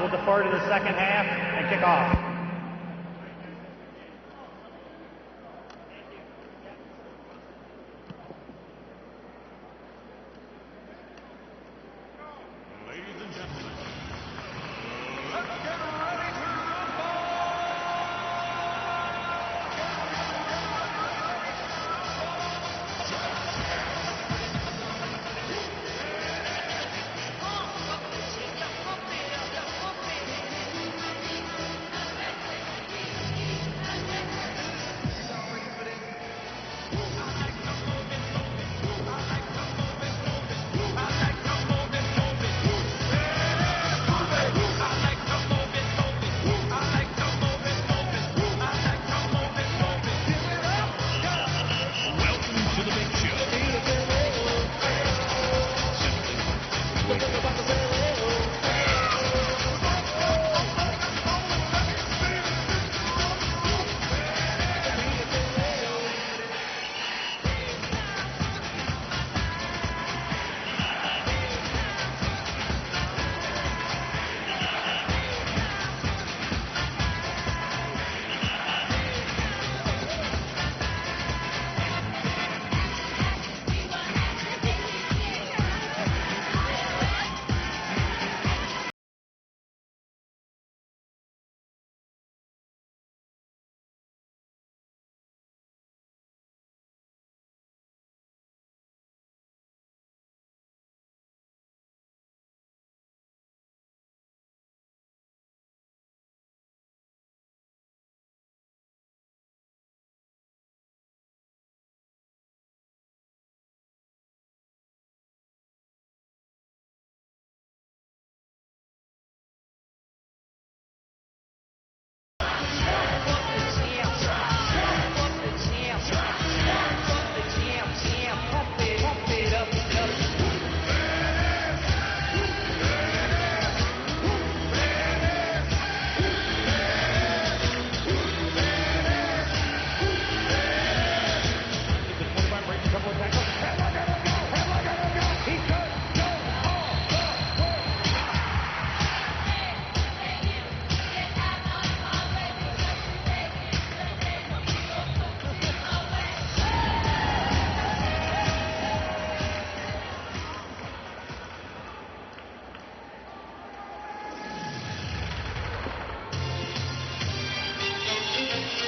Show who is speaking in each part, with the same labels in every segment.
Speaker 1: We'll defer to the second half and kick off.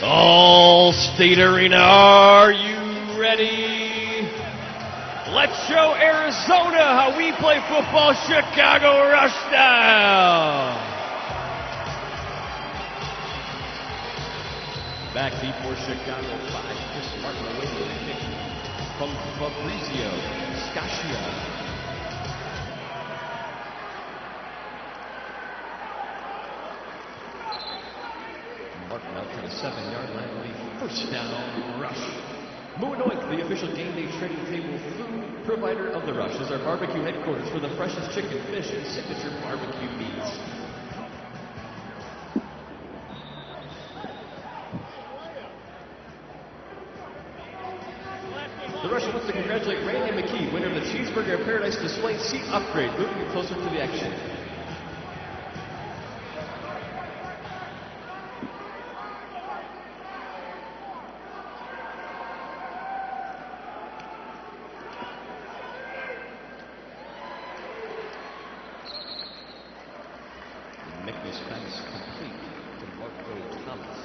Speaker 2: All-State Arena, are you ready? Let's show Arizona how we play football, Chicago Rush style. Back deep for Chicago, 5. Chris Martin away with a kick from Fabrizio Scaccia. Martin out to the 7-yard line with a first down rush. Mooinoink, the official game day trading table food provider of the Rush, is our barbecue headquarters for the freshest chicken, fish, and signature barbecue meats. The Rush wants to congratulate Randy McKee, winner of the Cheeseburger Paradise Display seat upgrade, moving you closer to the action. Complete to Marco Thomas.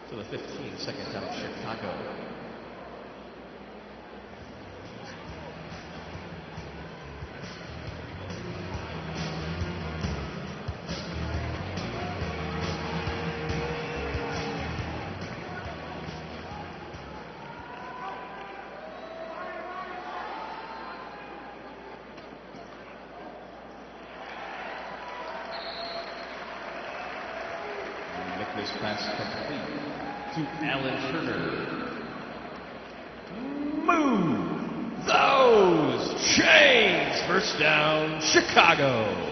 Speaker 2: So the 15, second down, Chicago. This pass complete to Alan Turner. Move those chains. First down, Chicago.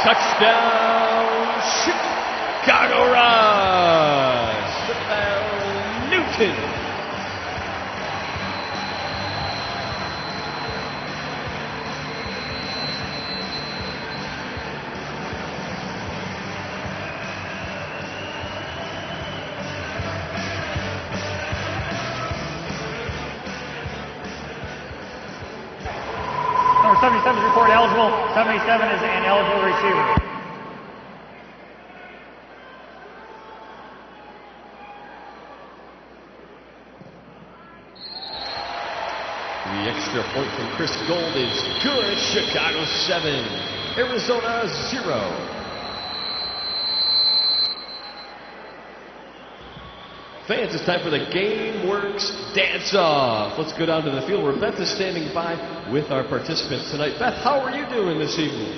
Speaker 2: Touchdown, Chicago Rush! Touchdown, Newton!
Speaker 1: Number 77 is report eligible. 77 is an eligible receiver.
Speaker 2: The extra point from Chris Gold is good. Chicago 7, Arizona 0. Fans, it's time for the Game Works Dance-Off. Let's go down to the field where Beth is standing by with our participants tonight. Beth, how are you doing this evening?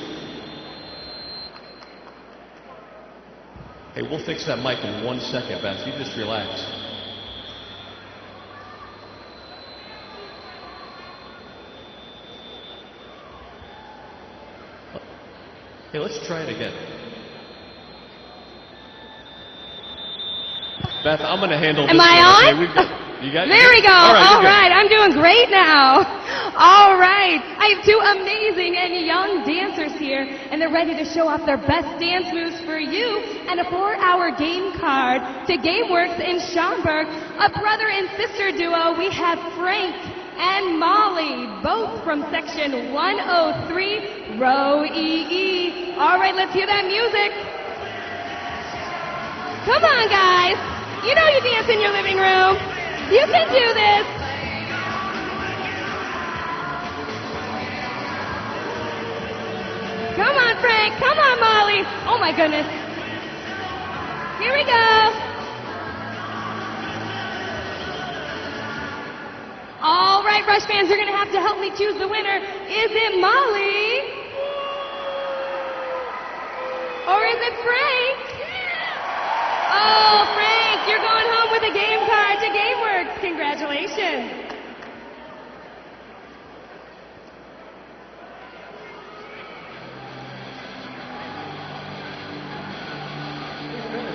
Speaker 2: Hey, we'll fix that mic in 1 second, Beth. You just relax. Hey, let's try it again. Beth, I'm going to handle this.
Speaker 3: Am I on?
Speaker 2: Okay, you got it?
Speaker 3: There we go.
Speaker 2: All right,
Speaker 3: I'm doing great now. All right. I have two amazing and young dancers here, and they're ready to show off their best dance moves for you and a 4-hour game card to GameWorks in Schaumburg. A brother and sister duo. We have Frank and Molly, both from section 103, row EE. All right, let's hear that music. Come on, guys. You know you dance in your living room. You can do this. Come on, Frank. Come on, Molly. Oh, my goodness. Here we go. All right, Rush fans, you're going to have to help me choose the winner. Is it Molly? Or is it Frank? Oh, Frank, you're going home with a game card to GameWorks. Congratulations.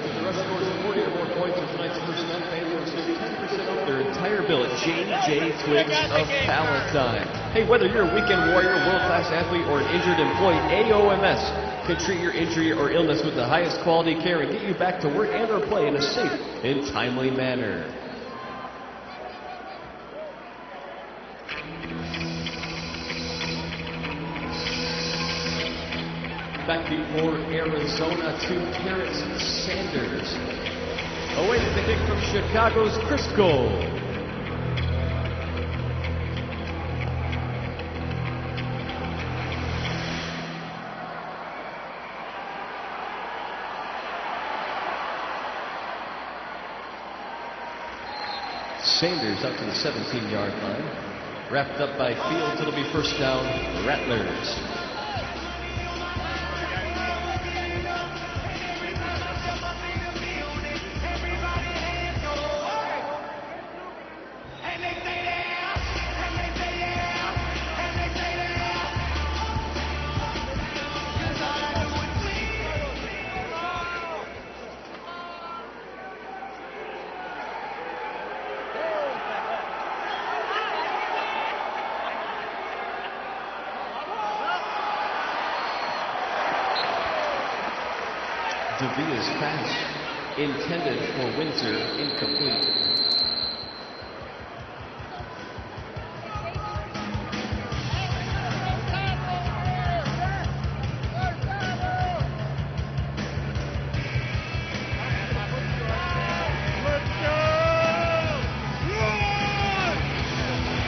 Speaker 2: The Rush scores 40 or more points in tonight's first half. Fans will receive 10% off their entire bill at J&J Twigs of Palatine. Hey, whether you're a weekend warrior, world-class athlete, or an injured employee, AOMS can treat your injury or illness with the highest quality care and get you back to work and or play in a safe and timely manner. Back before Arizona to Terrence Sanders. Awaiting the kick from Chicago's Chris Gold. Sanders out to the 17-yard line. Wrapped up by Fields. It'll be first down, Rattlers. Davia's pass intended for Windsor, incomplete.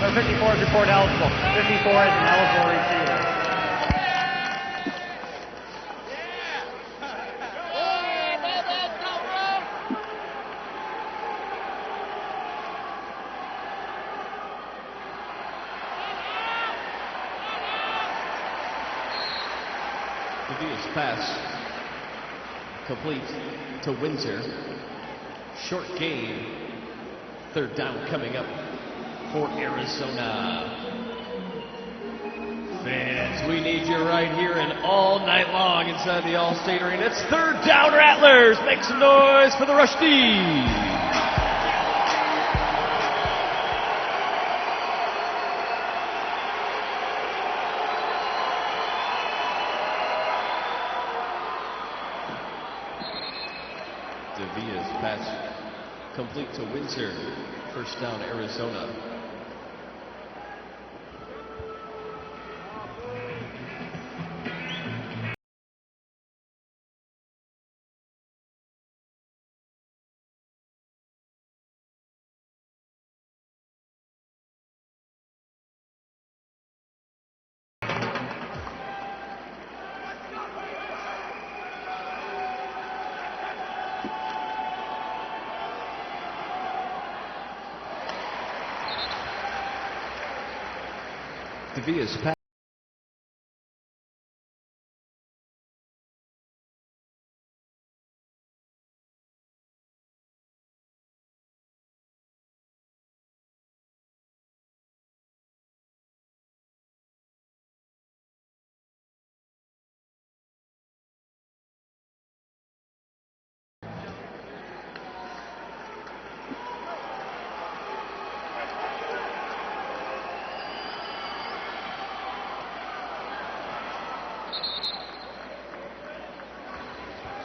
Speaker 1: Number 54 is report eligible. 54 is an eligible receiver.
Speaker 2: Davia's pass complete to Windsor. Short gain. Third down coming up for Arizona.
Speaker 1: Fantastic.
Speaker 2: fans, we need you right here and all night long inside the All-State Arena. It's third down, Rattlers. Make some noise for the Rush D. DeVia's pass complete to Windsor. First down, Arizona. DeVia's pass.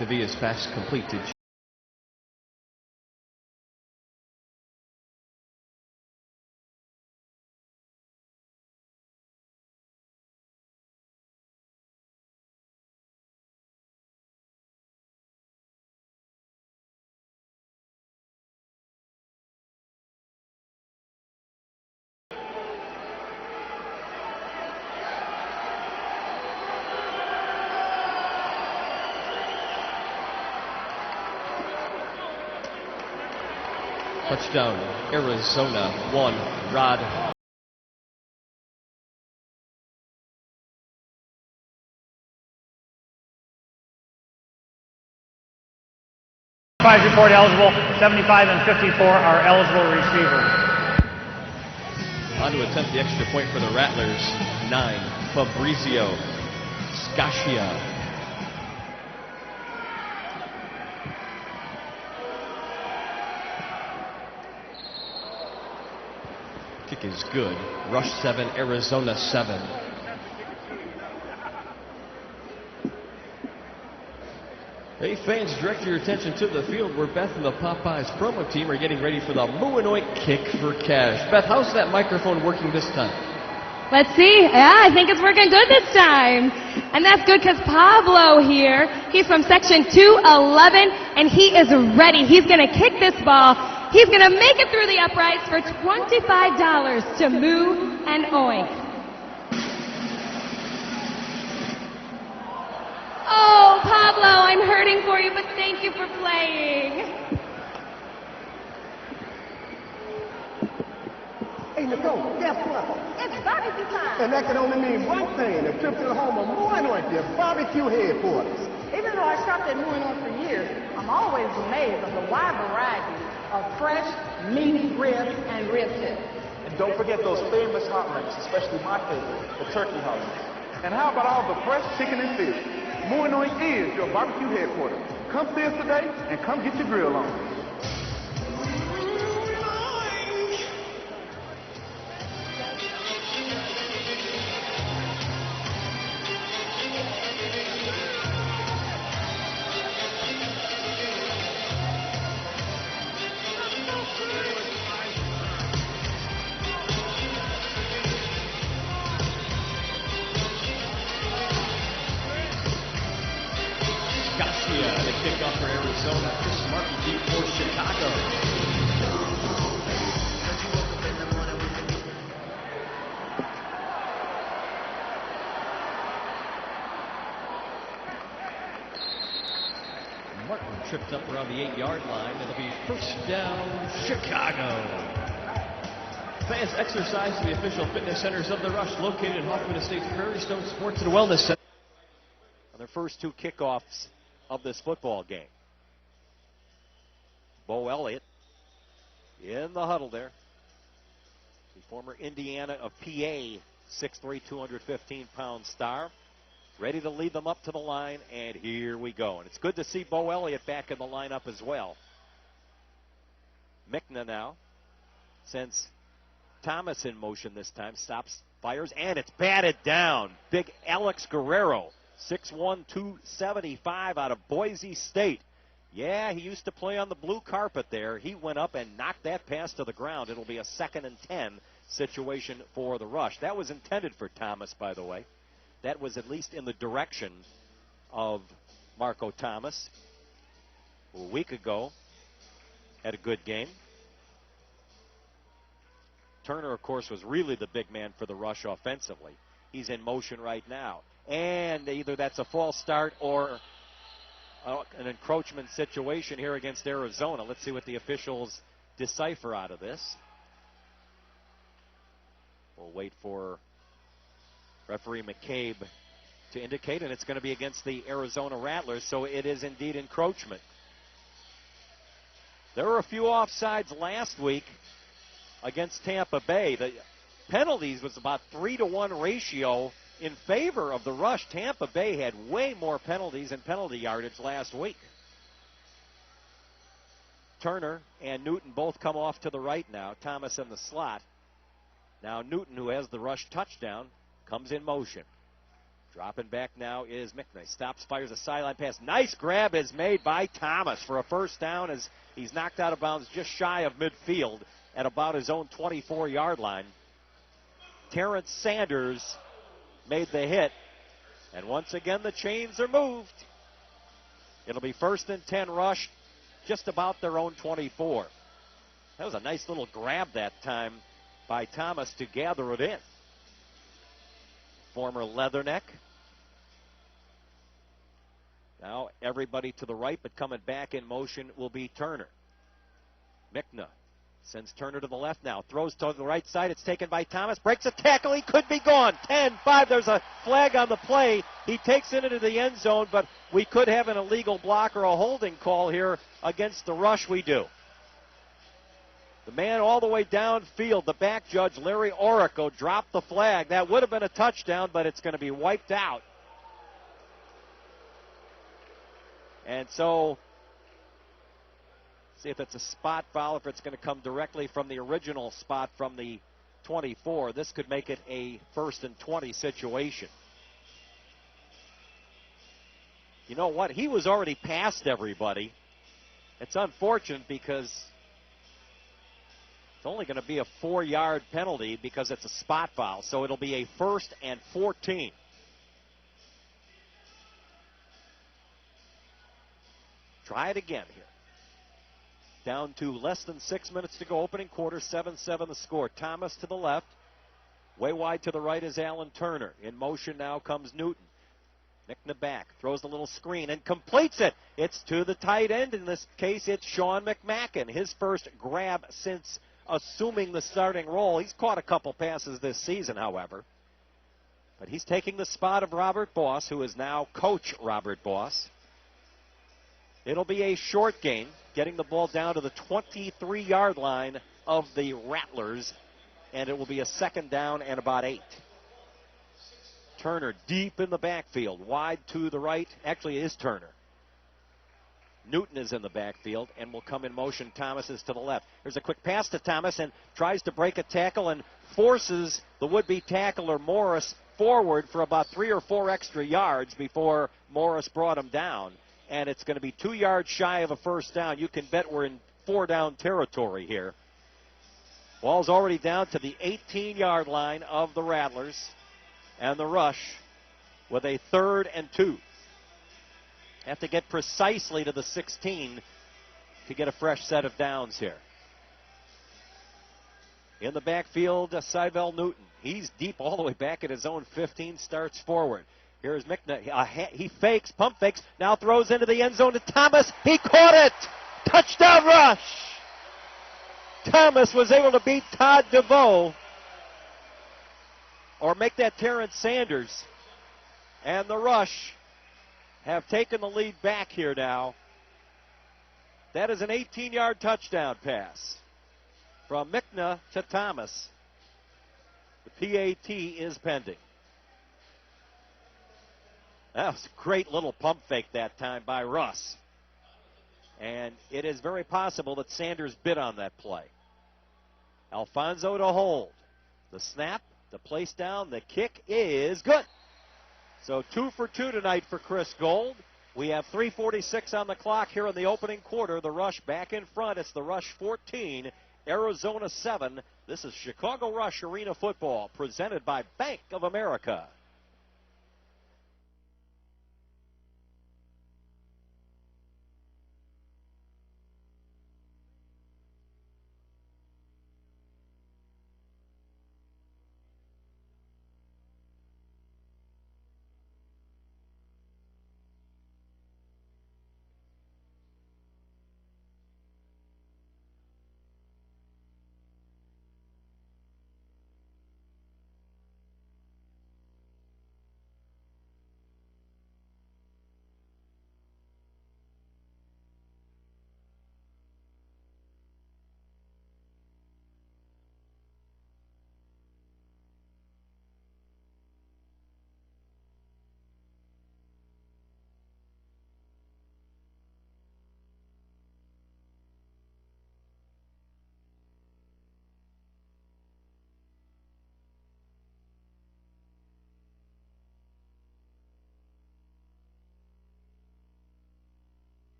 Speaker 2: DeVia's pass complete to touchdown, Arizona 1, Rod.
Speaker 1: Report eligible. 75 and 54 are eligible receivers.
Speaker 2: On to attempt the extra point for the Rattlers. 9, Fabrizio Scasia. Kick is good. Rush 7, Arizona 7. Hey fans, direct your attention to the field where Beth and the Popeyes promo team are getting ready for the Mooinoik Kick for Cash. Beth, how's that microphone working this time?
Speaker 3: Let's see. Yeah, I think it's working good this time. And that's good because Pablo here, he's from section 211, and he is ready. He's going to kick this ball. He's going to make it through the uprights for $25 to Moo and Oink. Oh, Pablo, I'm hurting for you, but thank you for playing.
Speaker 4: Hey, Nicole, guess what?
Speaker 5: It's barbecue time.
Speaker 4: And that can only mean one thing, a trip to the home of Mooinoik, their barbecue headquarters.
Speaker 5: Even though I shopped at Mooinoik for years, I'm always amazed at the wide variety of fresh meat, ribs, and rib tips.
Speaker 6: And don't forget those famous hot links, especially my favorite, the turkey hot links. And how about all the fresh chicken and fish? Mooinoik is your barbecue headquarters. Come see us today and come get your grill on.
Speaker 2: The kickoff for Arizona. Chris Martin deep for Chicago. Martin tripped up around the 8-yard line. It'll be first down, Chicago. Fans exercise in the official fitness centers of the Rush, located in Hoffman Estates Prairie Stone Sports and Wellness Center.
Speaker 7: On their first two kickoffs of this football game. Bo Elliott in the huddle there. The former Indiana of PA 6'3", 215-pound star. Ready to lead them up to the line, and here we go. And it's good to see Bo Elliott back in the lineup as well. Mickna now sends Thomas in motion this time. Stops, fires, and it's batted down. Big Alex Guerrero, 6'1", 275 out of Boise State. Yeah, he used to play on the blue carpet there. He went up and knocked that pass to the ground. It'll be a 2nd and 10 situation for the Rush. That was intended for Thomas, by the way. That was at least in the direction of Marco Thomas, who a week ago had a good game. Turner, of course, was really the big man for the Rush offensively. He's in motion right now. And either that's a false start or an encroachment situation here against Arizona. Let's see what the officials decipher out of this. We'll wait for referee McCabe to indicate, and it's going to be against the Arizona Rattlers, so it is indeed encroachment. There were a few offsides last week against Tampa Bay. The penalties was about 3-to-1 ratio in favor of the Rush. Tampa Bay had way more penalties and penalty yardage last week. Turner and Newton both come off to the right now. Thomas in the slot. Now Newton, who has the Rush touchdown, comes in motion. Dropping back now is McNay. Stops, fires a sideline pass. Nice grab is made by Thomas for a first down as he's knocked out of bounds just shy of midfield at about his own 24-yard line. Terrence Sanders made the hit. And once again, the chains are moved. It'll be 1st and 10 Rush, just about their own 24. That was a nice little grab that time by Thomas to gather it in. Former Leatherneck. Now everybody to the right, but coming back in motion will be Turner. Mickna sends Turner to the left now. Throws to the right side. It's taken by Thomas. Breaks a tackle. He could be gone. 10-5. There's a flag on the play. He takes it into the end zone, but we could have an illegal block or a holding call here against the Rush. We do. The man all the way downfield, the back judge, Larry Orico, dropped the flag. That would have been a touchdown, but it's going to be wiped out. And so, see if it's a spot foul, if it's going to come directly from the original spot from the 24. This could make it a 1st and 20 situation. You know what? He was already past everybody. It's unfortunate because it's only going to be a 4-yard penalty because it's a spot foul. So it'll be a 1st and 14. Try it again here. Down to less than 6 minutes to go. Opening quarter, 7-7 the score. Thomas to the left. Way wide to the right is Alan Turner. In motion now comes Newton. Mickna back. Throws the little screen and completes it. It's to the tight end. In this case, it's Sean McMacken. His first grab since assuming the starting role. He's caught a couple passes this season, however. But he's taking the spot of Robert Boss, who is now Coach Robert Boss. It'll be a short gain, getting the ball down to the 23-yard line of the Rattlers, and it will be a 2nd down and about 8. Turner deep in the backfield, wide to the right. Actually, it is Turner. Newton is in the backfield and will come in motion. Thomas is to the left. There's a quick pass to Thomas and tries to break a tackle and forces the would-be tackler Morris forward for about 3 or 4 extra yards before Morris brought him down. And it's going to be 2 yards shy of a 1st down. You can bet we're in 4-down territory here. Ball's already down to the 18-yard line of the Rattlers, and the Rush with a 3rd and 2. Have to get precisely to the 16 to get a fresh set of downs here. In the backfield, Seibel Newton. He's deep all the way back at his own 15, starts forward. Here's Mickna. He fakes, pump fakes, now throws into the end zone to Thomas. He caught it! Touchdown Rush! Thomas was able to beat Todd DeVoe, or make that Terrence Sanders. And the Rush have taken the lead back here now. That is an 18-yard touchdown pass from Mickna to Thomas. The PAT is pending. That was a great little pump fake that time by Russ. And it is very possible that Sanders bid on that play. Alfonso to hold. The snap, the place down, the kick is good. So 2 for 2 tonight for Chris Gold. We have 3:46 on the clock here in the opening quarter. The Rush back in front. It's the Rush 14, Arizona 7. This is Chicago Rush Arena Football presented by Bank of America.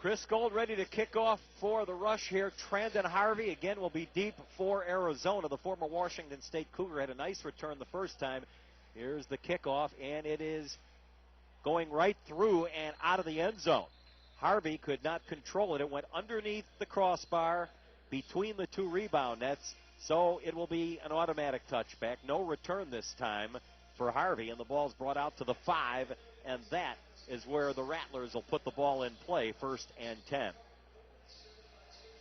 Speaker 7: Chris Gold ready to kick off for the Rush here. Trandon Harvey again will be deep for Arizona. The former Washington State Cougar had a nice return the first time. Here's the kickoff, and it is going right through and out of the end zone. Harvey could not control it. It went underneath the crossbar between the two rebound nets, so it will be an automatic touchback. No return this time for Harvey, and the ball's brought out to the 5, and that is where the Rattlers will put the ball in play, 1st and 10. A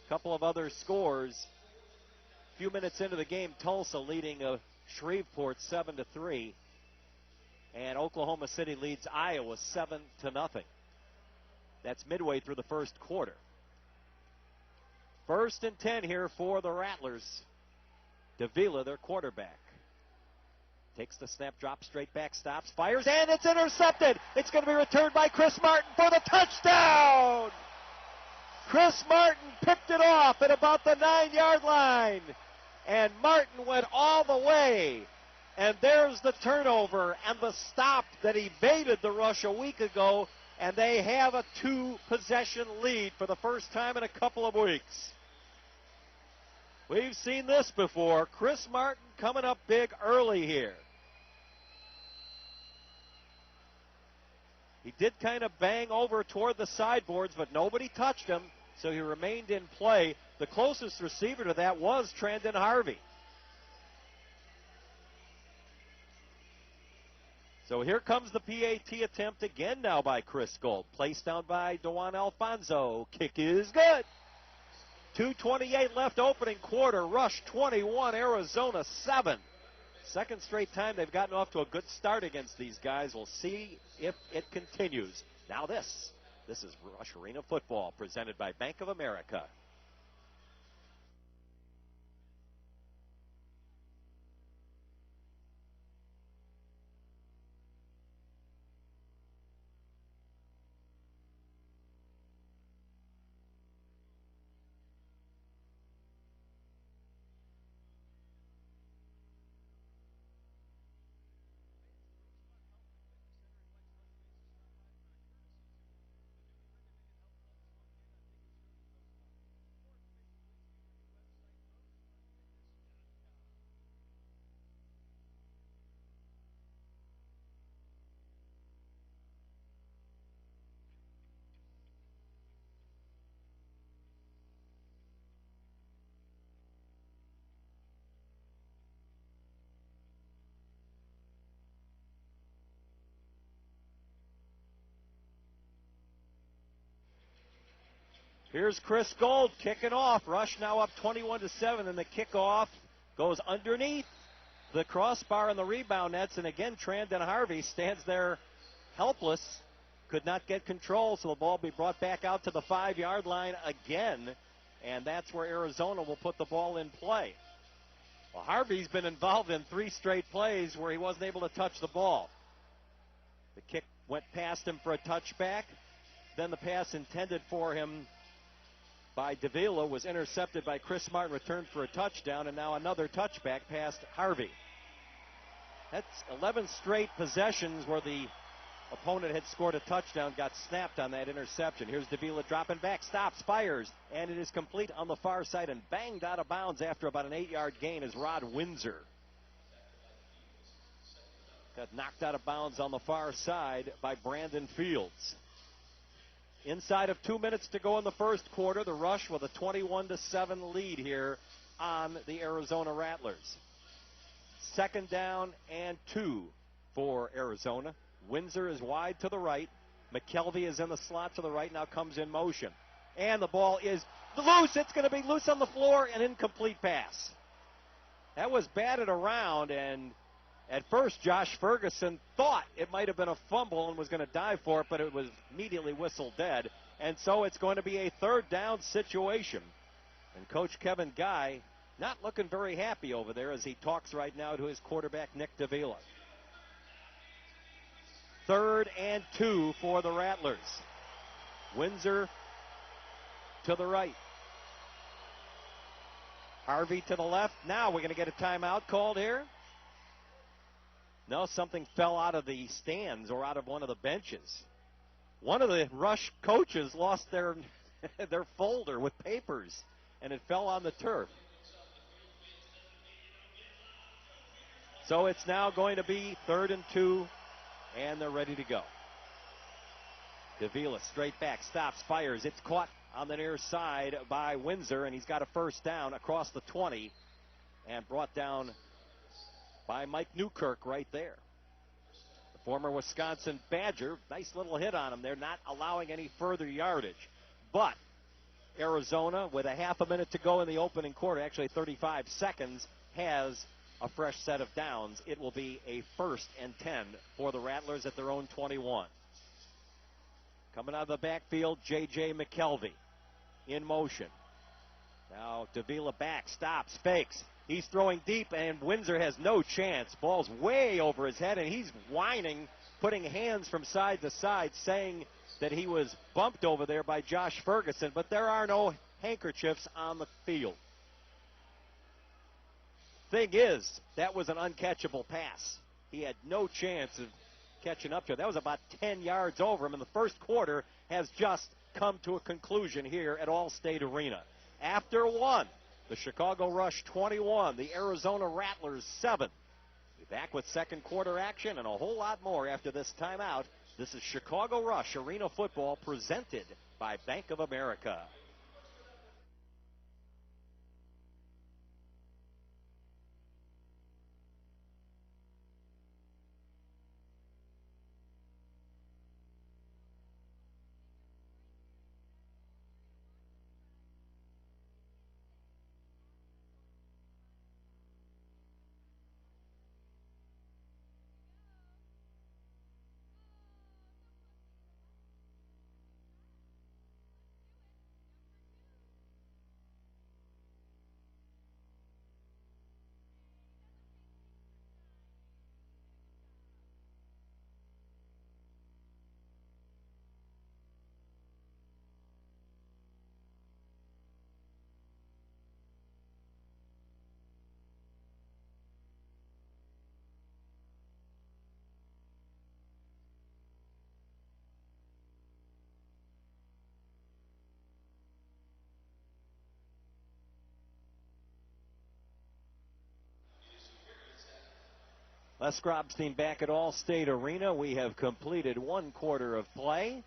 Speaker 7: couple of other scores. A few minutes into the game, Tulsa leading Shreveport 7-3, and Oklahoma City leads Iowa 7-0. That's midway through the first quarter. 1st and 10 here for the Rattlers. Davila, their quarterback. Takes the snap, drops straight back, stops, fires, and it's intercepted. It's going to be returned by Chris Martin for the touchdown. Chris Martin picked it off at about the 9-yard line. And Martin went all the way. And there's the turnover and the stop that evaded the Rush a week ago. And they have a 2-possession lead for the first time in a couple of weeks. We've seen this before. Chris Martin coming up big early here. He did kind of bang over toward the sideboards, but nobody touched him, so he remained in play. The closest receiver to that was Trandon Harvey. So here comes the PAT attempt again now by Chris Gold. Placed down by Dewan Alfonso. Kick is good. 2:28 left opening quarter. Rush 21, Arizona 7. Second straight time they've gotten off to a good start against these guys. We'll see if it continues. Now this is Rush Arena Football presented by Bank of America. Here's Chris Gold kicking off. Rush now up 21-7, and the kickoff goes underneath the crossbar and the rebound nets, and again, Trandon Harvey stands there helpless, could not get control, so the ball will be brought back out to the 5-yard line again, and that's where Arizona will put the ball in play. Well, Harvey's been involved in 3 straight plays where he wasn't able to touch the ball. The kick went past him for a touchback. Then the pass intended for him by Davila was intercepted by Chris Martin, returned for a touchdown, and now another touchback past Harvey. That's 11 straight possessions where the opponent had scored a touchdown, got snapped on that interception. Here's Davila dropping back, stops, fires, and it is complete on the far side and banged out of bounds after about an 8-yard gain is Rod Windsor. Got knocked out of bounds on the far side by Brandon Fields. Inside of 2 minutes to go in the first quarter, the Rush with a 21-7 lead here on the Arizona Rattlers. 2nd down and 2 for Arizona. Windsor is wide to the right. McKelvey is in the slot to the right, now comes in motion. And the ball is loose. It's going to be loose on the floor, an incomplete pass. That was batted around, and at first Josh Ferguson thought it might have been a fumble and was going to dive for it, but it was immediately whistled dead. And so it's going to be a 3rd down situation. And Coach Kevin Guy not looking very happy over there as he talks right now to his quarterback, Nick Davila. 3rd and 2 for the Rattlers. Windsor to the right. Harvey to the left. Now we're going to get a timeout called here. No, something fell out of the stands or out of one of the benches. One of the Rush coaches lost their folder with papers, and it fell on the turf. So it's now going to be 3rd and 2, and they're ready to go. Davila straight back, stops, fires. It's caught on the near side by Windsor, and he's got a 1st down across the 20 and brought down by Mike Newkirk right there. The former Wisconsin Badger, nice little hit on him. They're not allowing any further yardage. But Arizona, with a half a minute to go in the opening quarter, actually 35 seconds, has a fresh set of downs. It will be a 1st and 10 for the Rattlers at their own 21. Coming out of the backfield, J.J. McKelvey in motion. Now Davila back, stops, fakes. He's throwing deep, and Windsor has no chance. Ball's way over his head, and he's whining, putting hands from side to side, saying that he was bumped over there by Josh Ferguson, but there are no handkerchiefs on the field. Thing is, that was an uncatchable pass. He had no chance of catching up to it. That was about 10 yards over him, and the first quarter has just come to a conclusion here at Allstate Arena. After 1, the Chicago Rush 21, the Arizona Rattlers 7. We'll be back with second quarter action and a whole lot more after this timeout. This is Chicago Rush Arena Football presented by Bank of America. Les Grobstein back at Allstate Arena. We have completed one quarter of play,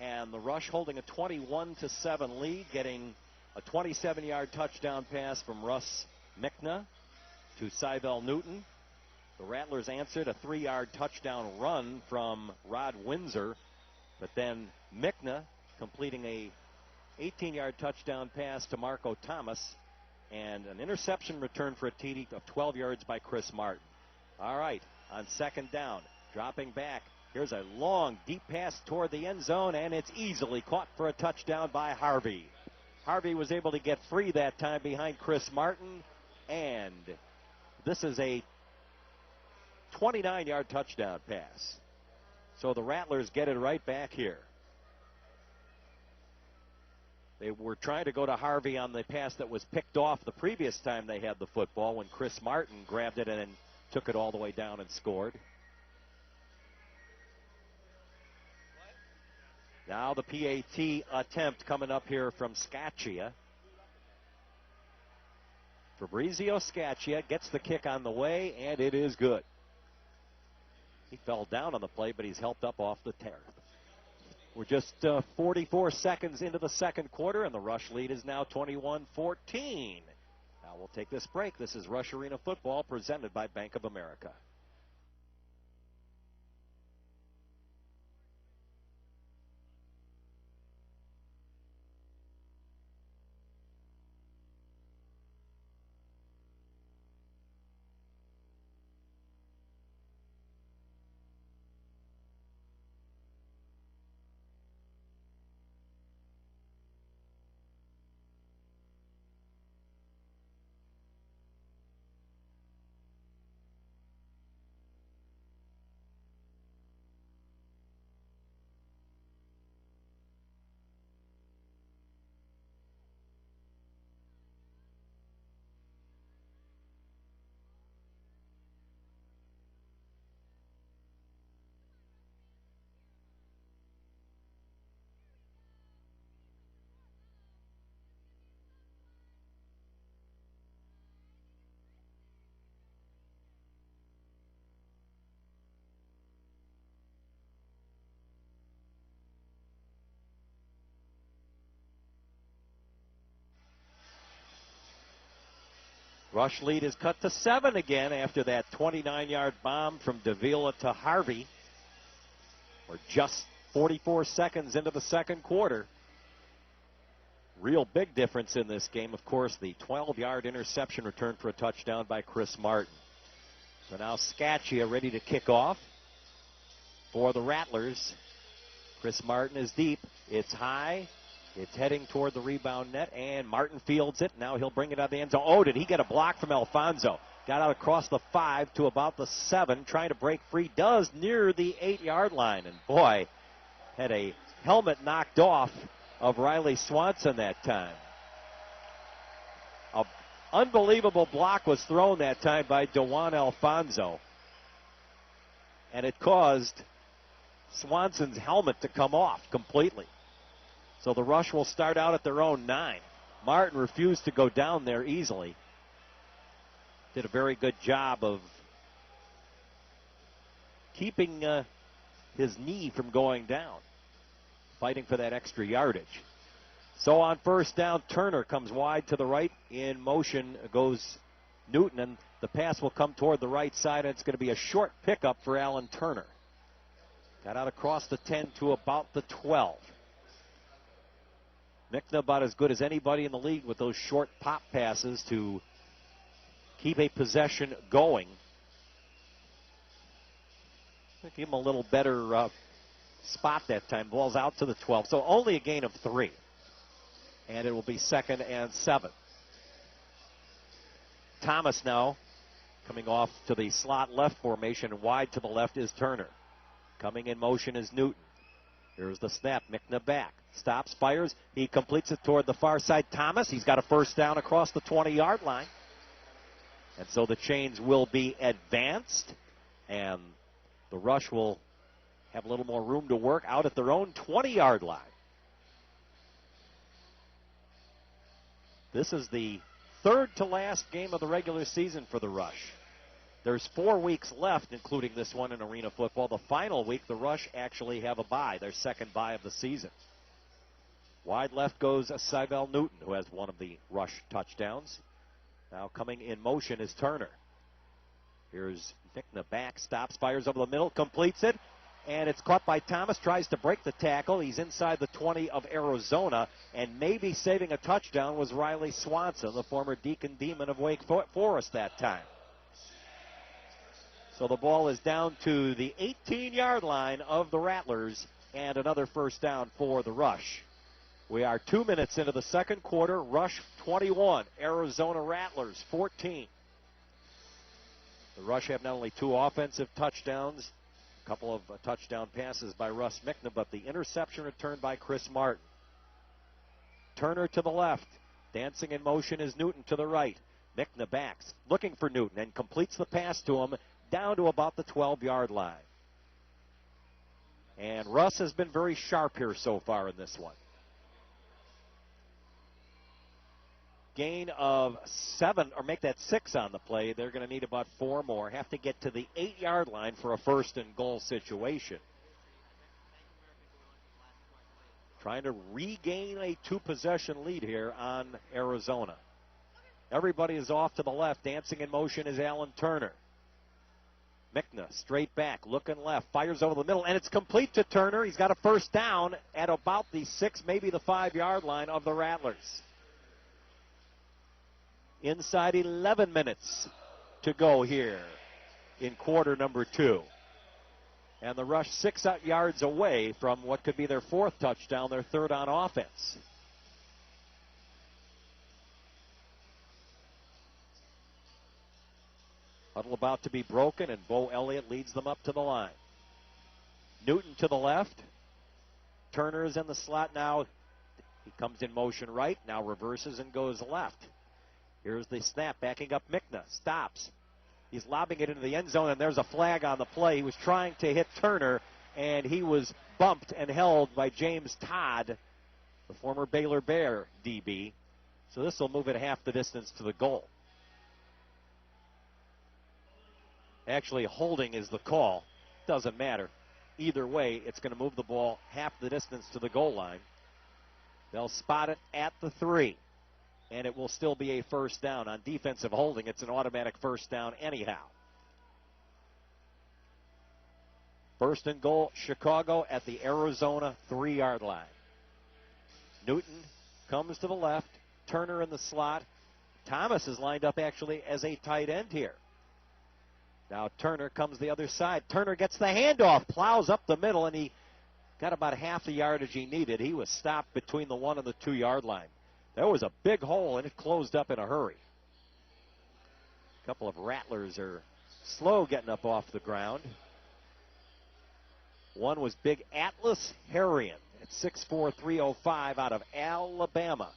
Speaker 7: and the Rush holding a 21-7 lead, getting a 27-yard touchdown pass from Russ Mickna to Cyvel Newton. The Rattlers answered a 3-yard touchdown run from Rod Windsor, but then Mickna completing a 18-yard touchdown pass to Marco Thomas, and an interception return for a TD of 12 yards by Chris Martin. All right, on second down, dropping back. Here's a long, deep pass toward the end zone, and it's easily caught for a touchdown by Harvey. Harvey was able to get free that time behind Chris Martin, and this is a 29-yard touchdown pass. So the Rattlers get it right back here. They were trying to go to Harvey on the pass that was picked off the previous time they had the football when Chris Martin grabbed it and took it all the way down and scored. Now the PAT attempt coming up here from Scaccia. Fabrizio Scaccia gets the kick on the way, and it is good. He fell down on the play, but he's helped up off the tear. We're just 44 seconds into the second quarter, and the Rush lead is now 21-14. Now we'll take this break. This is Rush Arena Football presented by Bank of America. Rush lead is cut to 7 again after that 29-yard bomb from Davila to Harvey. We're just 44 seconds into the second quarter. Real big difference in this game, of course, the 12-yard interception return for a touchdown by Chris Martin. So now Scaccia ready to kick off for the Rattlers. Chris Martin is deep. It's high. It's heading toward the rebound net, and Martin fields it. Now he'll bring it out of the end zone. Oh, did he get a block from Alfonso? Got out across the 5 to about the 7, trying to break free. Does near the 8-yard line, and boy, had a helmet knocked off of Riley Swanson that time. An unbelievable block was thrown that time by DeJuan Alfonso, and it caused Swanson's helmet to come off completely. So the Rush will start out at their own 9. Martin refused to go down there easily. Did a very good job of keeping his knee from going down, fighting for that extra yardage. So on first down, Turner comes wide to the right. In motion goes Newton, and the pass will come toward the right side, and it's going to be a short pickup for Alan Turner. Got out across the 10 to about the 12. Mickna about as good as anybody in the league with those short pop passes to keep a possession going. Give him a little better spot that time. Ball's out to the 12. So only a gain of 3. And it will be 2nd and 7. Thomas now coming off to the slot left formation, and wide to the left is Turner. Coming in motion is Newton. Here's the snap. Mickna back. Stops, fires. He completes it toward the far side. Thomas, he's got a first down across the 20-yard line. And so the chains will be advanced, and the Rush will have a little more room to work out at their own 20-yard line. This is the third to last game of the regular season for the Rush. There's 4 weeks left, including this one in arena football. The final week, the Rush actually have a bye, their second bye of the season. Wide left goes Cybel Newton, who has one of the Rush touchdowns. Now coming in motion is Turner. Here's Mickna back, stops, fires over the middle, completes it, And it's caught by Thomas, tries to break the tackle. He's inside the 20 of Arizona, and maybe saving a touchdown was Riley Swanson, the former Deacon Demon of Wake Forest that time. So the ball is down to the 18-yard line of the Rattlers, and another first down for the Rush. We are 2 minutes into the second quarter. Rush 21, Arizona Rattlers 14. The Rush have not only 2 offensive touchdowns, a couple of touchdown passes by Russ Mickna, but the interception returned by Chris Martin. Turner to the left. Dancing in motion is Newton to the right. Mickna backs, looking for Newton, and completes the pass to him down to about the 12-yard line. And Russ has been very sharp here so far in this one. Gain of 7, or make that 6 on the play. They're going to need about 4 more. Have to get to the 8-yard line for a first and goal situation. Trying to regain a 2-possession lead here on Arizona. Everybody is off to the left. Dancing in motion is Alan Turner. Mickna straight back, looking left, fires over the middle, and it's complete to Turner. He's got a first down at about the 6, maybe the 5-yard line of the Rattlers. Inside 11 minutes to go here in quarter number 2. And the Rush 6 yards away from what could be their 4th touchdown, their 3rd on offense. Huddle about to be broken, and Bo Elliott leads them up to the line. Newton to the left. Turner is in the slot now. He comes in motion right, now reverses and goes left. Here's the snap, backing up Mickna. Stops. He's lobbing it into the end zone, and there's a flag on the play. He was trying to hit Turner, and he was bumped and held by James Todd, the former Baylor Bear DB. So this will move it half the distance to the goal. Actually, holding is the call. Doesn't matter. Either way, it's going to move the ball half the distance to the goal line. They'll spot it at the 3. And it will still be a first down. On defensive holding, it's an automatic first down anyhow. First and goal, Chicago at the Arizona 3-yard line. Newton comes to the left. Turner in the slot. Thomas is lined up actually as a tight end here. Now Turner comes the other side. Turner gets the handoff, plows up the middle, and he got about half the yardage he needed. He was stopped between the 1 and the 2-yard line. There was a big hole, and it closed up in a hurry. A couple of Rattlers are slow getting up off the ground. One was big Atlas Harrion at 6'4", 305 out of Alabama.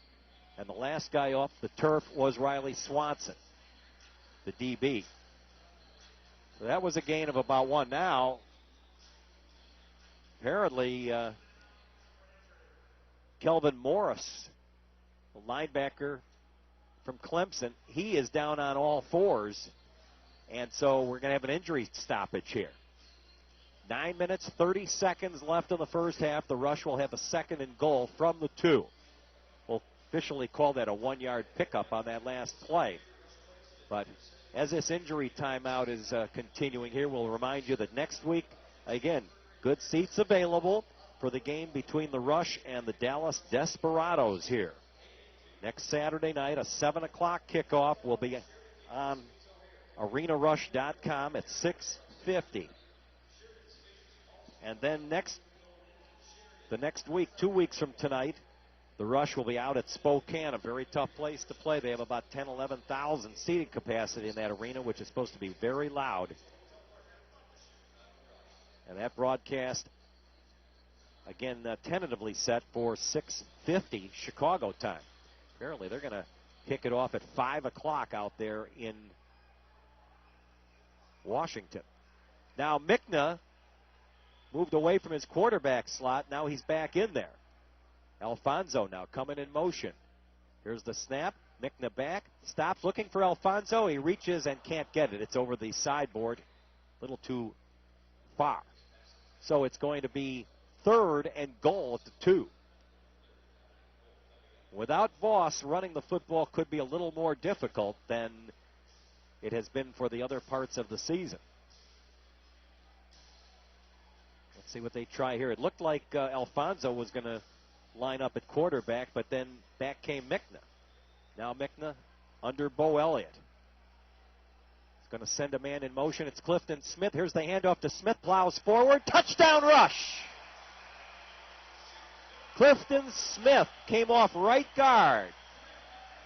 Speaker 7: And the last guy off the turf was Riley Swanson, the DB. So that was a gain of about 1. Now, apparently, Kelvin Morris, the linebacker from Clemson, he is down on all 4s, and so we're going to have an injury stoppage here. 9 minutes, 30 seconds left in the first half. The Rush will have a 2nd and goal from the 2. We'll officially call that a 1-yard pickup on that last play. But as this injury timeout is continuing here, we'll remind you that next week, again, good seats available for the game between the Rush and the Dallas Desperados here. Next Saturday night, a 7 o'clock kickoff will be on arenarush.com at 6:50. And then the next week, 2 weeks from tonight, the Rush will be out at Spokane, a very tough place to play. They have about 10,000, 11,000 seating capacity in that arena, which is supposed to be very loud. And that broadcast, again, tentatively set for 6:50 Chicago time. Apparently, they're going to kick it off at 5 o'clock out there in Washington. Now, Mickna moved away from his quarterback slot. Now he's back in there. Alfonso now coming in motion. Here's the snap. Mickna back. Stops looking for Alfonso. He reaches and can't get it. It's over the sideboard. A little too far. So it's going to be 3rd and goal at the 2. Without Voss, running the football could be a little more difficult than it has been for the other parts of the season. See what they try here. It looked like Alfonso was going to line up at quarterback, but then back came Mickna. Now Mickna under Bo Elliott. He's going to send a man in motion. It's Clifton Smith. Here's the handoff to Smith. Plows forward. Touchdown rush. Clifton Smith came off right guard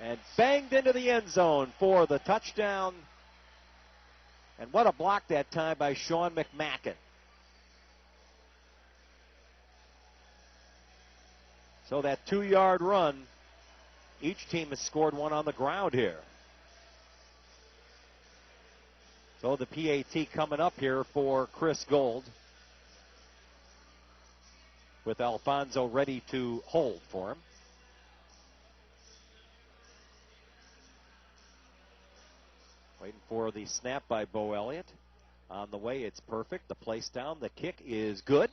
Speaker 7: and banged into the end zone for the touchdown. And what a block that time by Sean McMacken. So that 2-yard run, each team has scored one on the ground here. So the PAT coming up here for Chris Gold, with Alfonso ready to hold for him. Waiting for the snap by Bo Elliott. On the way, it's perfect. The place down, the kick is good.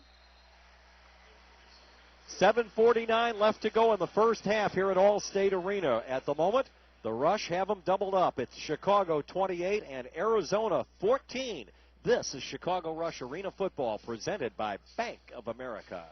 Speaker 7: 7:49 left to go in the first half here at Allstate Arena. At the moment, the Rush have them doubled up. It's Chicago 28 and Arizona 14. This is Chicago Rush Arena football presented by Bank of America.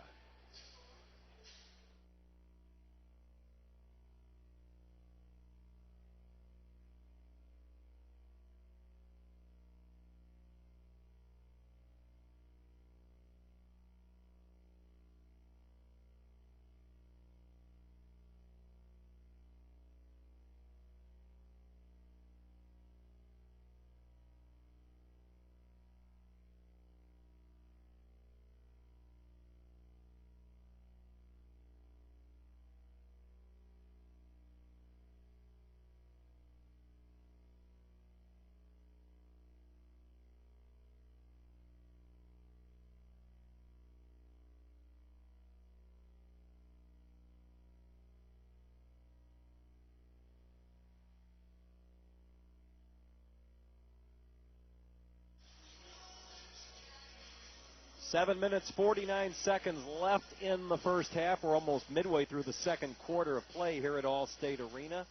Speaker 7: Seven minutes, 49 seconds left in the first half. We're almost midway through the second quarter of play here at Allstate Arena.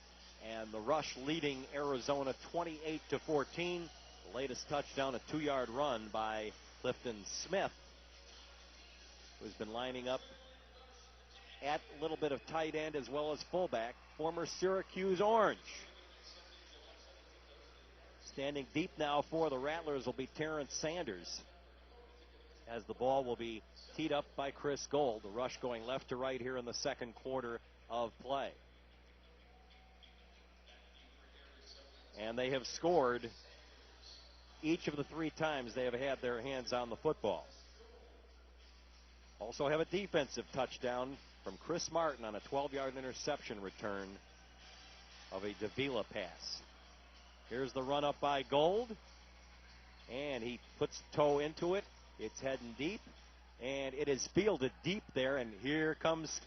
Speaker 7: And the Rush leading Arizona 28-14. The latest touchdown, a 2-yard run by Clifton Smith, who's been lining up at a little bit of tight end as well as fullback. Former Syracuse Orange. Standing deep now for the Rattlers will be Terrence Sanders, as the ball will be teed up by Chris Gold. The Rush going left to right here in the second quarter of play. And they have scored each of the 3 times they have had their hands on the football. Also have a defensive touchdown from Chris Martin on a 12-yard interception return of a Davila pass. Here's the run up by Gold, and he puts toe into it. It's heading deep, and it is fielded deep there, and here comes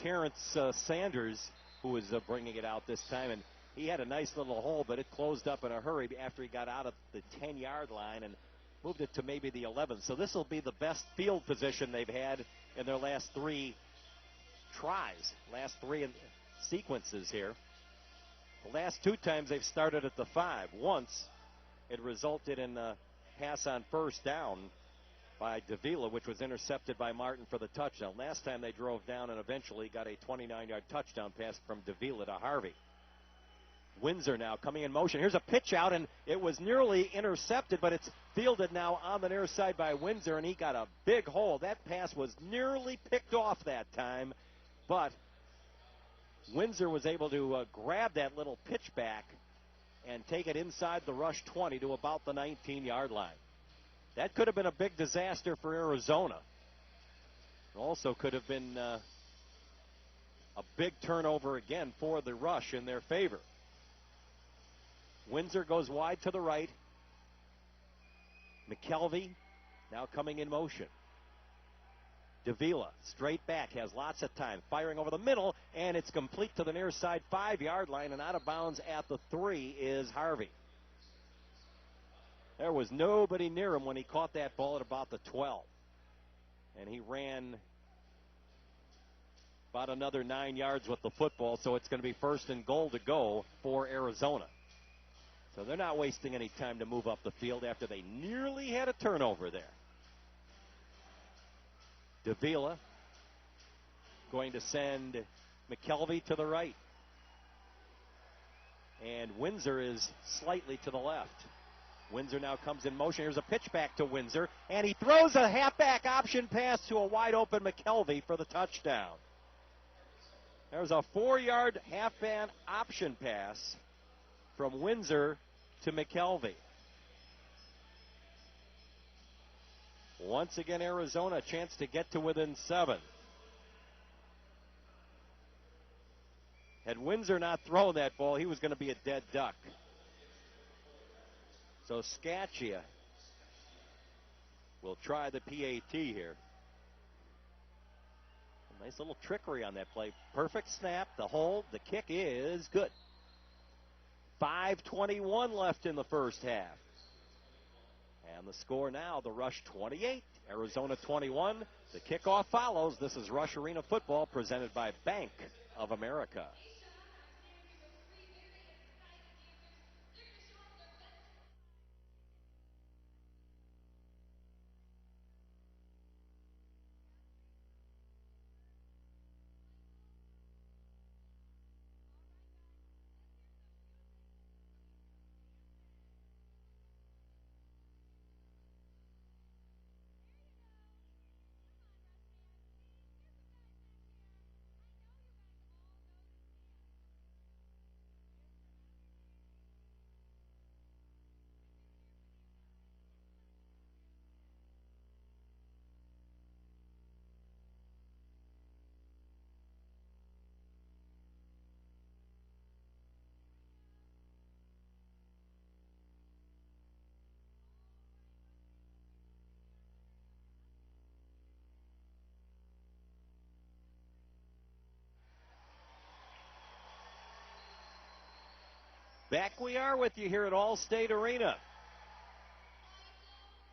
Speaker 7: Terrence Sanders, who is bringing it out this time, and he had a nice little hole, but it closed up in a hurry after he got out of the 10-yard line and moved it to maybe the 11. So this will be the best field position they've had in their last 3 tries, last 3 sequences here. The last 2 times they've started at the 5. Once it resulted in a pass on first down by Davila, which was intercepted by Martin for the touchdown. Last time they drove down and eventually got a 29-yard touchdown pass from Davila to Harvey. Windsor now coming in motion. Here's a pitch out, and it was nearly intercepted, but it's fielded now on the near side by Windsor, and he got a big hole. That pass was nearly picked off that time, but Windsor was able to grab that little pitch back and take it inside the Rush 20 to about the 19-yard line. That could have been a big disaster for Arizona. It also could have been a big turnover again for the Rush in their favor. Windsor goes wide to the right. McKelvey now coming in motion. Davila straight back, has lots of time, firing over the middle, and it's complete to the near side 5-yard line, and out of bounds at the 3 is Harvey. There was nobody near him when he caught that ball at about the 12. And he ran about another 9 yards with the football, so it's going to be 1st and goal to go for Arizona. So they're not wasting any time to move up the field after they nearly had a turnover there. Davila going to send McKelvey to the right. And Windsor is slightly to the left. Windsor now comes in motion. Here's a pitch back to Windsor, and he throws a halfback option pass to a wide-open McKelvey for the touchdown. There's a 4-yard halfback option pass from Windsor to McKelvey. Once again, Arizona a chance to get to within 7. Had Windsor not thrown that ball, he was going to be a dead duck. So Scaccia will try the PAT here. A nice little trickery on that play. Perfect snap, the hold, the kick is good. 5:21 left in the first half. And the score now, the Rush 28, Arizona 21. The kickoff follows. This is Rush Arena Football presented by Bank of America. Back we are with you here at Allstate Arena.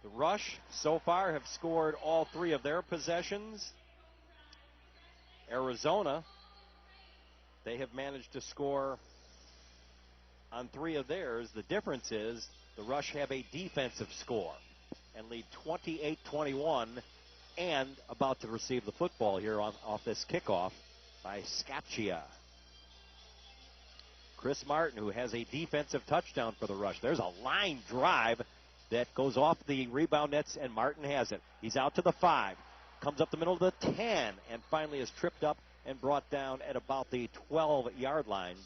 Speaker 7: The Rush so far have scored all 3 of their possessions. Arizona, they have managed to score on 3 of theirs. The difference is the Rush have a defensive score and lead 28-21 and about to receive the football here off this kickoff by Scaccia. Chris Martin, who has a defensive touchdown for the Rush. There's a line drive that goes off the rebound nets, and Martin has it. He's out to the 5, comes up the middle of the 10, and finally is tripped up and brought down at about the 12-yard line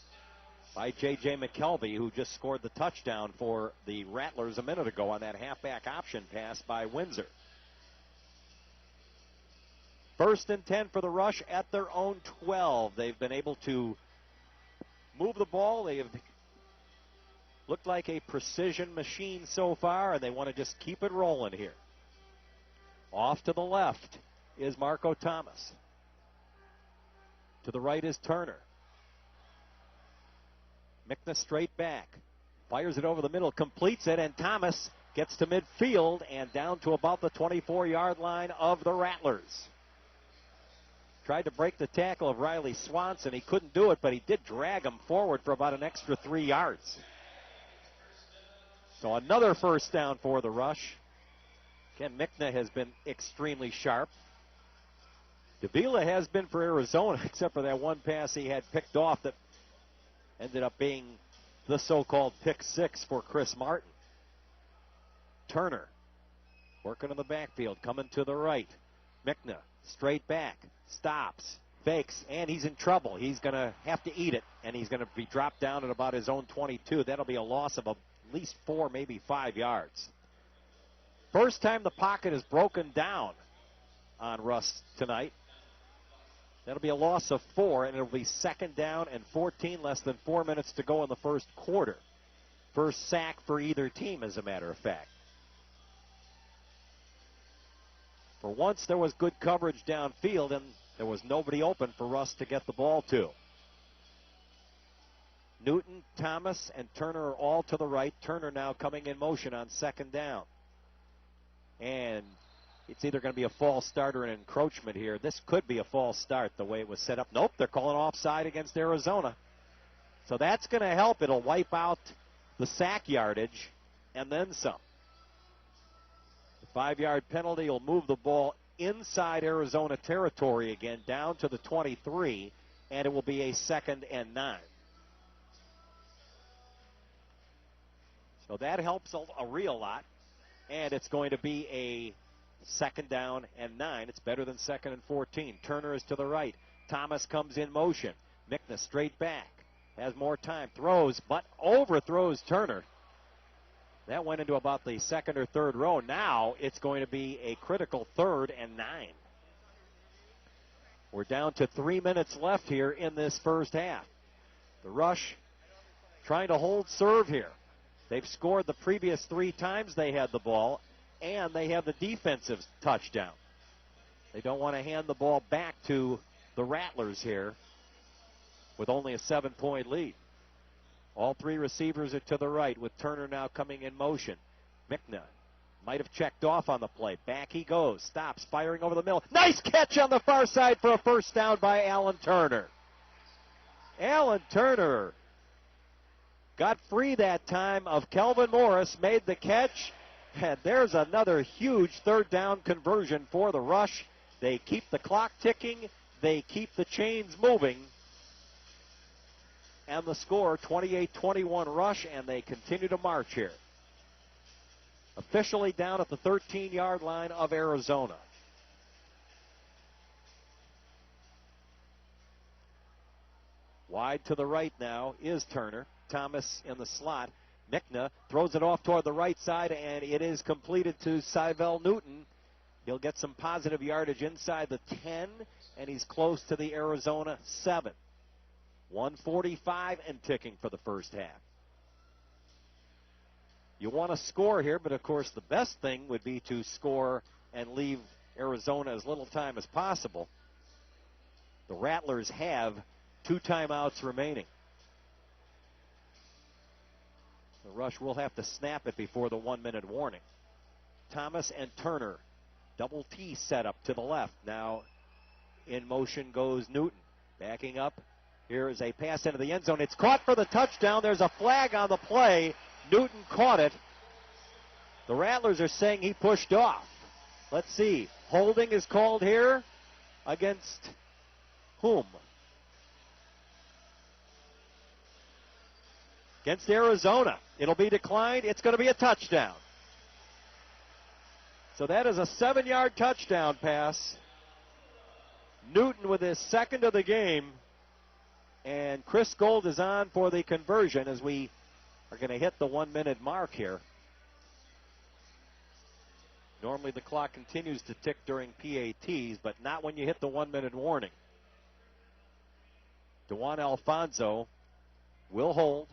Speaker 7: by J.J. McKelvey, who just scored the touchdown for the Rattlers a minute ago on that halfback option pass by Windsor. 1st and 10 for the Rush at their own 12. They've been able to move the ball. They have looked like a precision machine so far, and they want to just keep it rolling here. Off to the left is Marco Thomas. To the right is Turner. Mickna straight back. Fires it over the middle, completes it, and Thomas gets to midfield and down to about the 24-yard line of the Rattlers. Tried to break the tackle of Riley Swanson. He couldn't do it, but he did drag him forward for about an extra 3 yards. So another first down for the Rush. Ken Mickna has been extremely sharp. Davila has been for Arizona, except for that one pass he had picked off that ended up being the so-called pick 6 for Chris Martin. Turner working in the backfield, coming to the right. Mickna straight back, stops, fakes, and he's in trouble. He's going to have to eat it, and he's going to be dropped down at about his own 22. That'll be a loss of at least 4, maybe 5 yards. First time the pocket is broken down on Russ tonight. That'll be a loss of 4, and it'll be 2nd down and 14, less than 4 minutes to go in the first quarter. First sack for either team, as a matter of fact. For once, there was good coverage downfield, and there was nobody open for Russ to get the ball to. Newton, Thomas, and Turner are all to the right. Turner now coming in motion on 2nd down. And it's either going to be a false start or an encroachment here. This could be a false start the way it was set up. Nope, they're calling offside against Arizona. So that's going to help. It'll wipe out the sack yardage and then some. The 5-yard penalty will move the ball inside Arizona territory again, down to the 23, and it will be a 2nd and 9. So that helps a real lot, and it's going to be a 2nd down and 9. It's better than 2nd and 14. Turner is to the right. Thomas comes in motion. Mickna straight back. Has more time. Throws, but overthrows Turner. That went into about the 2nd or 3rd row. Now it's going to be a critical 3rd and 9. We're down to 3 minutes left here in this first half. The Rush trying to hold serve here. They've scored the previous 3 times they had the ball, and they have the defensive touchdown. They don't want to hand the ball back to the Rattlers here with only a 7-point lead. All 3 receivers are to the right with Turner now coming in motion. Mickna might have checked off on the play. Back he goes. Stops, firing over the middle. Nice catch on the far side for a first down by Alan Turner. Alan Turner got free that time of Kelvin Morris, made the catch, and there's another huge 3rd down conversion for the Rush. They keep the clock ticking. They keep the chains moving. And the score, 28-21 Rush, and they continue to march here. Officially down at the 13-yard line of Arizona. Wide to the right now is Turner. Thomas in the slot. Mickna throws it off toward the right side, and it is completed to Syvell Newton. He'll get some positive yardage inside the 10, and he's close to the Arizona 7. 1:45 and ticking for the first half. You want to score here, but of course the best thing would be to score and leave Arizona as little time as possible. The Rattlers have 2 timeouts remaining. The Rush will have to snap it before the 1-minute warning. Thomas and Turner. Double T setup to the left. Now in motion goes Newton. Backing up. Here is a pass into the end zone. It's caught for the touchdown. There's a flag on the play. Newton caught it. The Rattlers are saying he pushed off. Let's see. Holding is called here against whom? Against Arizona. It'll be declined. It's going to be a touchdown. So that is a 7-yard touchdown pass. Newton with his 2nd of the game. And Chris Gold is on for the conversion as we are going to hit the 1-minute mark here. Normally the clock continues to tick during PATs, but not when you hit the 1-minute warning. DeJuan Alfonso will hold.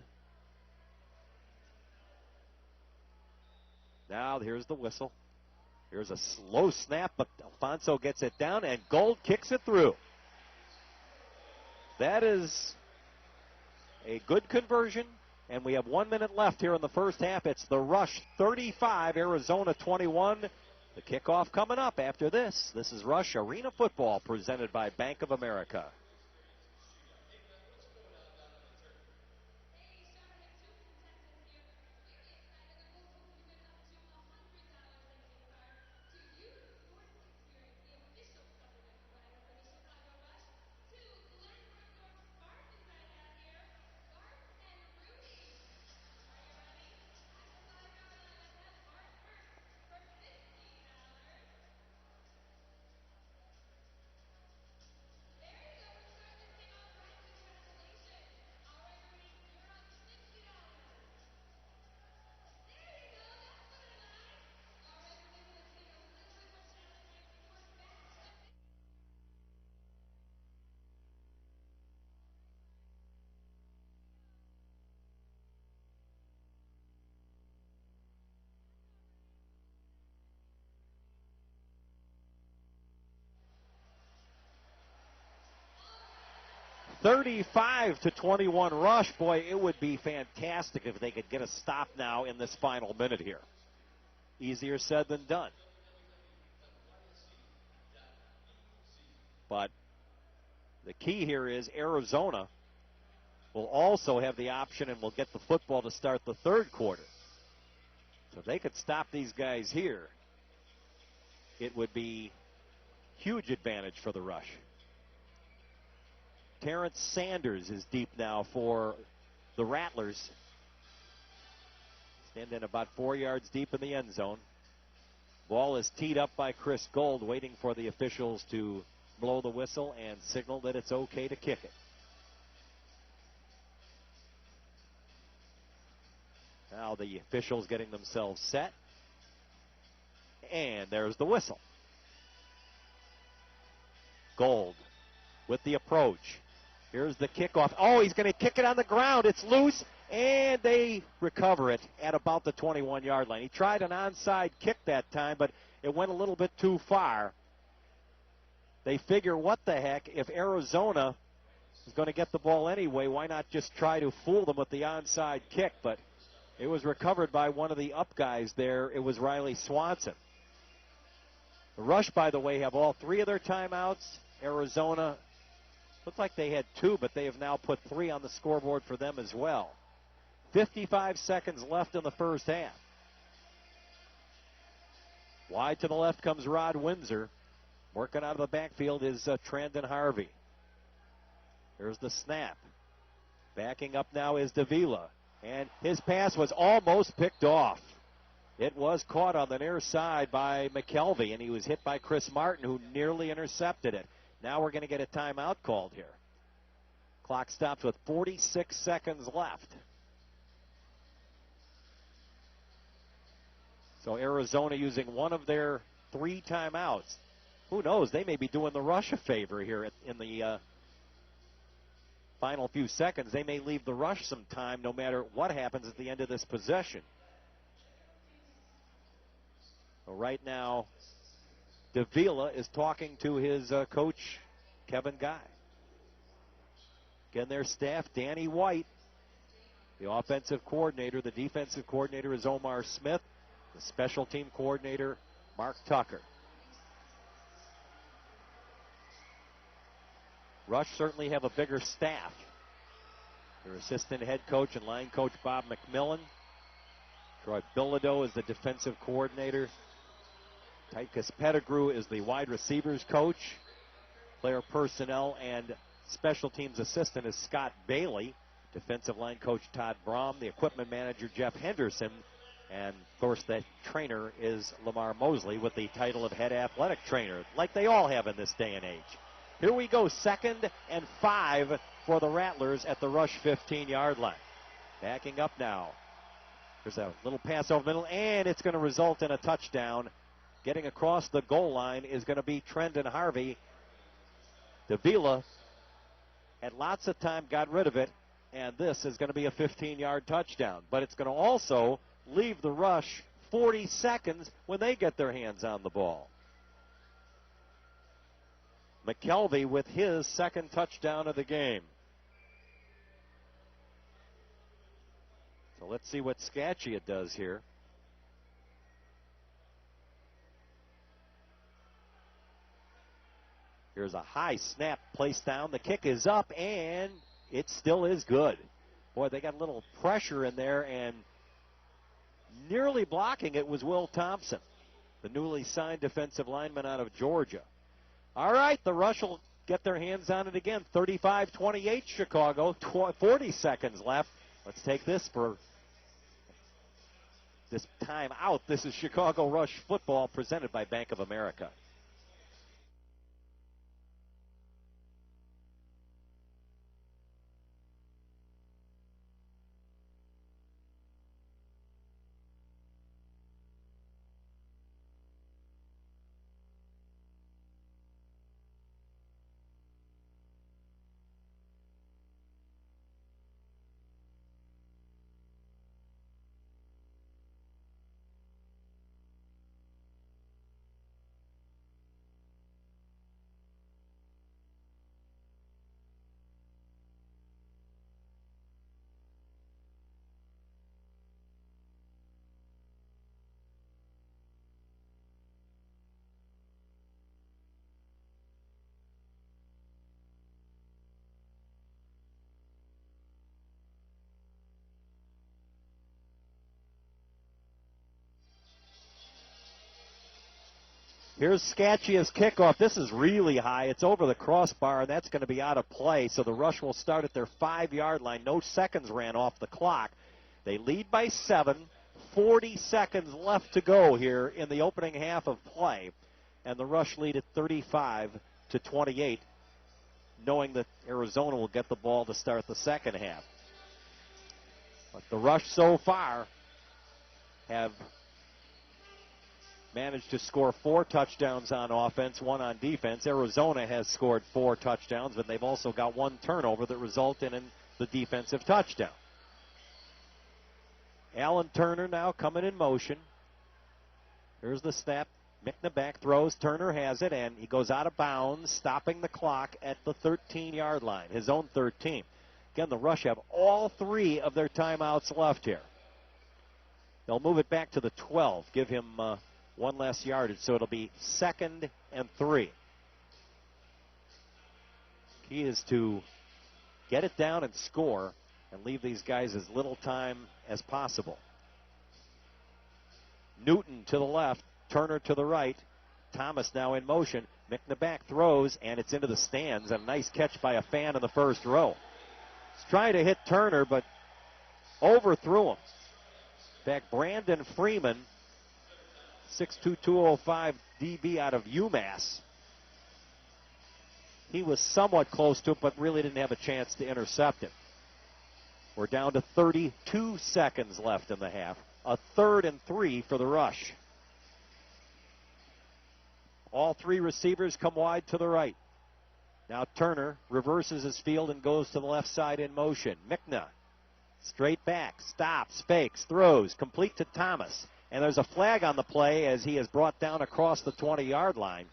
Speaker 7: Now here's the whistle. Here's a slow snap, but Alfonso gets it down, and Gold kicks it through. That is a good conversion, and we have 1 minute left here in the first half. It's the Rush 35, Arizona 21. The kickoff coming up after this. This is Rush Arena Football presented by Bank of America. (35-21) Rush. Boy, it would be fantastic if they could get a stop now in this final minute here. Easier said than done. But the key here is Arizona will also have the option and will get the football to start the 3rd quarter. So if they could stop these guys here, it would be Huge advantage for the Rush. Terrence Sanders is deep now for the Rattlers. Standing about 4 yards deep in the end zone. Ball is teed up by Chris Gold, waiting for the officials to blow the whistle and signal that it's okay to kick it. Now the officials getting themselves set. And there's the whistle. Gold with the approach. Here's the kickoff. Oh, he's going to kick it on the ground. It's loose, and they recover it at about the 21-yard line. He tried an onside kick that time, but it went a little bit too far. They figure, what the heck, if Arizona is going to get the ball anyway, why not just try to fool them with the onside kick? But it was recovered by one of the up guys there. It was Riley Swanson. The Rush, by the way, have all 3 of their timeouts. Arizona looked like they had 2, but they have now put 3 on the scoreboard for them as well. 55 seconds left in the first half. Wide to the left comes Rod Windsor. Working out of the backfield is Trandon Harvey. Here's the snap. Backing up now is Davila. And his pass was almost picked off. It was caught on the near side by McKelvey, and he was hit by Chris Martin, who nearly intercepted it. Now we're going to get a timeout called here. Clock stops with 46 seconds left. So Arizona using one of their 3 timeouts. Who knows? They may be doing the Rush a favor here in the final few seconds. They may leave the Rush some time no matter what happens at the end of this possession. So right now, Davila is talking to his coach, Kevin Guy. Again, their staff, Danny White, the offensive coordinator. The defensive coordinator is Omar Smith. The special team coordinator, Mark Tucker. Rush certainly have a bigger staff. Their assistant head coach and line coach, Bob McMillan. Troy Bilodeau is the defensive coordinator. Tychus Pettigrew is the wide receivers coach. Player personnel and special teams assistant is Scott Bailey. Defensive line coach Todd Brom. The equipment manager Jeff Henderson. And, of course, that trainer is Lamar Mosley with the title of head athletic trainer, like they all have in this day and age. Here we go, 2nd and 5 for the Rattlers at the Rush 15-yard line. Backing up now. There's a little pass over the middle, and it's going to result in a touchdown. Getting across the goal line is going to be Trendon Harvey. Davila had lots of time, got rid of it, and this is going to be a 15-yard touchdown. But it's going to also leave the Rush 40 seconds when they get their hands on the ball. McKelvey with his 2nd touchdown of the game. So let's see what Scaccia does here. Here's a high snap placed down. The kick is up, and it still is good. Boy, they got a little pressure in there, and nearly blocking it was Will Thompson, the newly signed defensive lineman out of Georgia. All right, the Rush will get their hands on it again. 35-28 Chicago, 40 seconds left. Let's take this for this time out. This is Chicago Rush football presented by Bank of America. Here's Scaccia's kickoff. This is really high. It's over the crossbar, and that's going to be out of play. So the Rush will start at their 5-yard line. No seconds ran off the clock. They lead by 7. 40 seconds left to go here in the opening half of play. And the Rush lead at 35-28, knowing that Arizona will get the ball to start the second half. But the Rush so far have managed to score 4 touchdowns on offense, 1 on defense. Arizona has scored 4 touchdowns, but they've also got 1 turnover that resulted in the defensive touchdown. Alan Turner now coming in motion. Here's the snap. Mickna back throws. Turner has it, and he goes out of bounds, stopping the clock at the 13-yard line, his own 13. Again, the Rush have all 3 of their timeouts left here. They'll move it back to the 12, give him 1 less yardage, so it'll be 2nd and 3. Key is to get it down and score and leave these guys as little time as possible. Newton to the left, Turner to the right. Thomas now in motion. Mickna back throws, and it's into the stands. A nice catch by a fan in the first row. He's trying to hit Turner, but overthrew him. Back Brandon Freeman, 6'2", 205 DB out of UMass. He was somewhat close to it, but really didn't have a chance to intercept it. We're down to 32 seconds left in the half. A 3rd and 3 for the Rush. All 3 receivers come wide to the right. Now Turner reverses his field and goes to the left side in motion. Mickna, straight back, stops, fakes, throws, complete to Thomas. And there's a flag on the play as he is brought down across the 20-yard line.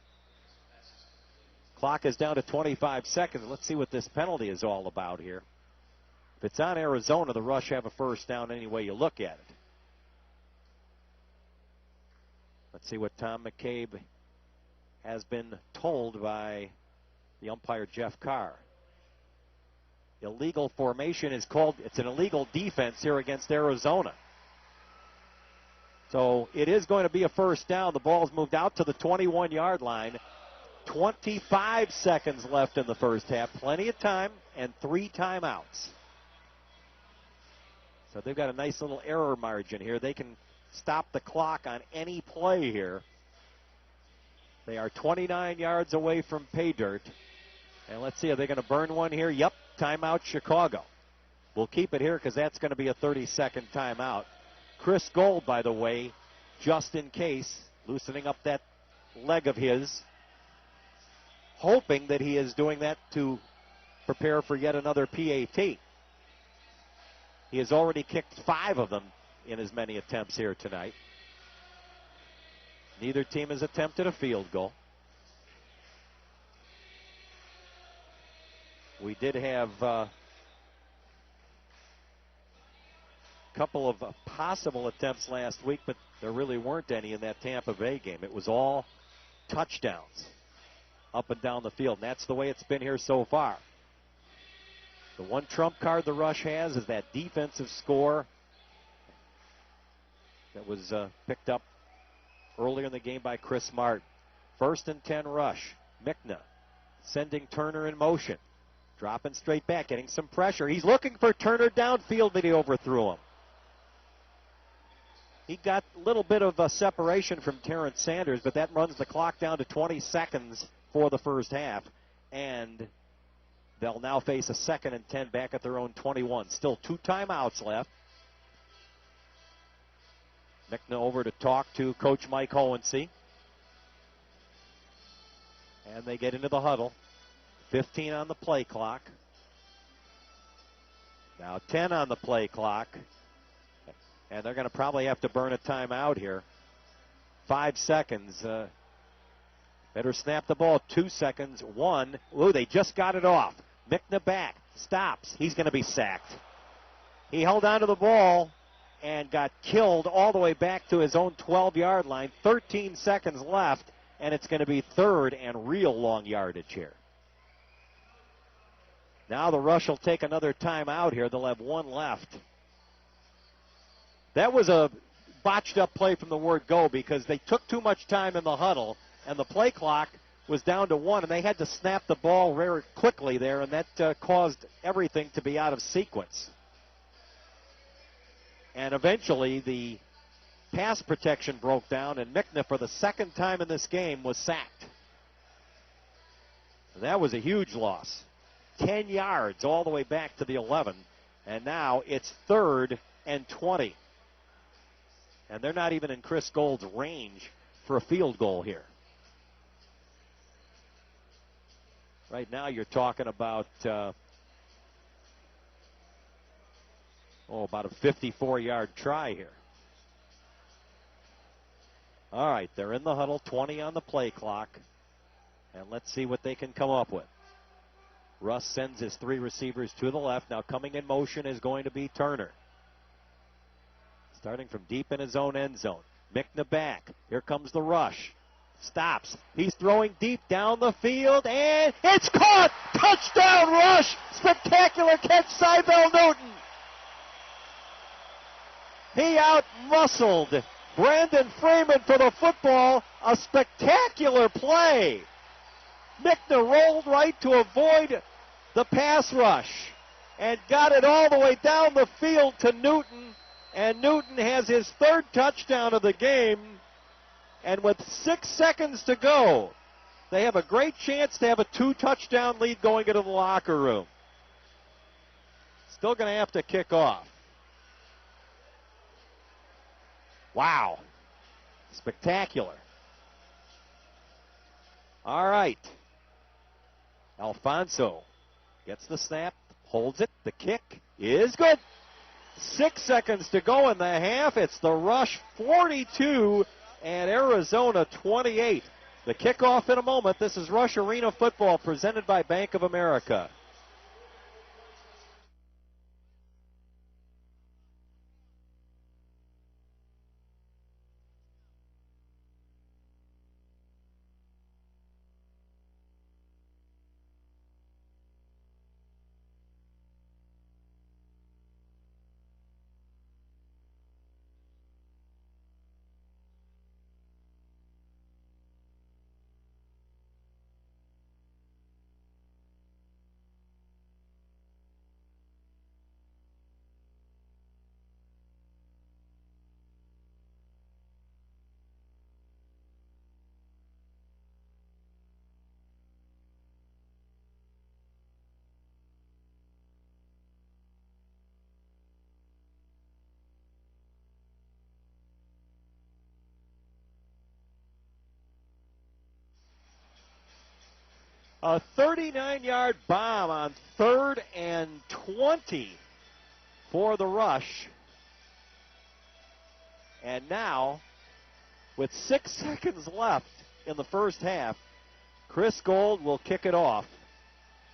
Speaker 7: Clock is down to 25 seconds. Let's see what this penalty is all about here. If it's on Arizona, the Rush have a first down any way you look at it. Let's see what Tom McCabe has been told by the umpire Jeff Carr. Illegal formation is called. It's an illegal defense here against Arizona. So it is going to be a first down. The ball's moved out to the 21-yard line. 25 seconds left in the first half. Plenty of time and 3 timeouts. So they've got a nice little error margin here. They can stop the clock on any play here. They are 29 yards away from pay dirt. And let's see, are they going to burn one here? Yep, timeout Chicago. We'll keep it here because that's going to be a 30-second timeout. Chris Gold, by the way, just in case, loosening up that leg of his, hoping that he is doing that to prepare for yet another PAT. He has already kicked 5 of them in as many attempts here tonight. Neither team has attempted a field goal. We did have a couple of possible attempts last week, but there really weren't any in that Tampa Bay game. It was all touchdowns up and down the field, and that's the way it's been here so far. The one trump card the Rush has is that defensive score that was picked up earlier in the game by Chris Martin. 1st and 10 Rush. Mickna sending Turner in motion. Dropping straight back, getting some pressure. He's looking for Turner downfield, but he overthrew him. He got a little bit of a separation from Terrence Sanders, but that runs the clock down to 20 seconds for the first half. And they'll now face a 2nd and 10 back at their own 21. Still 2 timeouts left. Mickna over to talk to Coach Mike Hohensee. And they get into the huddle. 15 on the play clock. Now 10 on the play clock. And they're going to probably have to burn a timeout here. 5 seconds. Better snap the ball. 2 seconds. 1. Ooh, they just got it off. Mickna back. Stops. He's going to be sacked. He held on to the ball and got killed all the way back to his own 12-yard line. 13 seconds left, and it's going to be 3rd and real long yardage here. Now the Rush will take another timeout here. They'll have 1 left. That was a botched up play from the word go because they took too much time in the huddle and the play clock was down to 1, and they had to snap the ball very quickly there, and that caused everything to be out of sequence. And eventually the pass protection broke down, and Mickna, for the second time in this game, was sacked. That was a huge loss. 10 yards all the way back to the 11, and now it's 3rd and 20. And they're not even in Chris Gold's range for a field goal here. Right now you're talking about about a 54-yard try here. All right, they're in the huddle, 20 on the play clock, and let's see what they can come up with. Russ sends his 3 receivers to the left. Now coming in motion is going to be Turner. Starting from deep in his own end zone. Mickna back. Here comes the rush. Stops. He's throwing deep down the field, and it's caught! Touchdown rush! Spectacular catch, Cybel Newton. He out-muscled Brandon Freeman for the football. A spectacular play. Mickna rolled right to avoid the pass rush and got it all the way down the field to Newton. And Newton has his 3rd touchdown of the game. And with 6 seconds to go, they have a great chance to have a 2-touchdown lead going into the locker room. Still going to have to kick off. Wow. Spectacular. All right. Alfonso gets the snap, holds it. The kick is good. 6 seconds to go in the half. It's the Rush 42 and Arizona 28. The kickoff in a moment. This is Rush Arena Football presented by Bank of America. A 39-yard bomb on 3rd and 20 for the Rush. And now, with 6 seconds left in the first half, Chris Gold will kick it off.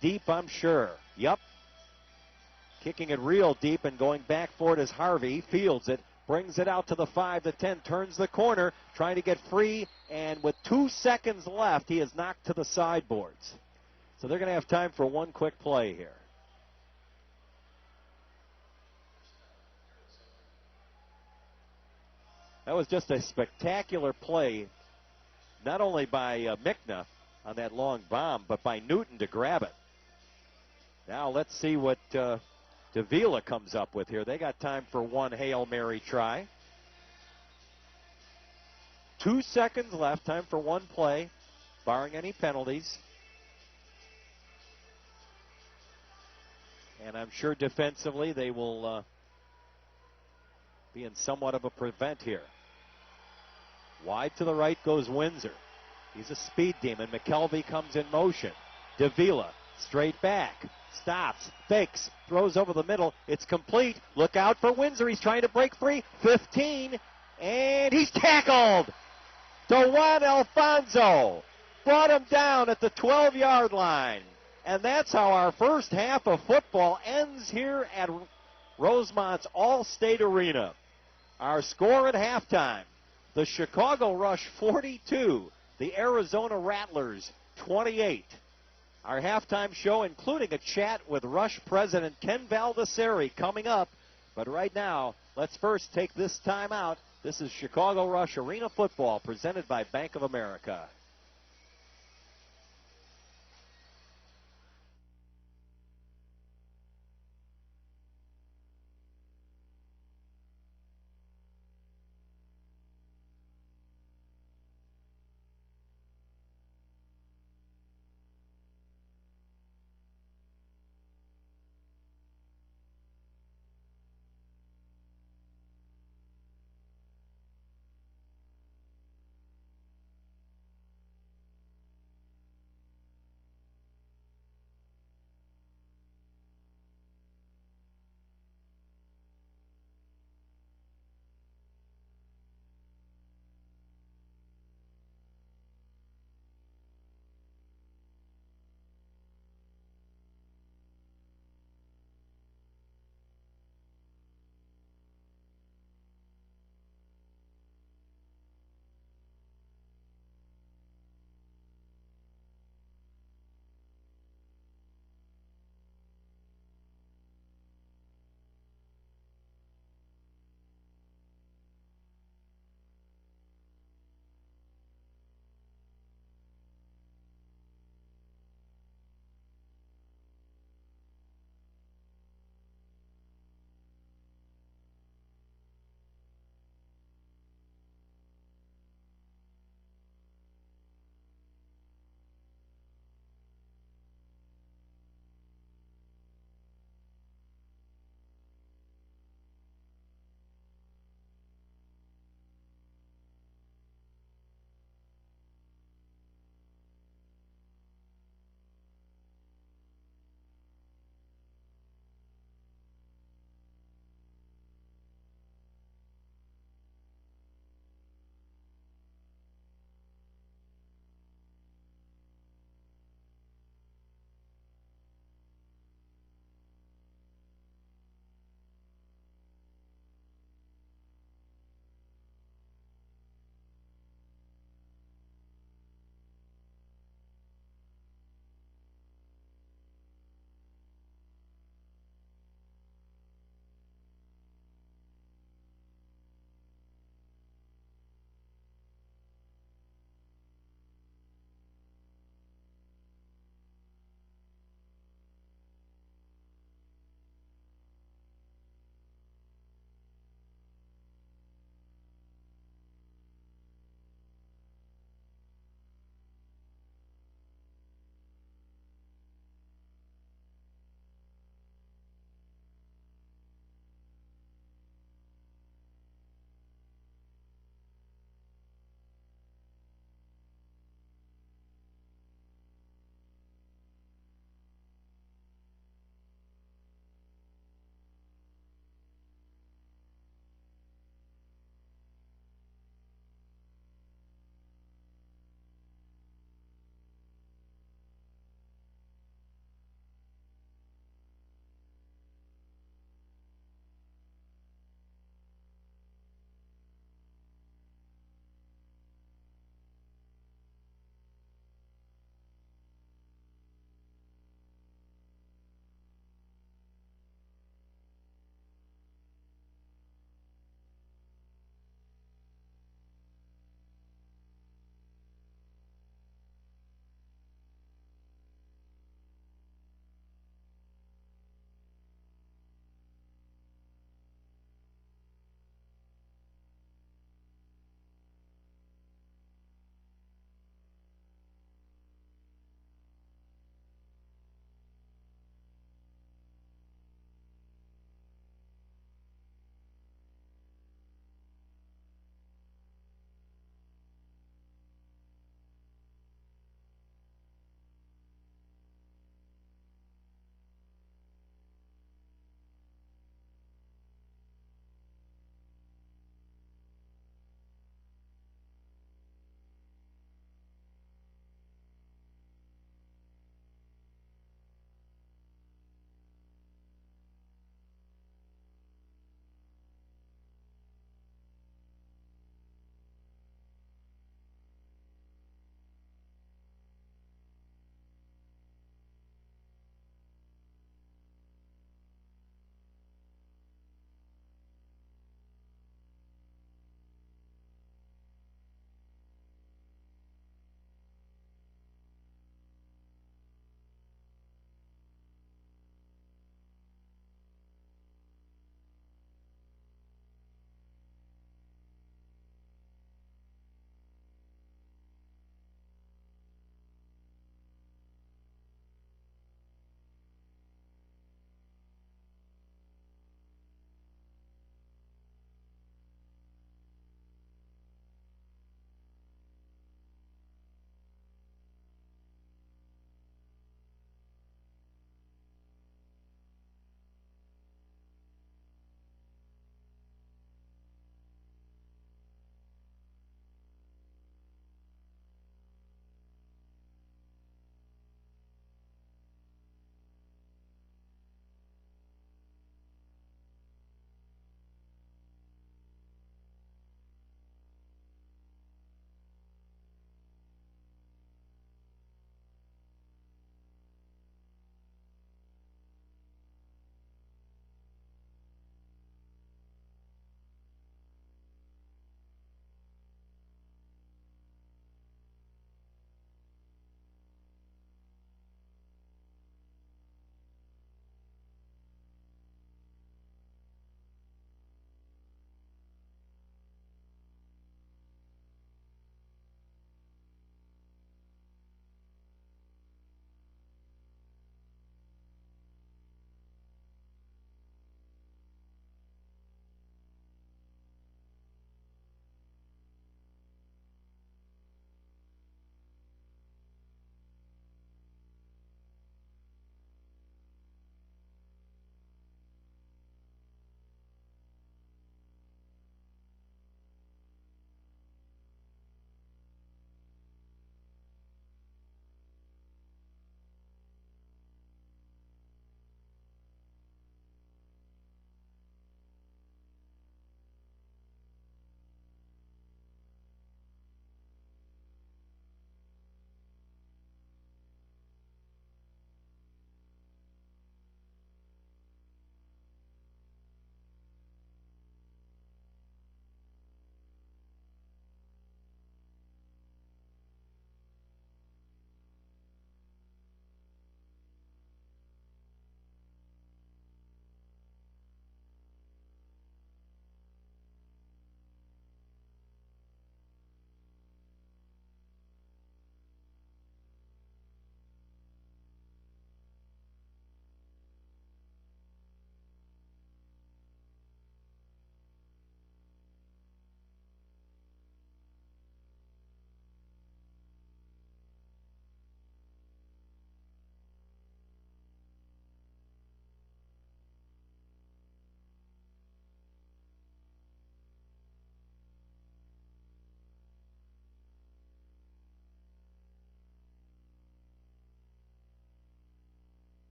Speaker 7: Deep, I'm sure. Yep. Kicking it real deep and going back for it is Harvey. Fields it. Brings it out to the 5, the 10, turns the corner, trying to get free, and with 2 seconds left, he is knocked to the sideboards. So they're going to have time for one quick play here. That was just a spectacular play, not only by Mickna on that long bomb, but by Newton to grab it. Now let's see what Davila comes up with here. They got time for one Hail Mary try. 2 seconds left, time for one play, barring any penalties. And I'm sure defensively they will be in somewhat of a prevent here. Wide to the right goes Windsor. He's a speed demon. McKelvey comes in motion. Davila straight back. Stops, fakes, throws over the middle. It's complete. Look out for Windsor. He's trying to break free. 15, and he's tackled. DeJuan Alfonso brought him down at the 12-yard line. And that's how our first half of football ends here at Rosemont's All-State Arena. Our score at halftime, the Chicago Rush 42, the Arizona Rattlers 28. Our halftime show, including a chat with Rush President Ken Baldessari, coming up. But right now, let's first take this time out. This is Chicago Rush Arena Football presented by Bank of America.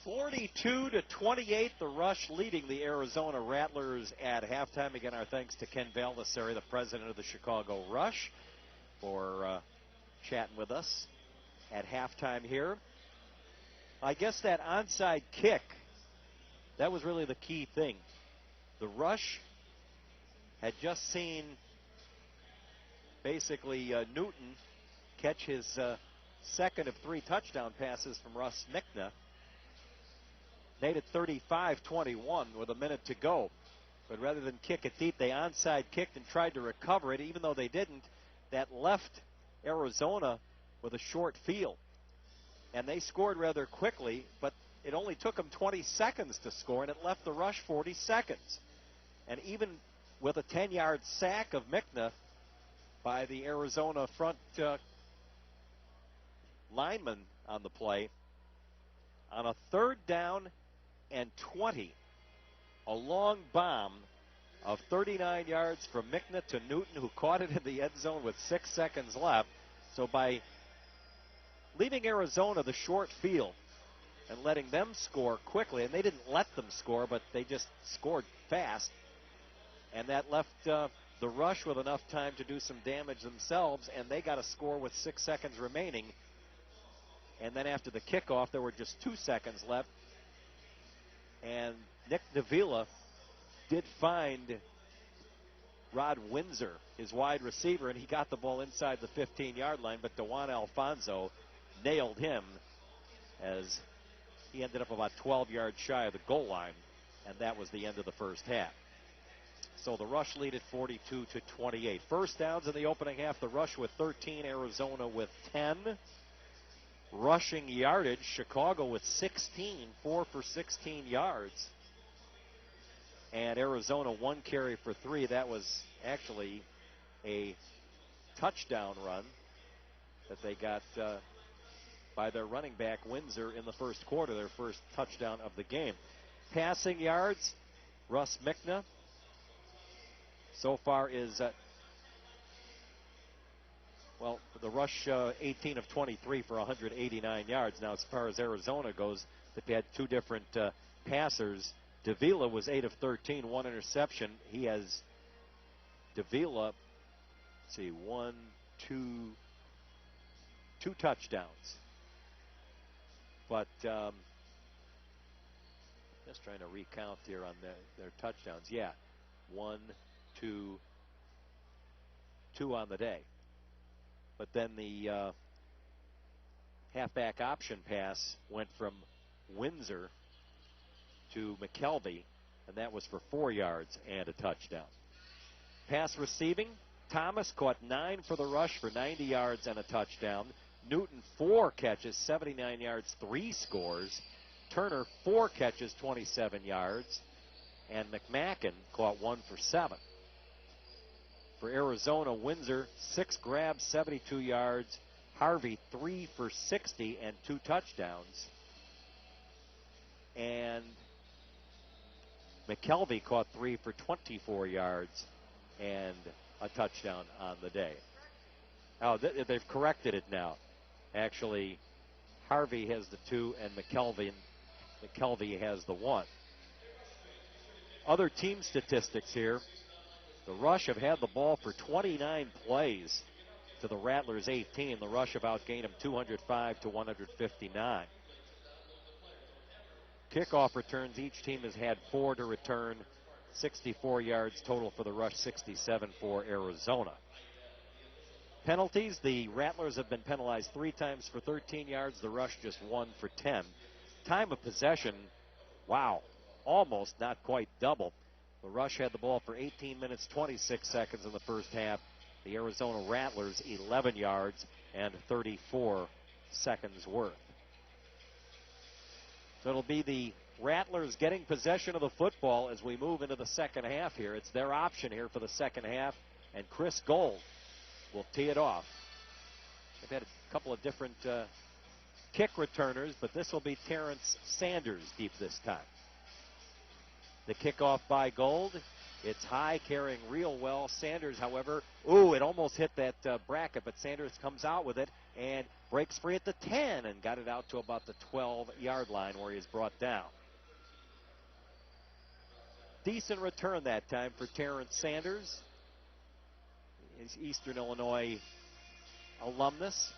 Speaker 7: 42-28, the Rush leading the Arizona Rattlers at halftime. Again, our thanks to Ken Baldessari, the president of the Chicago Rush, for chatting with us at halftime here. I guess that onside kick, that was really the key thing. The Rush had just seen basically Newton catch his second of 3 touchdown passes from Russ Mickna. Made it 35-21 with a minute to go. But rather than kick it deep, they onside kicked and tried to recover it. Even though they didn't, that left Arizona with a short field. And they scored rather quickly, but it only took them 20 seconds to score, and it left the Rush 40 seconds. And even with a 10-yard sack of Mickna by the Arizona front lineman on the play, on a 3rd down and 20, a long bomb of 39 yards from Mickna to Newton, who caught it in the end zone with 6 seconds left. So by leaving Arizona the short field and letting them score quickly, and they didn't let them score, but they just scored fast, and that left the Rush with enough time to do some damage themselves, and they got a score with 6 seconds remaining. And then after the kickoff, there were just 2 seconds left, and Nick Davila did find Rod Windsor, his wide receiver, and he got the ball inside the 15-yard line, but DeJuan Alfonso nailed him as he ended up about 12 yards shy of the goal line, and that was the end of the first half. So the Rush lead at 42-28. First downs in the opening half, the Rush with 13, Arizona with 10. Rushing yardage, Chicago with 16, 4 for 16 yards. And Arizona 1 carry for 3. That was actually a touchdown run that they got by their running back Windsor in the first quarter, their first touchdown of the game. Passing yards, Russ Mickna so far is the Rush 18 of 23 for 189 yards. Now, as far as Arizona goes, they've had 2 different passers. Davila was 8 of 13, 1 interception. He has Davila, let's see, 2 touchdowns. But just trying to recount here on their touchdowns. Yeah, 1, 2 on the day. But then the halfback option pass went from Windsor to McKelvey, and that was for 4 yards and a touchdown. Pass receiving, Thomas caught 9 for the Rush for 90 yards and a touchdown. Newton 4 catches, 79 yards, 3 scores. Turner 4 catches, 27 yards. And McMacken caught 1 for 7. For Arizona, Windsor 6 grabs, 72 yards. Harvey 3 for 60 and 2 touchdowns. And McKelvey caught 3 for 24 yards and a touchdown on the day. Oh, they've corrected it now. Actually, Harvey has the 2 and McKelvey has the 1. Other team statistics here. The Rush have had the ball for 29 plays to the Rattlers 18. The Rush have outgained them 205-159. Kickoff returns, each team has had 4 to return. 64 yards total for the Rush, 67 for Arizona. Penalties, the Rattlers have been penalized 3 times for 13 yards. The Rush just 1 for 10. Time of possession, wow, almost, not quite double. The Rush had the ball for 18 minutes, 26 seconds in the first half. The Arizona Rattlers 11 yards and 34 seconds worth. So it'll be the Rattlers getting possession of the football as we move into the second half here. It's their option here for the second half, and Chris Gold will tee it off. They've had a couple of different kick returners, but this will be Terrence Sanders deep this time. The kickoff by Gold. It's high, carrying real well. Sanders, however, it almost hit that bracket, but Sanders comes out with it and breaks free at the 10 and got it out to about the 12-yard line where he is brought down. Decent return that time for Terrence Sanders. He's Eastern Illinois alumnus.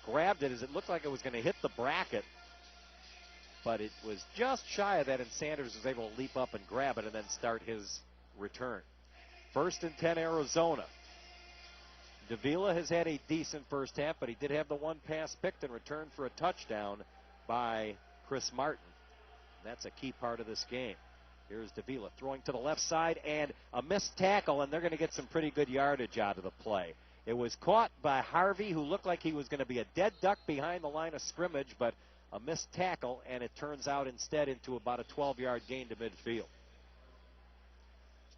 Speaker 7: Grabbed it as it looked like it was going to hit the bracket, but it was just shy of that, and Sanders was able to leap up and grab it and then start his return. 1st and 10 Arizona. Davila has had a decent first half, but he did have the one pass picked and returned for a touchdown by Chris Martin. That's a key part of this game. Here's Davila throwing to the left side and a missed tackle, and they're going to get some pretty good yardage out of the play. It was caught by Harvey, who looked like he was going to be a dead duck behind the line of scrimmage, but a missed tackle, and it turns out instead into about a 12-yard gain to midfield.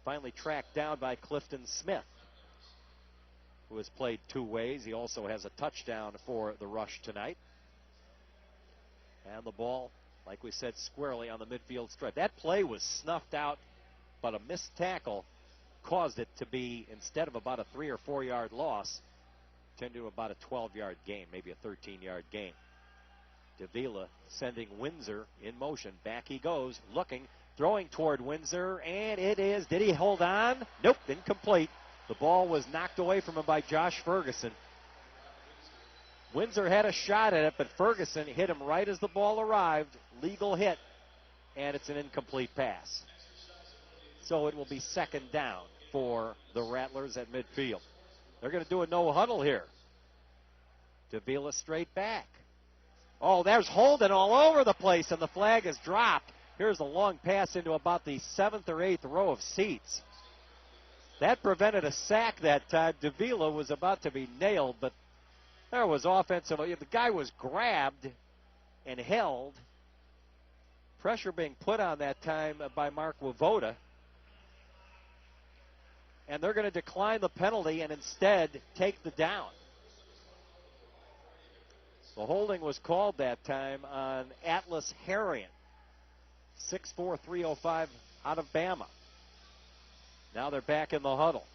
Speaker 7: Finally tracked down by Clifton Smith, who has played 2 ways. He also has a touchdown for the Rush tonight. And the ball, like we said, squarely on the midfield stripe. That play was snuffed out, but a missed tackle caused it to be, instead of about a 3 or 4 yard loss, turned into about a 12-yard gain, maybe a 13-yard gain. Davila sending Windsor in motion. Back he goes, looking, throwing toward Windsor, and it is, did he hold on? Nope, incomplete. The ball was knocked away from him by Josh Ferguson. Windsor had a shot at it, but Ferguson hit him right as the ball arrived. Legal hit, and it's an incomplete pass. So it will be 2nd down for the Rattlers at midfield. They're going to do a no huddle here. Davila straight back. Oh, there's holding all over the place, and the flag is dropped. Here's a long pass into about the 7th or 8th row of seats. That prevented a sack that time. Davila was about to be nailed, but there was offensive. The guy was grabbed and held. Pressure being put on that time by Mark Wovoda. And they're going to decline the penalty and instead take the down. The holding was called that time on Atlas Harrion, 6'4", 305 out of Bama. Now they're back in the huddle.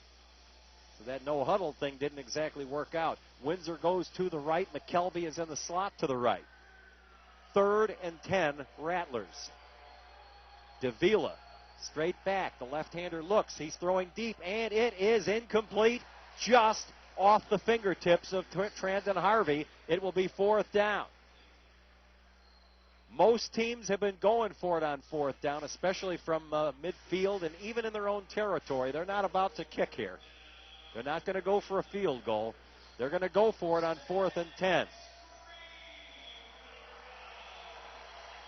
Speaker 7: So that no huddle thing didn't exactly work out. Windsor goes to the right. McKelvey is in the slot to the right. 3rd and 10 Rattlers. Davila straight back. The left-hander looks. He's throwing deep, and it is incomplete, just off the fingertips of Trandon Harvey. It will be 4th down. Most teams have been going for it on 4th down, especially from midfield and even in their own territory. They're not about to kick here. They're not going to go for a field goal. They're going to go for it on 4th and 10.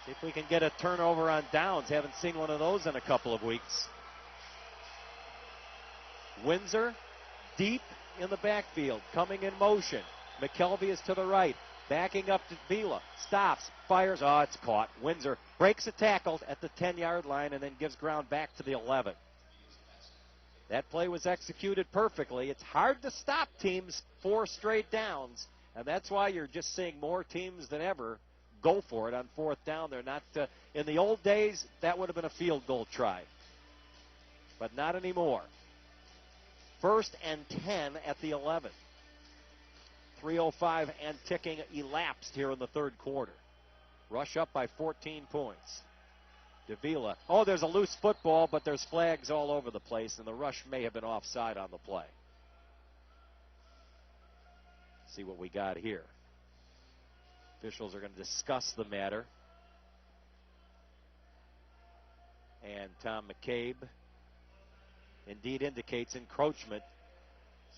Speaker 7: See if we can get a turnover on downs. Haven't seen one of those in a couple of weeks. Windsor deep in the backfield, coming in motion. McKelvey is to the right, backing up to Vila. Stops, fires. Oh, it's caught. Windsor breaks a tackle at the 10-yard line and then gives ground back to the 11. That play was executed perfectly. It's hard to stop teams 4 straight downs, and that's why you're just seeing more teams than ever go for it on 4th down. They're not, in the old days, that would have been a field goal try, but not anymore. 1st and 10 at the 11. 3:05 and ticking elapsed here in the 3rd quarter. Rush up by 14 points. Davila. Oh, there's a loose football, but there's flags all over the place, and the Rush may have been offside on the play. See what we got here. Officials are going to discuss the matter. And Tom McCabe indeed indicates encroachment.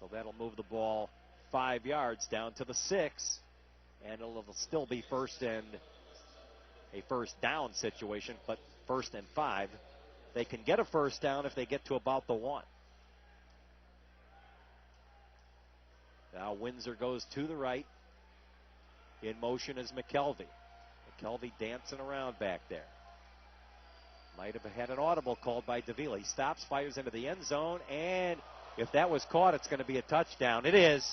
Speaker 7: So that'll move the ball 5 yards down to the 6. And it'll still be a first down situation, but 1st and 5. They can get a first down if they get to about the 1. Now Windsor goes to the right. In motion is McKelvey. McKelvey dancing around back there. Might have had an audible called by Davila. He stops, fires into the end zone, and if that was caught, it's going to be a touchdown. It is.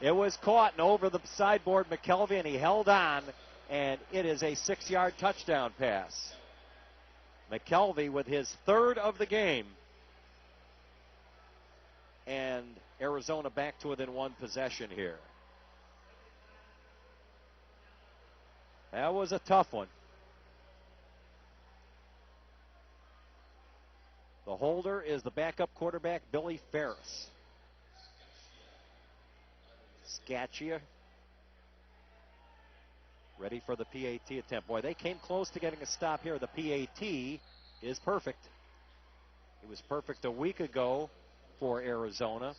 Speaker 7: It was caught and over the sideboard, McKelvey, and he held on, and it is a 6-yard touchdown pass. McKelvey with his 3rd of the game, and Arizona back to within 1 possession here. That was a tough one. The holder is the backup quarterback, Billy Ferris. Scaccia ready for the PAT attempt. Boy, they came close to getting a stop here. The PAT is perfect. It was perfect a week ago for Arizona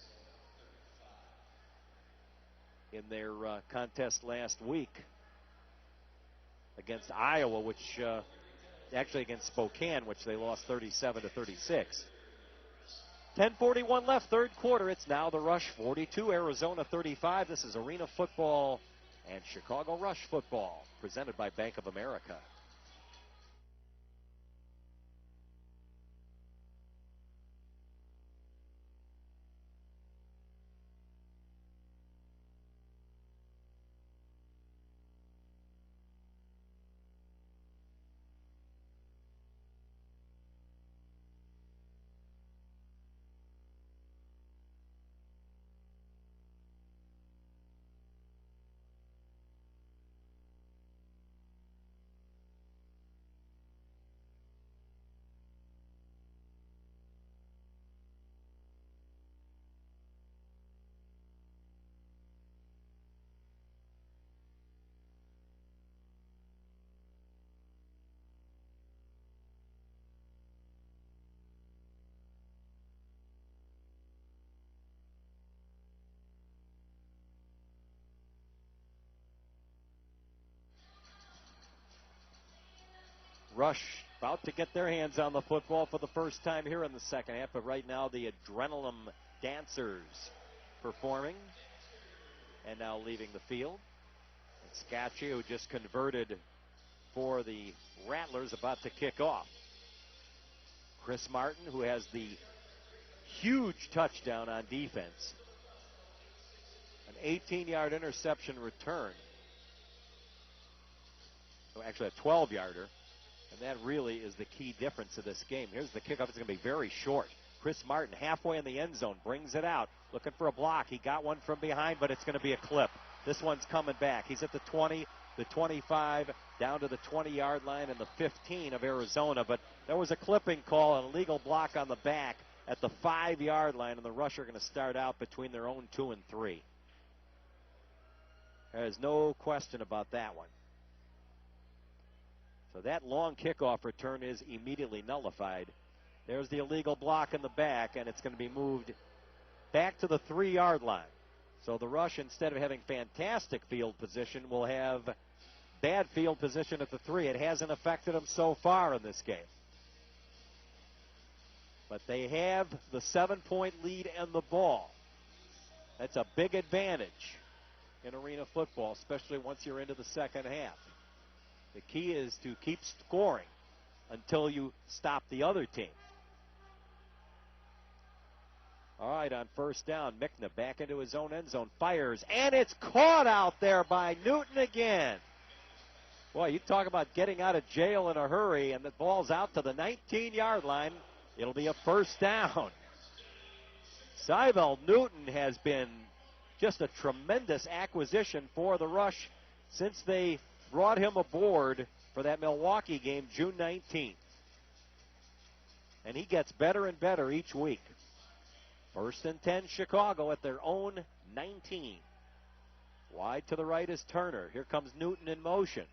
Speaker 7: in their contest last week against Iowa, which actually against Spokane, which they lost 37-36. 10:41 left, third quarter. It's now the Rush 42, Arizona 35. This is Arena Football and Chicago Rush Football, presented by Bank of America. Rush about to get their hands on the football for the first time here in the second half, but right now the Adrenaline Dancers performing and now leaving the field. And Scaccia, who just converted for the Rattlers, about to kick off. Chris Martin, who has the huge touchdown on defense. An 18-yard interception return. Oh, actually a 12-yarder. And that really is the key difference of this game. Here's the kickoff. It's going to be very short. Chris Martin halfway in the end zone brings it out. Looking for a block. He got one from behind, but it's going to be a clip. This one's coming back. He's at the 20, the 25, down to the 20-yard line and the 15 of Arizona. But there was a clipping call, an illegal block on the back at the 5-yard line, and the Rush are going to start out between their own 2 and 3. There's no question about that one. So that long kickoff return is immediately nullified. There's the illegal block in the back, and it's going to be moved back to the 3-yard line. So the Rush, instead of having fantastic field position, will have bad field position at the 3. It hasn't affected them so far in this game. But they have the 7-point lead and the ball. That's a big advantage in arena football, especially once you're into the second half. The key is to keep scoring until you stop the other team. All right, on first down, Mickna back into his own end zone, fires, and it's caught out there by Newton again. Boy, you talk about getting out of jail in a hurry, and the ball's out to the 19-yard line. It'll be a first down. Seibel Newton has been just a tremendous acquisition for the Rush since they brought him aboard for that Milwaukee game June 19th. And he gets better and better each week. First and 10, Chicago at their own 19. Wide to the right is Turner. Here comes Newton in motion.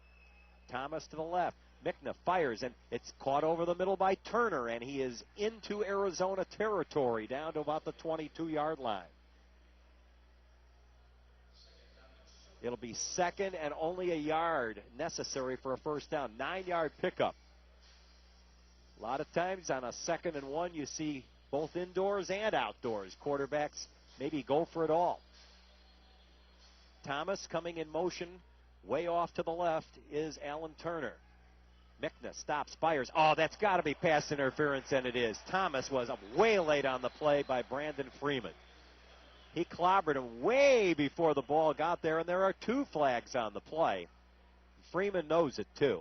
Speaker 7: Thomas to the left. Mickna fires, and it's caught over the middle by Turner, and he is into Arizona territory down to about the 22-yard line. It'll be second and only a yard necessary for a first down. 9-yard pickup. A lot of times on a 2nd and 1, you see both indoors and outdoors. Quarterbacks maybe go for it all. Thomas coming in motion. Way off to the left is Alan Turner. Mickna stops, fires. Oh, that's got to be pass interference, and it is. Thomas was up way late on the play by Brandon Freeman. He clobbered him way before the ball got there, and there are 2 flags on the play. Freeman knows it, too.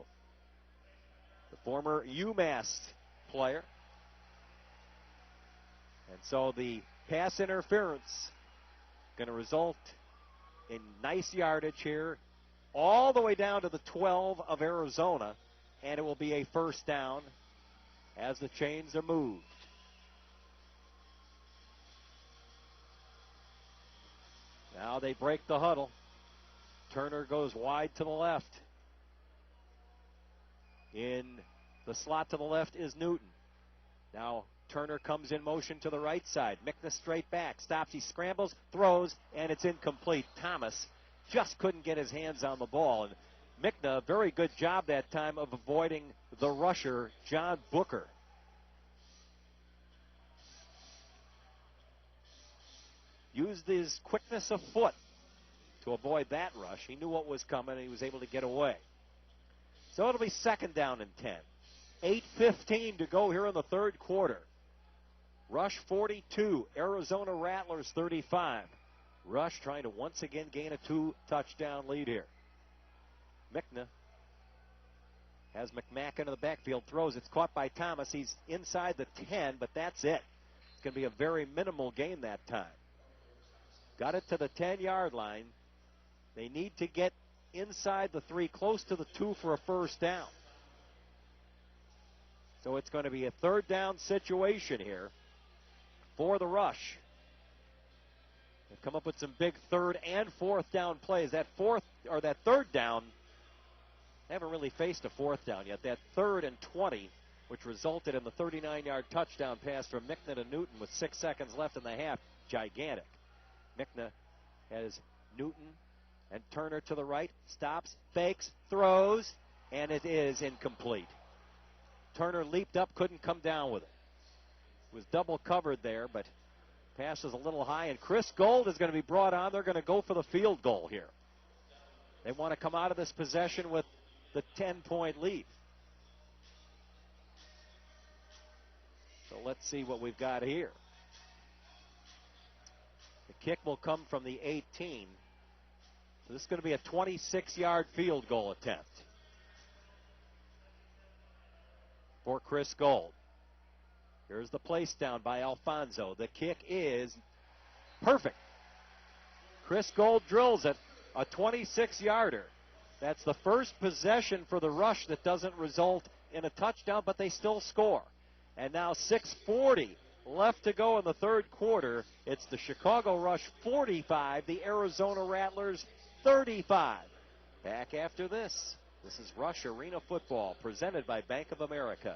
Speaker 7: The former UMass player. And so the pass interference going to result in nice yardage here all the way down to the 12 of Arizona, and it will be a first down as the chains are moved. Now they break the huddle. Turner goes wide to the left. In the slot to the left is Newton. Now Turner comes in motion to the right side. Mickna straight back. Stops. He scrambles, throws, and it's incomplete. Thomas just couldn't get his hands on the ball. And Mickna, a very good job that time of avoiding the rusher, John Booker. Used his quickness of foot to avoid that rush. He knew what was coming, and he was able to get away. So it'll be second down and 10. 8:15 to go here in the third quarter. Rush 42, Arizona Rattlers 35. Rush trying to once again gain a 2-touchdown lead here. Mickna has McMacken in the backfield, throws. It's caught by Thomas. He's inside the 10, but that's it. It's going to be a very minimal gain that time. Got it to the 10-yard line. They need to get inside the 3, close to the 2 for a first down. So it's going to be a third down situation here for the Rush. They've come up with some big third and fourth down plays. That third down, they haven't really faced a fourth down yet. That 3rd and 20, which resulted in the 39-yard touchdown pass from Mickna to Newton with 6 seconds left in the half, gigantic. Mickna has Newton and Turner to the right, stops, fakes, throws, and it is incomplete. Turner leaped up, couldn't come down with it. Was double covered there, but pass is a little high, and Chris Gold is going to be brought on. They're going to go for the field goal here. They want to come out of this possession with the 10-point lead. So let's see what we've got here. The kick will come from the 18. So this is going to be a 26-yard field goal attempt for Chris Gold. Here's the place down by Alfonso. The kick is perfect. Chris Gold drills it, a 26-yarder. That's the first possession for the Rush that doesn't result in a touchdown, but they still score. And now 6:40 left to go in the third quarter. It's the Chicago Rush 45, the Arizona Rattlers 35. Back after this. This is Rush Arena Football, presented by Bank of America.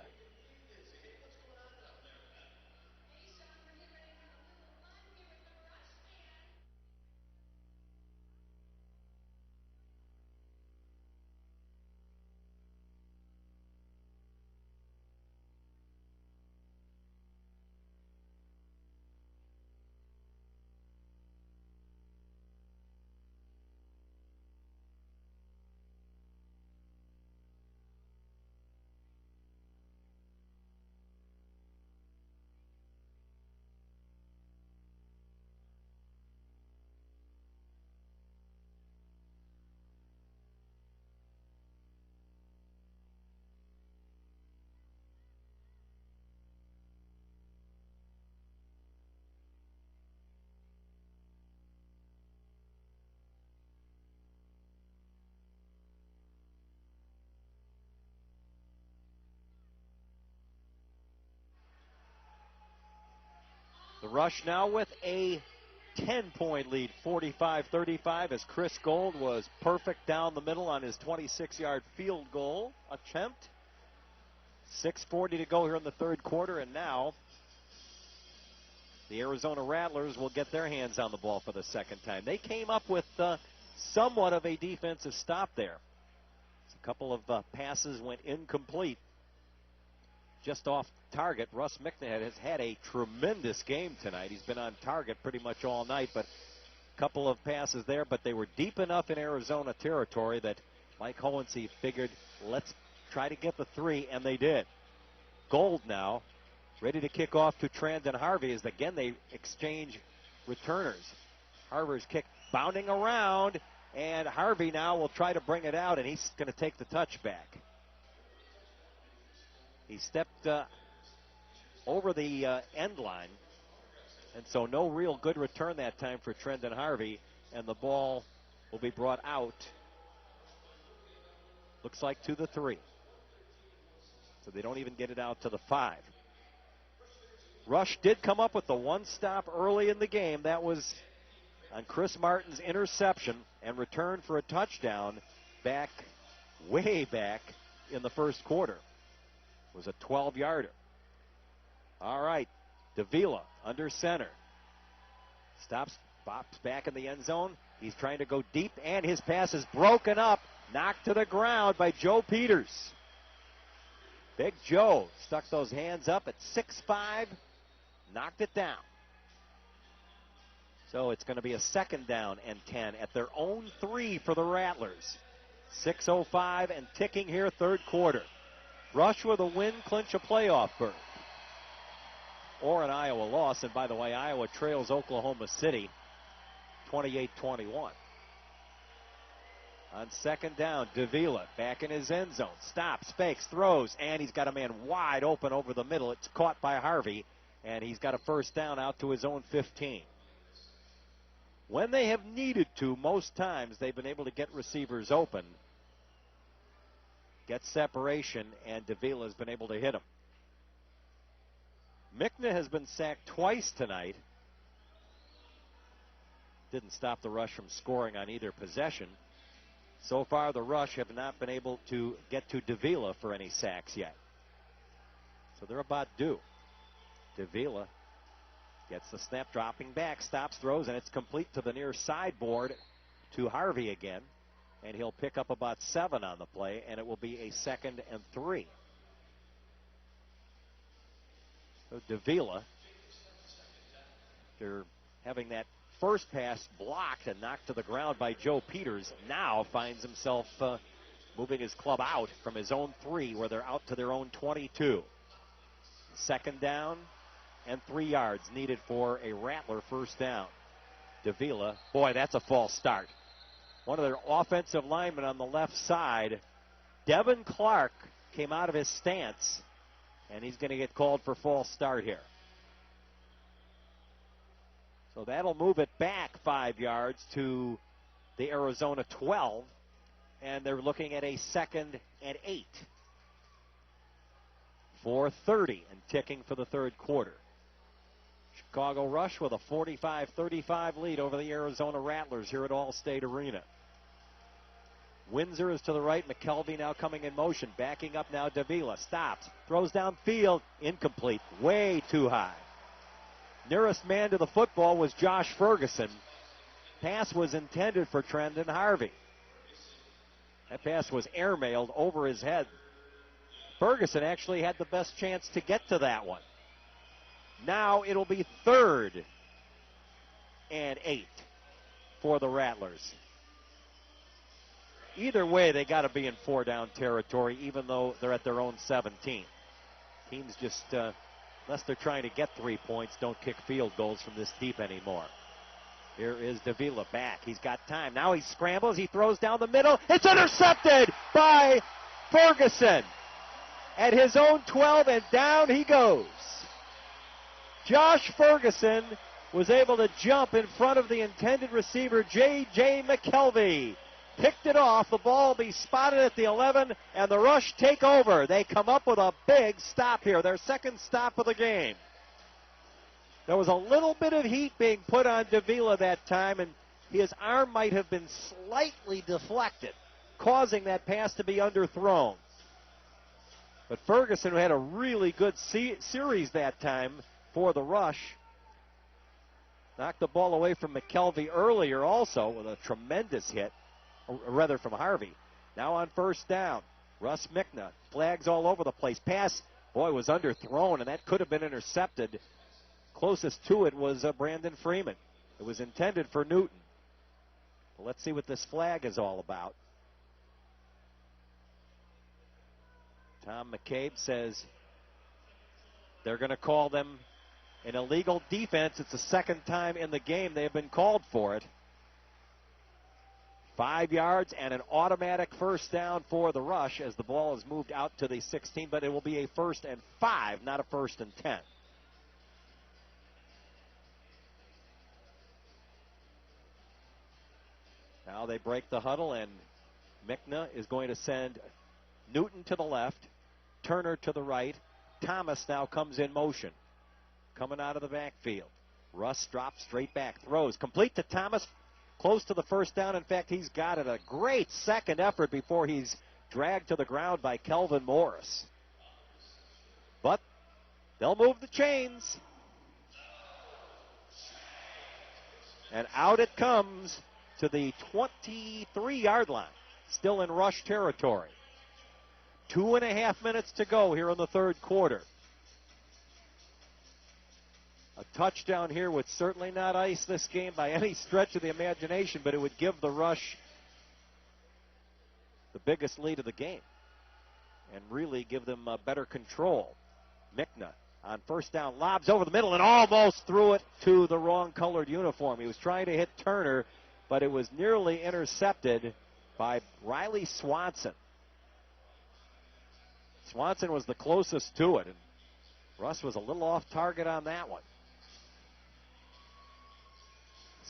Speaker 7: The Rush now with a 10-point lead, 45-35, as Chris Gold was perfect down the middle on his 26-yard field goal attempt. 6:40 to go here in the third quarter, and now the Arizona Rattlers will get their hands on the ball for the second time. They came up with somewhat of a defensive stop there. A couple of passes went incomplete. Just off target. Russ Mickna has had a tremendous game tonight. He's been on target pretty much all night, but a couple of passes there, but they were deep enough in Arizona territory that Mike Hohensee figured, let's try to get the 3, and they did. Gold now ready to kick off to Trandon Harvey as again they exchange returners. Harvey's kick bounding around, and Harvey now will try to bring it out, and he's going to take the touchback. He stepped over the end line, and so no real good return that time for Trendon Harvey, and the ball will be brought out Looks like to the 3. So they don't even get it out to the 5. Rush did come up with the one stop early in the game. That was on Chris Martin's interception and return for a touchdown way back in the first quarter. It was a 12-yarder. All right, Davila under center. Stops, bops back in the end zone. He's trying to go deep, and his pass is broken up, knocked to the ground by Joe Peters. Big Joe stuck those hands up at 6'5", knocked it down. So it's going to be a 2nd down and 10 at their own 3 for the Rattlers. 6:05 and ticking here, third quarter. Rush with a win, clinch a playoff berth. Or an Iowa loss, and by the way, Iowa trails Oklahoma City 28-21. On 2nd down, Davila back in his end zone. Stops, fakes, throws, and he's got a man wide open over the middle. It's caught by Harvey, and he's got a 1st down out to his own 15. When they have needed to, most times they've been able to get receivers open, get separation, and Davila has been able to hit him. Mickna has been sacked twice tonight. Didn't stop the Rush from scoring on either possession. So far, the Rush have not been able to get to Davila for any sacks yet. So they're about due. Davila gets the snap, dropping back, stops, throws, and it's complete to the near sideboard to Harvey again. And he'll pick up about 7 on the play, and it will be a 2nd and 3. So Davila, after having that first pass blocked and knocked to the ground by Joe Peters, now finds himself moving his club out from his own 3, where they're out to their own 22. 2nd down and 3 yards needed for a Rattler 1st down. Davila, boy, that's a false start. One of their offensive linemen on the left side, Devin Clark, came out of his stance, and he's going to get called for false start here. So that'll move it back 5 yards to the Arizona 12, and they're looking at a 2nd and 8. 4:30 and ticking for the third quarter. Chicago Rush with a 45-35 lead over the Arizona Rattlers here at Allstate Arena. Windsor is to the right. McKelvey now coming in motion. Backing up now, Davila. Stops. Throws downfield. Incomplete. Way too high. Nearest man to the football was Josh Ferguson. Pass was intended for Trendon Harvey. That pass was airmailed over his head. Ferguson actually had the best chance to get to that one. Now it'll be 3rd and 8 for the Rattlers. Either way, they got to be in 4-down territory, even though they're at their own 17. Teams just, unless they're trying to get 3 points, don't kick field goals from this deep anymore. Here is Davila back. He's got time. Now he scrambles. He throws down the middle. It's intercepted by Ferguson at his own 12, and down he goes. Josh Ferguson was able to jump in front of the intended receiver, J.J. McKelvey. Picked it off. The ball will be spotted at the 11, and the Rush take over. They come up with a big stop here, their 2nd stop of the game. There was a little bit of heat being put on Davila that time, and his arm might have been slightly deflected, causing that pass to be underthrown. But Ferguson, who had a really good series that time for the Rush, knocked the ball away from McKelvey earlier also with a tremendous hit. Or rather from Harvey. Now on 1st down, Russ Mickna, flags all over the place. Pass, boy, was underthrown, and that could have been intercepted. Closest to it was Brandon Freeman. It was intended for Newton. Well, let's see what this flag is all about. Tom McCabe says they're going to call them an illegal defense. It's the 2nd time in the game they have been called for it. 5 yards and an automatic 1st down for the Rush as the ball is moved out to the 16, but it will be a 1st and 5, not a 1st and 10. Now they break the huddle, and Mickna is going to send Newton to the left, Turner to the right. Thomas now comes in motion, coming out of the backfield. Russ drops straight back, throws, complete to Thomas, close to the first down. In fact, he's got it. A great second effort before he's dragged to the ground by Kelvin Morris. But they'll move the chains. And out it comes to the 23-yard line, still in rush territory. 2.5 minutes to go here in the third quarter. A touchdown here would certainly not ice this game by any stretch of the imagination, but it would give the Rush the biggest lead of the game and really give them better control. Mickna on first down lobs over the middle and almost threw it to the wrong colored uniform. He was trying to hit Turner, but it was nearly intercepted by Riley Swanson. Swanson was the closest to it, and Russ was a little off target on that one.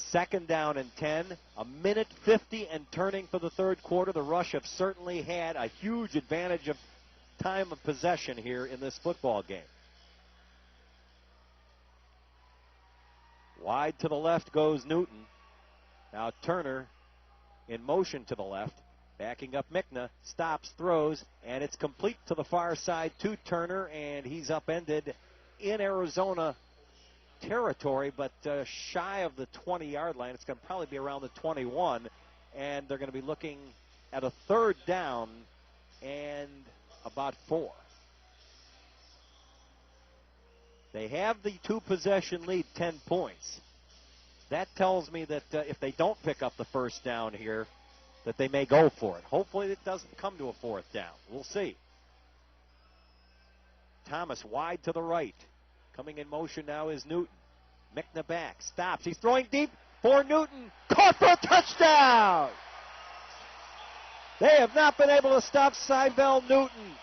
Speaker 7: Second down and 10, a minute 50 and turning for the third quarter. The Rush have certainly had a huge advantage of time of possession here in this football game. Wide to the left goes Newton. Now Turner in motion to the left. Backing up Mickna, stops, throws, and it's complete to the far side to Turner, and he's upended in Arizona territory, but shy of the 20-yard line. It's going to probably be around the 21, and they're going to be looking at a third down and about 4. They have the two-possession lead, 10 points. That tells me that if they don't pick up the first down here, that they may go for it. Hopefully it doesn't come to a fourth down. We'll see. Thomas wide to the right. Coming in motion now is Newton. Mickna back, stops. He's throwing deep for Newton. Caught for a touchdown! They have not been able to stop Cybel Newton.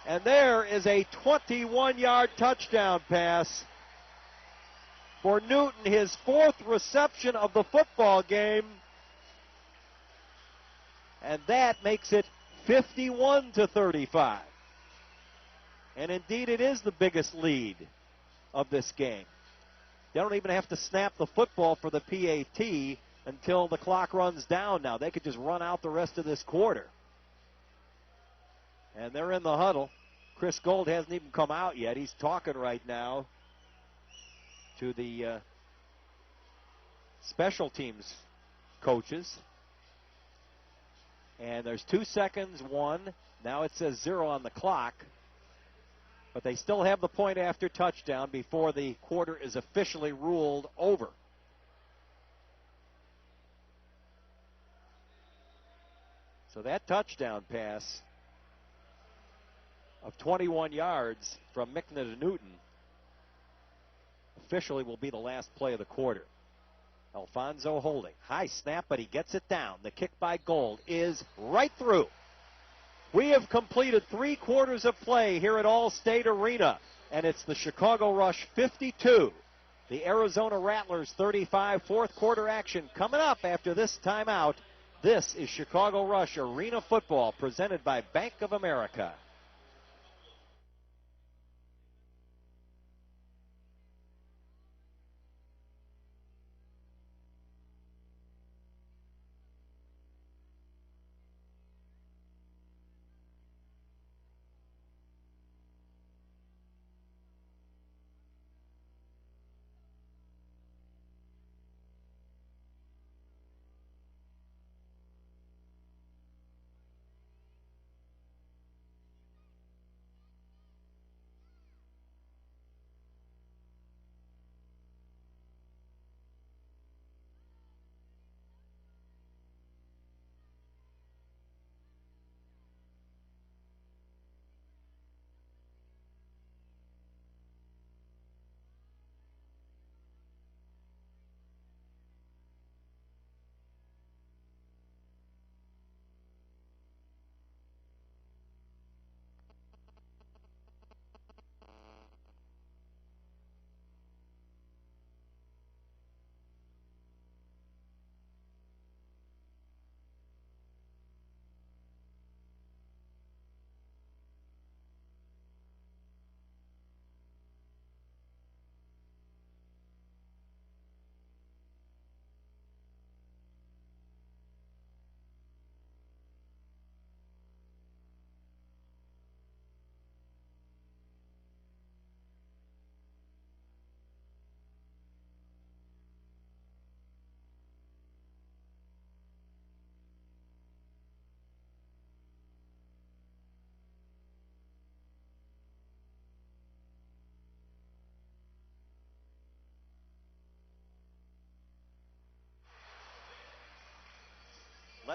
Speaker 7: And there is a 21-yard touchdown pass for Newton, his 4th reception of the football game. And that makes it 51-35. And indeed, it is the biggest lead of this game. They don't even have to snap the football for the PAT until the clock runs down now. They could just run out the rest of this quarter. And they're in the huddle. Chris Gold hasn't even come out yet. He's talking right now to the special teams coaches. And there's 2 seconds, 1. Now it says 0 on the clock. But they still have the point after touchdown before the quarter is officially ruled over. So that touchdown pass of 21 yards from Mickna to Newton officially will be the last play of the quarter. Alfonso holding. High snap, but he gets it down. The kick by Gold is right through. We have completed 3 quarters of play here at Allstate Arena, and it's the Chicago Rush 52, the Arizona Rattlers 35. Fourth quarter action coming up after this timeout. This is Chicago Rush Arena Football presented by Bank of America.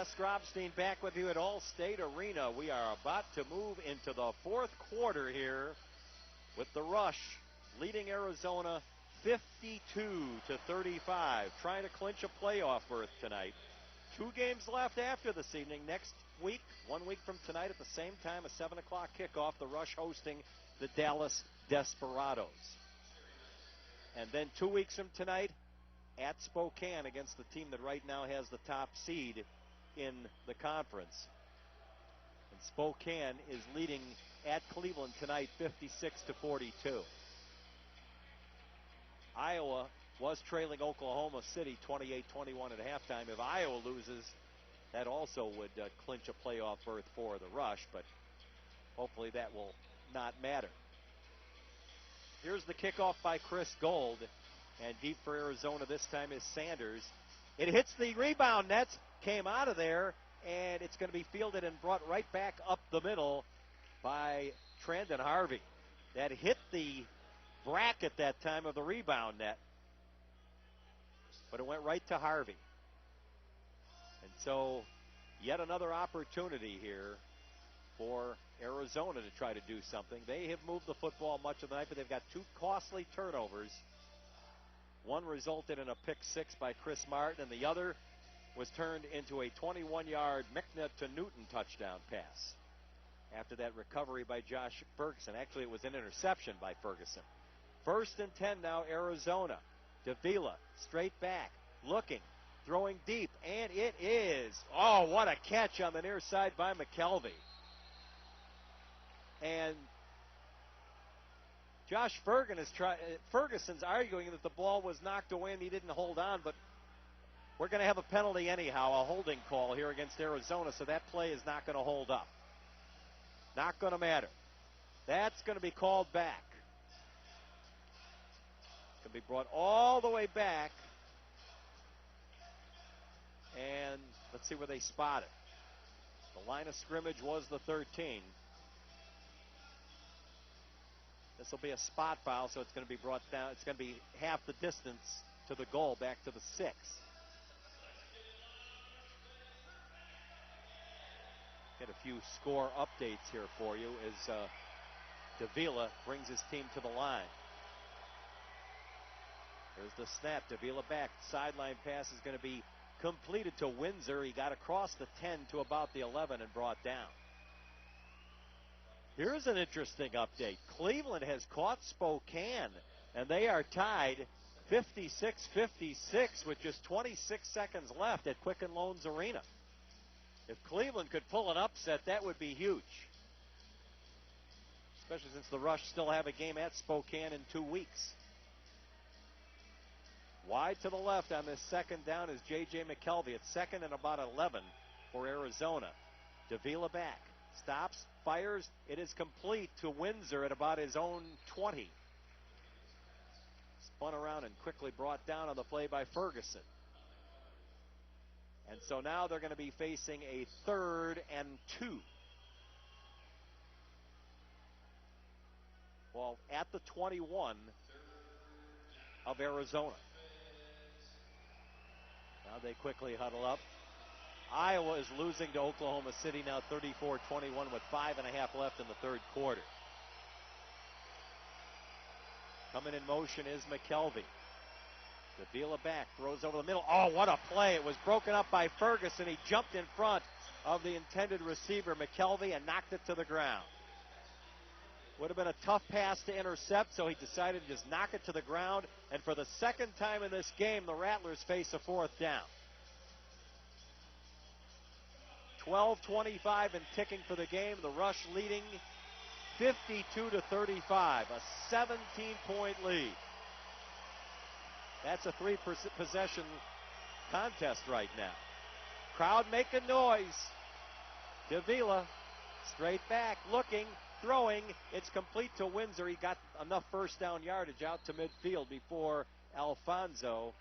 Speaker 7: Les Grobstein back with you at Allstate Arena. We are about to move into the fourth quarter here with the Rush leading Arizona 52-35, trying to clinch a playoff berth tonight. 2 games left after this evening. Next week, 1 week from tonight at the same time, a 7 o'clock kickoff, the Rush hosting the Dallas Desperados. And then 2 weeks from tonight, at Spokane against the team that right now has the top seed in the conference. And Spokane is leading at Cleveland tonight 56-42. Iowa was trailing Oklahoma City 28-21 at halftime. If Iowa loses, that also would clinch a playoff berth for the Rush, but hopefully that will not matter. Here's the kickoff by Chris Gold, and deep for Arizona this time is Sanders. It hits the rebound nets, came out of there, and it's going to be fielded and brought right back up the middle by Trandon Harvey. That hit the bracket that time of the rebound net, but it went right to Harvey. And so yet another opportunity here for Arizona to try to do something. They have moved the football much of the night, but they've got 2 costly turnovers. One resulted in a pick 6 by Chris Martin, and the other was turned into a 21-yard McNutt to Newton touchdown pass. After that recovery by Josh Ferguson. Actually, it was an interception by Ferguson. 1st and 10 now, Arizona. Davila, straight back, looking, throwing deep, and it is. Oh, what a catch on the near side by McKelvey. And Josh Ferguson's arguing that the ball was knocked away and he didn't hold on, but we're going to have a penalty anyhow, a holding call here against Arizona, so that play is not going to hold up. Not going to matter. That's going to be called back. It's going to be brought all the way back. And let's see where they spot it. The line of scrimmage was the 13. This will be a spot foul, so it's going to be brought down. It's going to be half the distance to the goal, back to the 6. Get a few score updates here for you as Davila brings his team to the line. There's the snap. Davila back. Sideline pass is going to be completed to Windsor. He got across the 10 to about the 11 and brought down. Here's an interesting update. Cleveland has caught Spokane, and they are tied 56-56 with just 26 seconds left at Quicken Loans Arena. If Cleveland could pull an upset, that would be huge. Especially since the Rush still have a game at Spokane in 2 weeks. Wide to the left on this 2nd down is J.J. McKelvey. It's 2nd and about 11 for Arizona. Davila back. Stops, fires. It is complete to Windsor at about his own 20. Spun around and quickly brought down on the play by Ferguson. And so now they're going to be facing a 3rd and 2. Well, at the 21 of Arizona. Now they quickly huddle up. Iowa is losing to Oklahoma City now 34-21 with 5.5 left in the 3rd quarter. Coming in motion is McKelvey. Davila back, throws over the middle. Oh, what a play. It was broken up by Ferguson. He jumped in front of the intended receiver, McKelvey, and knocked it to the ground. Would have been a tough pass to intercept, so he decided to just knock it to the ground. And for the 2nd time in this game, the Rattlers face a 4th down. 12:25 and ticking for the game. The Rush leading 52-35, a 17-point lead. That's a 3-possession contest right now. Crowd making noise. Davila, straight back, looking, throwing. It's complete to Windsor. He got enough 1st down yardage out to midfield before Alfonso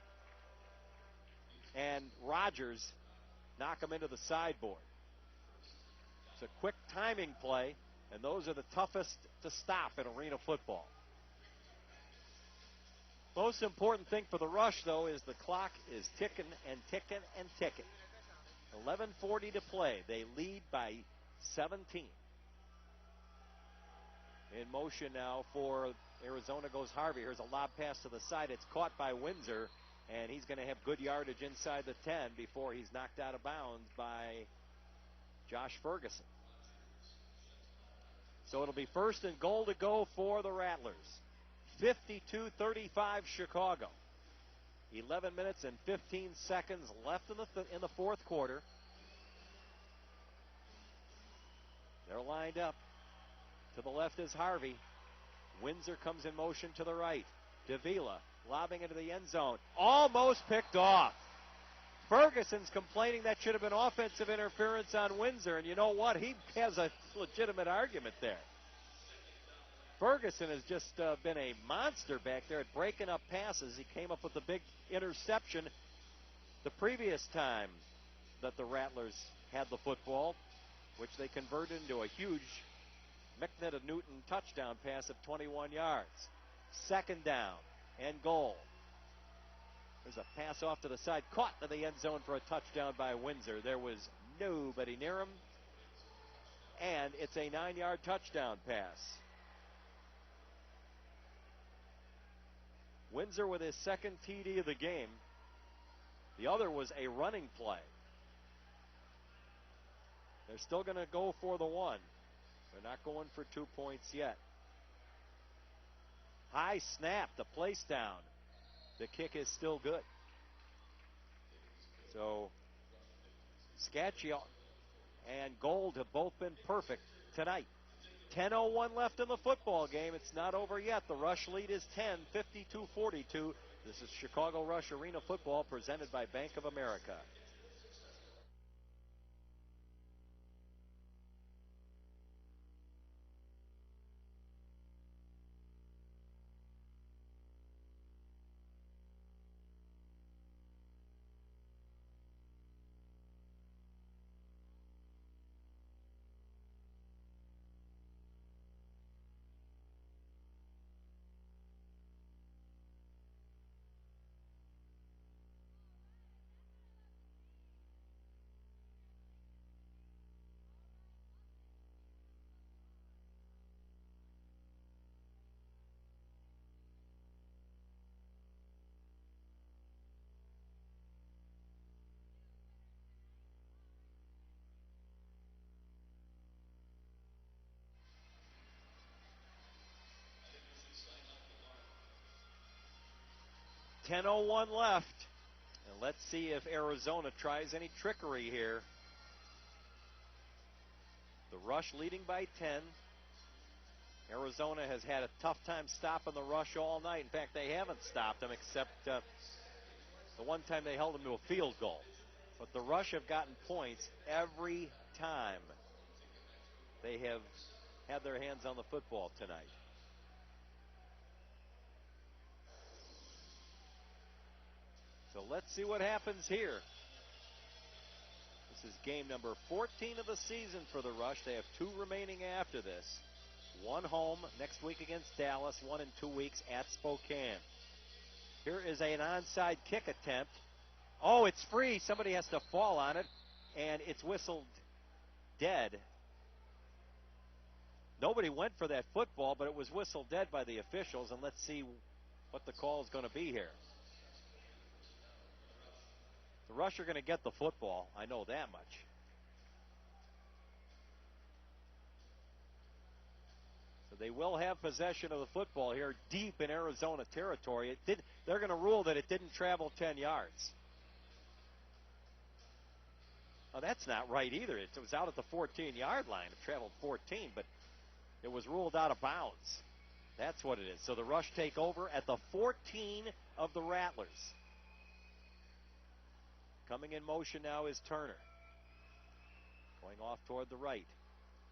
Speaker 7: and Rogers knock him into the sideboard. It's a quick timing play, and those are the toughest to stop in arena football. Most important thing for the Rush, though, is the clock is ticking and ticking and ticking. 11:40 to play. They lead by 17. In motion now for Arizona goes Harvey. Here's a lob pass to the side. It's caught by Windsor, and he's going to have good yardage inside the 10 before he's knocked out of bounds by Josh Ferguson. So it'll be 1st and goal to go for the Rattlers. 52-35 Chicago. 11 minutes and 15 seconds left in the fourth quarter. They're lined up. To the left is Harvey. Windsor comes in motion to the right. Davila lobbing into the end zone. Almost picked off. Ferguson's complaining that should have been offensive interference on Windsor, and you know what? He has a legitimate argument there. Ferguson has just been a monster back there at breaking up passes. He came up with the big interception the previous time that the Rattlers had the football, which they converted into a huge McNitta-Newton touchdown pass of 21 yards. 2nd down and goal. There's a pass off to the side, caught in the end zone for a touchdown by Windsor. There was nobody near him, and it's a 9-yard touchdown pass. Windsor with his 2nd TD of the game. The other was a running play. They're still going to go for the 1. They're not going for 2 points yet. High snap, the place down. The kick is still good. So Scaccio and Gold have both been perfect tonight. 10:01 left in the football game. It's not over yet. The Rush lead is 10, 52-42. This is Chicago Rush Arena football presented by Bank of America. .01 left. And let's see if Arizona tries any trickery here. The Rush leading by 10. Arizona has had a tough time stopping the Rush all night. In fact, they haven't stopped them except the one time they held them to a field goal. But the Rush have gotten points every time they have had their hands on the football tonight. So let's see what happens here. This is game number 14 of the season for the Rush. They have 2 remaining after this. 1 home next week against Dallas, 1 in 2 weeks at Spokane. Here is an onside kick attempt. Oh, it's free. Somebody has to fall on it, and it's whistled dead. Nobody went for that football, but it was whistled dead by the officials, and let's see what the call is going to be here. The Rush are going to get the football. I know that much. So they will have possession of the football here deep in Arizona territory. They're going to rule that it didn't travel 10 yards. Well, that's not right either. It was out at the 14-yard line. It traveled 14, but it was ruled out of bounds. That's what it is. So the Rush take over at the 14 of the Rattlers. Coming in motion now is Turner. Going off toward the right.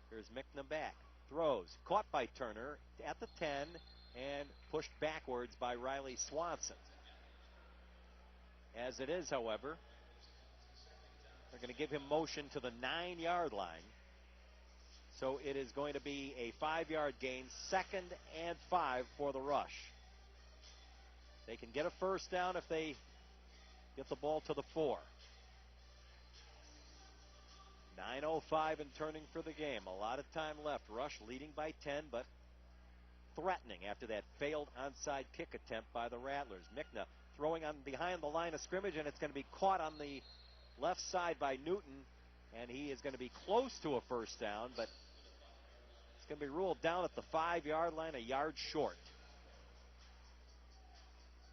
Speaker 7: Here's Mickna back. Throws. Caught by Turner at the 10 and pushed backwards by Riley Swanson. As it is, however, they're going to give him motion to the 9-yard line. So it is going to be a 5-yard gain, 2nd and 5 for the Rush. They can get a first down if they get the ball to the 4. 9:05 and turning for the game. A lot of time left. Rush leading by 10, but threatening after that failed onside kick attempt by the Rattlers. Mickna throwing on behind the line of scrimmage, and it's going to be caught on the left side by Newton, and he is going to be close to a first down, but it's going to be ruled down at the 5-yard line, a yard short.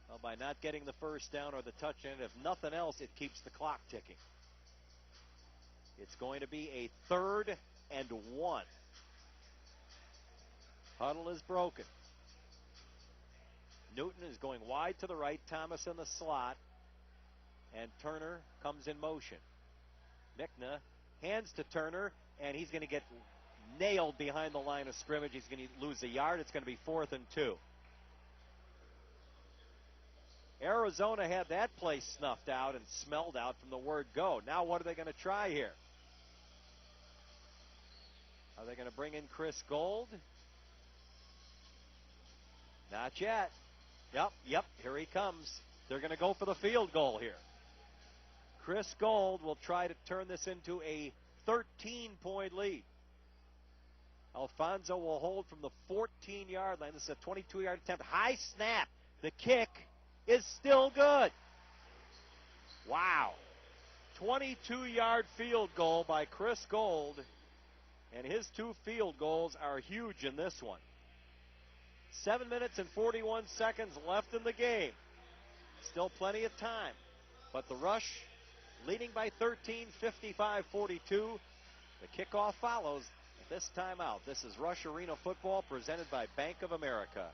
Speaker 7: Well, by not getting the first down or the touchdown, if nothing else, it keeps the clock ticking. It's going to be a 3rd and 1. Huddle is broken. Newton is going wide to the right, Thomas in the slot, and Turner comes in motion. Mickna hands to Turner, and he's going to get nailed behind the line of scrimmage. He's going to lose a yard. It's going to be 4th and 2. Arizona had that play snuffed out and smelled out from the word go. Now what are they going to try here? Are they going to bring in Chris Gold? Not yet. Yep, here he comes. They're going to go for the field goal here. Chris Gold will try to turn this into a 13-point lead. Alfonso will hold from the 14-yard line. This is a 22-yard attempt. High snap. The kick is still good. Wow. 22-yard field goal by Chris Gold. And his 2 field goals are huge in this one. 7 minutes and 41 seconds left in the game. Still plenty of time. But the Rush leading by 13, 55-42. The kickoff follows at this timeout. This is Rush Arena Football presented by Bank of America.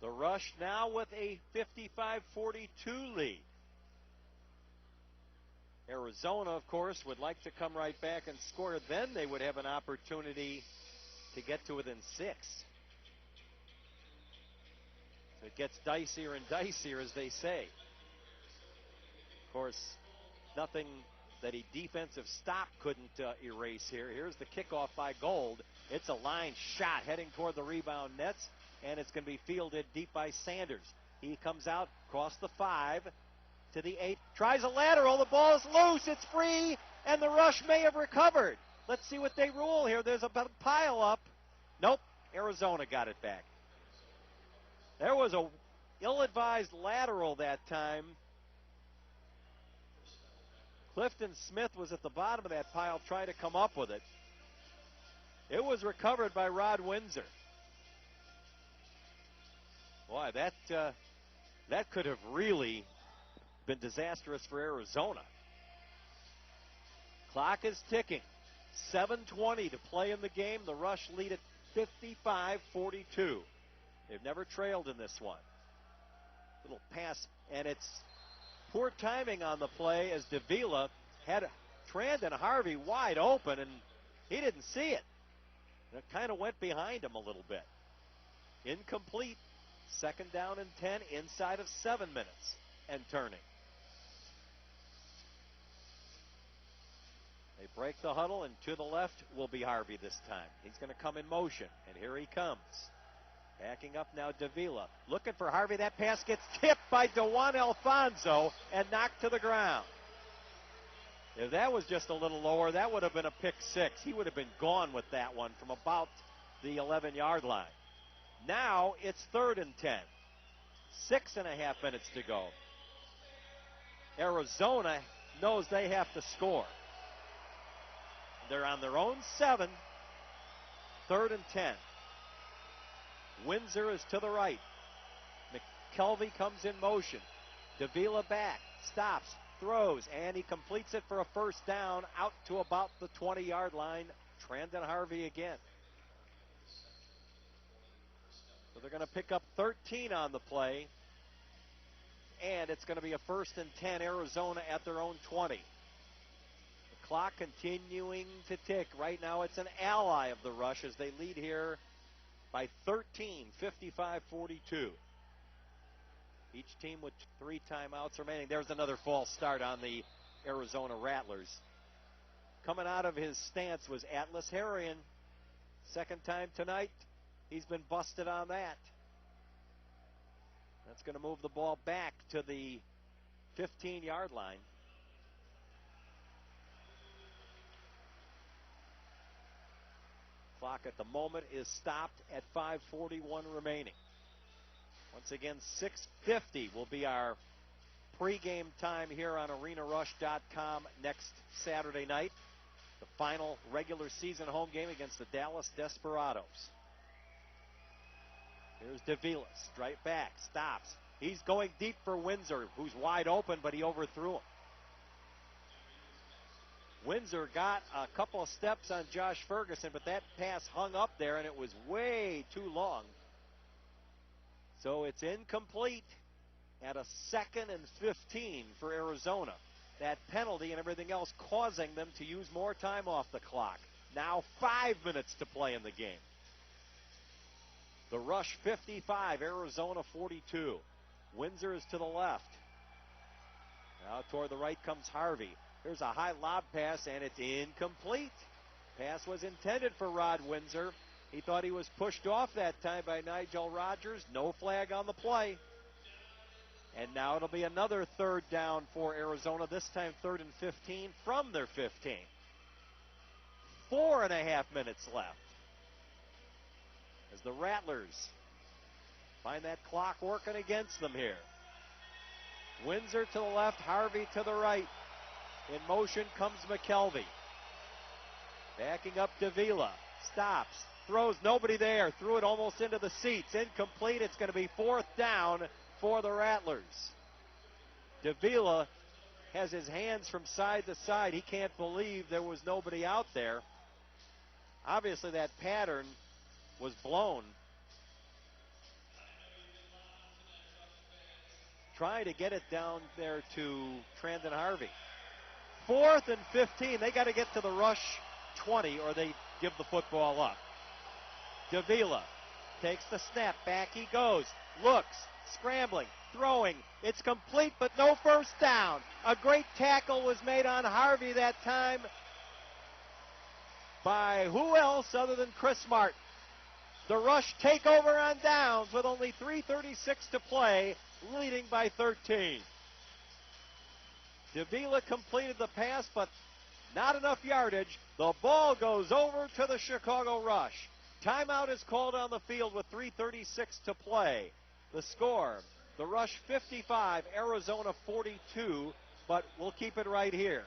Speaker 7: The Rush now with a 55-42 lead. Arizona, of course, would like to come right back and score. Then they would have an opportunity to get to within 6. So it gets dicier and dicier, as they say. Of course, nothing that a defensive stop couldn't erase here. Here's the kickoff by Gold. It's a line shot heading toward the rebound nets, and it's going to be fielded deep by Sanders. He comes out across the 5 to the 8, tries a lateral, the ball is loose, it's free, and the Rush may have recovered. Let's see what they rule here. There's a pile up. Nope, Arizona got it back. There was a ill-advised lateral that time. Clifton Smith was at the bottom of that pile trying to come up with it. It was recovered by Rod Windsor. Boy, that could have really been disastrous for Arizona. Clock is ticking. 7:20 to play in the game. The Rush lead at 55-42. They've never trailed in this one. Little pass, and it's poor timing on the play as Davila had Trandon Harvey wide open, and he didn't see it. And it kind of went behind him a little bit. Incomplete. 2nd down and 10 inside of 7 minutes and turning. They break the huddle, and to the left will be Harvey this time. He's going to come in motion, and here he comes. Backing up now, Davila. Looking for Harvey. That pass gets tipped by DeJuan Alfonso and knocked to the ground. If that was just a little lower, that would have been a pick 6. He would have been gone with that one from about the 11-yard line. Now it's 3rd and 10. 6.5 minutes to go. Arizona knows they have to score. They're on their own 7. 3rd and 10. Windsor is to the right. McKelvey comes in motion. Davila back, stops, throws, and he completes it for a first down out to about the 20-yard line. Trandon Harvey again. So they're going to pick up 13 on the play, and it's going to be a 1st and 10 Arizona at their own 20. The clock continuing to tick. Right now it's an ally of the Rush as they lead here by 13, 55-42. Each team with 3 timeouts remaining. There's another false start on the Arizona Rattlers. Coming out of his stance was Atlas Harrion. Second time tonight, he's been busted on that. That's going to move the ball back to the 15-yard line. Clock at the moment is stopped at 5:41 remaining. Once again, 6:50 will be our pregame time here on arenarush.com next Saturday night. The final regular season home game against the Dallas Desperados. Here's Davila, straight back, stops. He's going deep for Windsor, who's wide open, but he overthrew him. Windsor got a couple of steps on Josh Ferguson, but that pass hung up there, and it was way too long. So it's incomplete at a 2nd and 15 for Arizona. That penalty and everything else causing them to use more time off the clock. Now 5 minutes to play in the game. The Rush 55, Arizona 42. Windsor is to the left. Now toward the right comes Harvey. Here's a high lob pass, and it's incomplete. Pass was intended for Rod Windsor. He thought he was pushed off that time by Nigel Rogers. No flag on the play. And now it'll be another 3rd down for Arizona, this time 3rd and 15 from their 15. 4.5 minutes left as the Rattlers find that clock working against them here. Windsor to the left, Harvey to the right. In motion comes McKelvey. Backing up Davila. Stops. Throws, nobody there. Threw it almost into the seats. Incomplete. It's going to be 4th down for the Rattlers. Davila has his hands from side to side. He can't believe there was nobody out there. Obviously that pattern was blown. Trying to get it down there to Trandon Harvey. 4th and 15. They got to get to the Rush 20 or they give the football up. Davila takes the snap. Back he goes. Looks. Scrambling. Throwing. It's complete, but no first down. A great tackle was made on Harvey that time by who else other than Chris Martin. The Rush take over on downs with only 3:36 to play, leading by 13. Davila completed the pass, but not enough yardage. The ball goes over to the Chicago Rush. Timeout is called on the field with 3:36 to play. The score, the Rush 55, Arizona 42, but we'll keep it right here.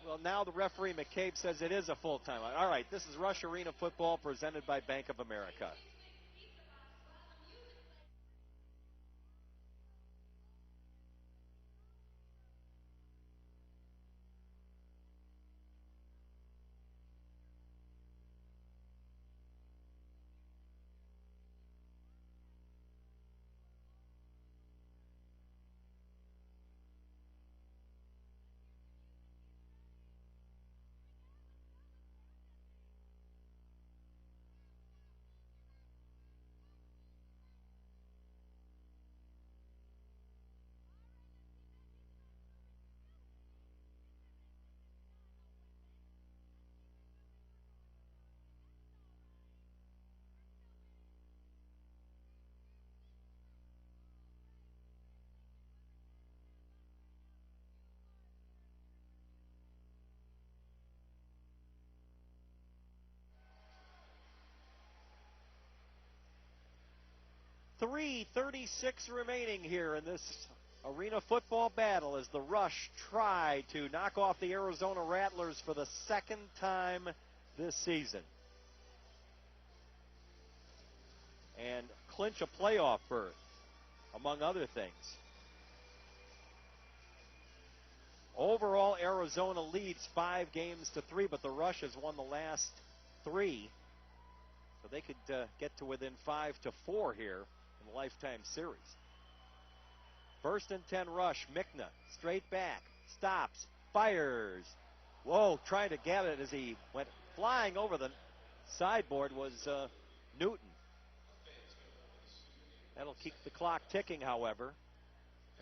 Speaker 7: Well, now the referee, McCabe, says it is a full timeout. All right, this is Rush Arena Football presented by Bank of America. .336 remaining here in this arena football battle as the Rush try to knock off the Arizona Rattlers for the second time this season and clinch a playoff berth, among other things. Overall, Arizona leads 5-3, but the Rush has won the last 3, so they could get to within 5-4 here in the Lifetime Series. 1st and 10 Rush. Mickna, straight back, stops, fires. Whoa, trying to get it as he went flying over the sideboard was Newton. That'll keep the clock ticking, however.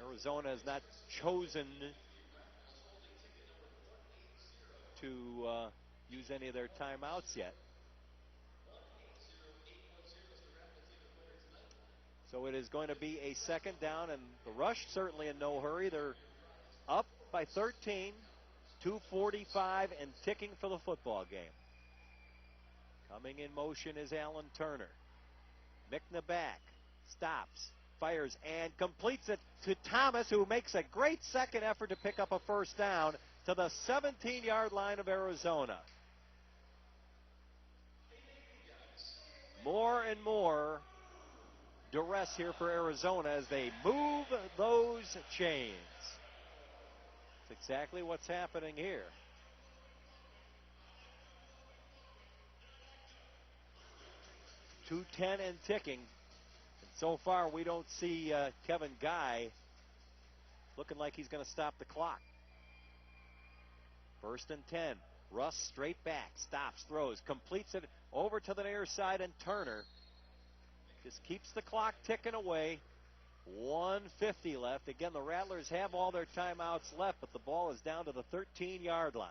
Speaker 7: Arizona has not chosen to use any of their timeouts yet. So it is going to be a second down, and the Rush certainly in no hurry. They're up by 13, 2:45 and ticking for the football game. Coming in motion is Alan Turner. Mickna back, stops, fires, and completes it to Thomas, who makes a great second effort to pick up a first down to the 17-yard line of Arizona. More and more duress here for Arizona as they move those chains. That's exactly what's happening here. .210 and ticking. And so far, we don't see Kevin Guy looking like he's going to stop the clock. 1st and 10. Russ straight back, stops, throws, completes it over to the near side, and Turner just keeps the clock ticking away. 1:50 left. Again, the Rattlers have all their timeouts left, but the ball is down to the 13-yard line.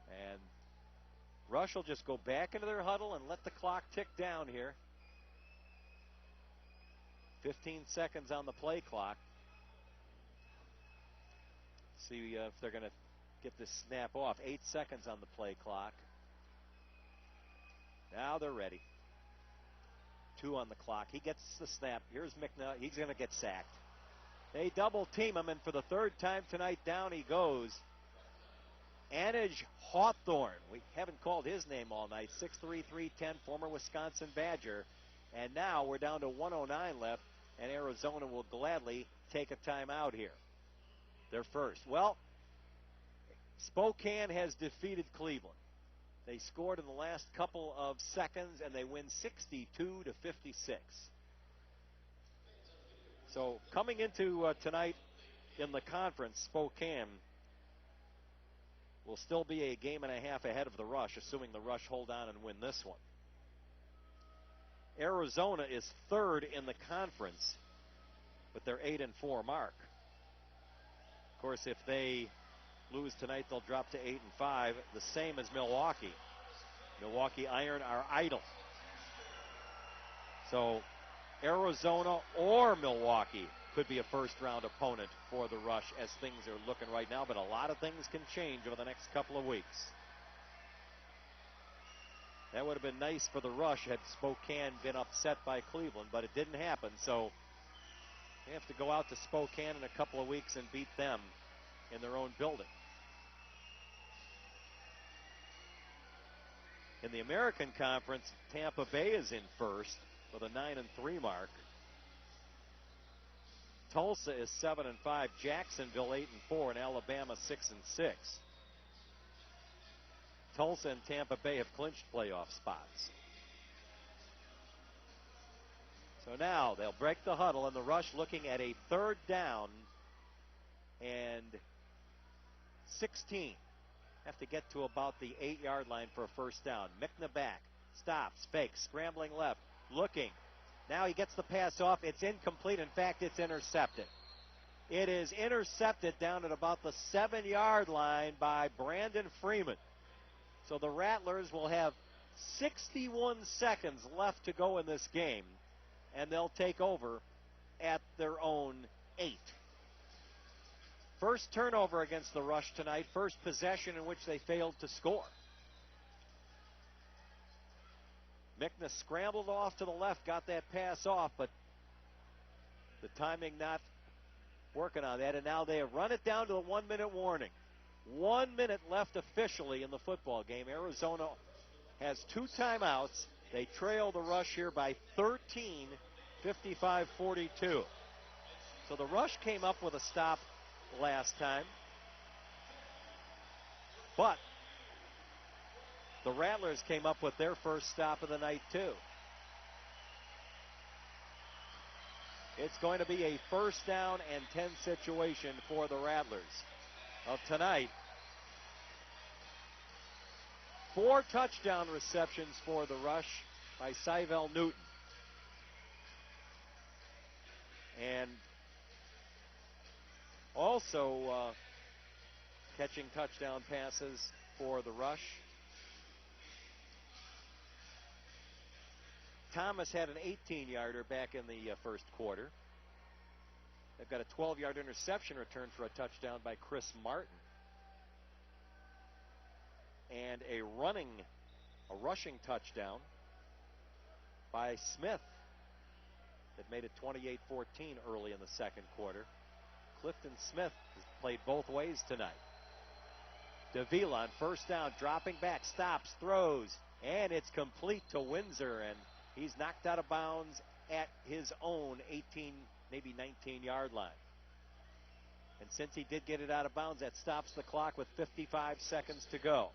Speaker 7: And Rush will just go back into their huddle and let the clock tick down here. 15 seconds on the play clock. See if they're going to get this snap off. 8 seconds on the play clock. Now they're ready. 2 on the clock. He gets the snap. Here's Mickna. He's going to get sacked. They double team him, and for the 3rd time tonight, down he goes. Anij Hawthorne. We haven't called his name all night. 6'3", 310, former Wisconsin Badger. And now we're down to 109 left, and Arizona will gladly take a timeout here. Their first. Well, Spokane has defeated Cleveland. They scored in the last couple of seconds, and they win 62-56. So coming into tonight in the conference, Spokane will still be a game and a half ahead of the Rush, assuming the Rush hold on and win this one. Arizona is 3rd in the conference with their 8-4 mark. Of course, if they lose tonight, they'll drop to 8-5, the same as Milwaukee. Milwaukee Iron are idle. So Arizona or Milwaukee could be a first-round opponent for the Rush as things are looking right now, but a lot of things can change over the next couple of weeks. That would have been nice for the Rush had Spokane been upset by Cleveland, but it didn't happen, so they have to go out to Spokane in a couple of weeks and beat them in their own building. In the American Conference, Tampa Bay is in first with a 9-3 mark. Tulsa is 7-5, Jacksonville 8-4, and Alabama 6-6. Tulsa and Tampa Bay have clinched playoff spots. So now they'll break the huddle, and the Rush looking at a 3rd down and 16. Have to get to about the 8-yard line for a first down. Mickna back, stops, fakes, scrambling left, looking. Now he gets the pass off. It's incomplete. In fact, it's intercepted. It is intercepted down at about the 7-yard line by Brandon Freeman. So the Rattlers will have 61 seconds left to go in this game, and they'll take over at their own 8. First turnover against the Rush tonight, first possession in which they failed to score. Mickna scrambled off to the left, got that pass off, but the timing not working on that, and now they have run it down to the 1-minute warning. 1 minute left officially in the football game. Arizona has 2 timeouts. They trail the Rush here by 13, 55-42. So the Rush came up with a stop last time, but the Rattlers came up with their first stop of the night too. It's going to be a first down and 10 situation for the Rattlers of tonight. 4 touchdown receptions for the Rush by Syvel Newton. And also catching touchdown passes for the Rush. Thomas had an 18-yarder back in the first quarter. They've got a 12-yard interception return for a touchdown by Chris Martin. And a rushing touchdown by Smith that made it 28-14 early in the second quarter. Clifton Smith has played both ways tonight. Davila on first down, dropping back, stops, throws, and it's complete to Windsor, and he's knocked out of bounds at his own 18, maybe 19-yard line. And since he did get it out of bounds, that stops the clock with 55 seconds to go.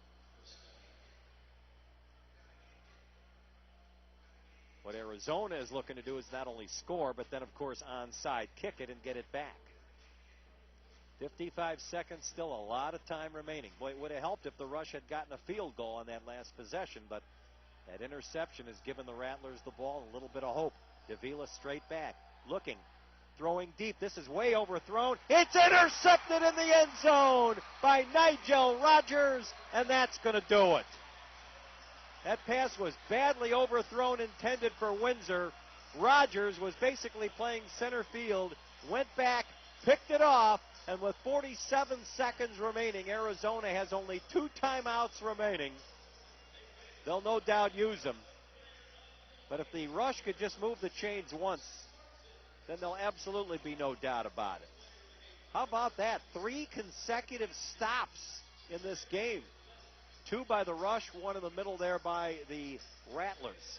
Speaker 7: What Arizona is looking to do is not only score, but then, of course, onside, kick it and get it back. 55 seconds, still a lot of time remaining. Boy, it would have helped if the Rush had gotten a field goal on that last possession, but that interception has given the Rattlers the ball and a little bit of hope. Davila straight back, looking, throwing deep. This is way overthrown. It's intercepted in the end zone by Nigel Rogers, and that's going to do it. That pass was badly overthrown, intended for Windsor. Rogers was basically playing center field, went back, picked it off, and with 47 seconds remaining, Arizona has only 2 timeouts remaining. They'll no doubt use them. But if the Rush could just move the chains once, then there'll absolutely be no doubt about it. How about that? 3 consecutive stops in this game. 2 by the Rush, 1 in the middle there by the Rattlers.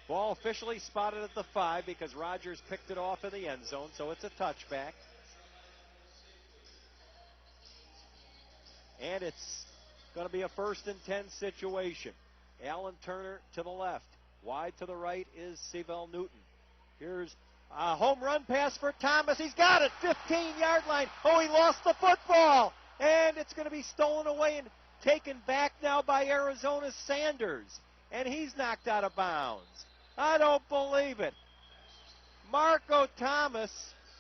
Speaker 7: Ball officially spotted at the 5 because Rogers picked it off in the end zone, so it's a touchback. And it's going to be a 1st and 10 situation. Alan Turner to the left. Wide to the right is Syvel Newton. Here's a home run pass for Thomas. He's got it. 15-yard line. Oh, he lost the football. And it's going to be stolen away and taken back now by Arizona's Sanders. And he's knocked out of bounds. I don't believe it. Marco Thomas,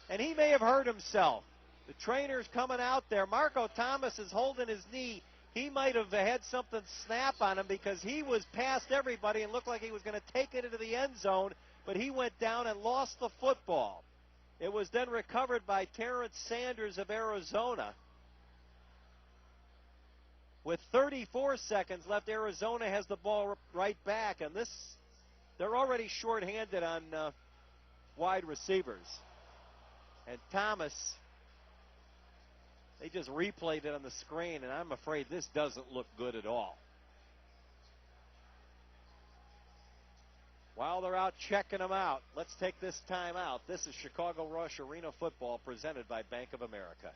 Speaker 7: and he may have hurt himself. The trainer's coming out there. Marco Thomas is holding his knee. He might have had something snap on him because he was past everybody and looked like he was going to take it into the end zone, but he went down and lost the football. It was then recovered by Terrence Sanders of Arizona. With 34 seconds left, Arizona has the ball right back, and they're already shorthanded on wide receivers. And Thomas, they just replayed it on the screen, and I'm afraid this doesn't look good at all. While they're out checking them out, let's take this time out. This is Chicago Rush Arena football presented by Bank of America.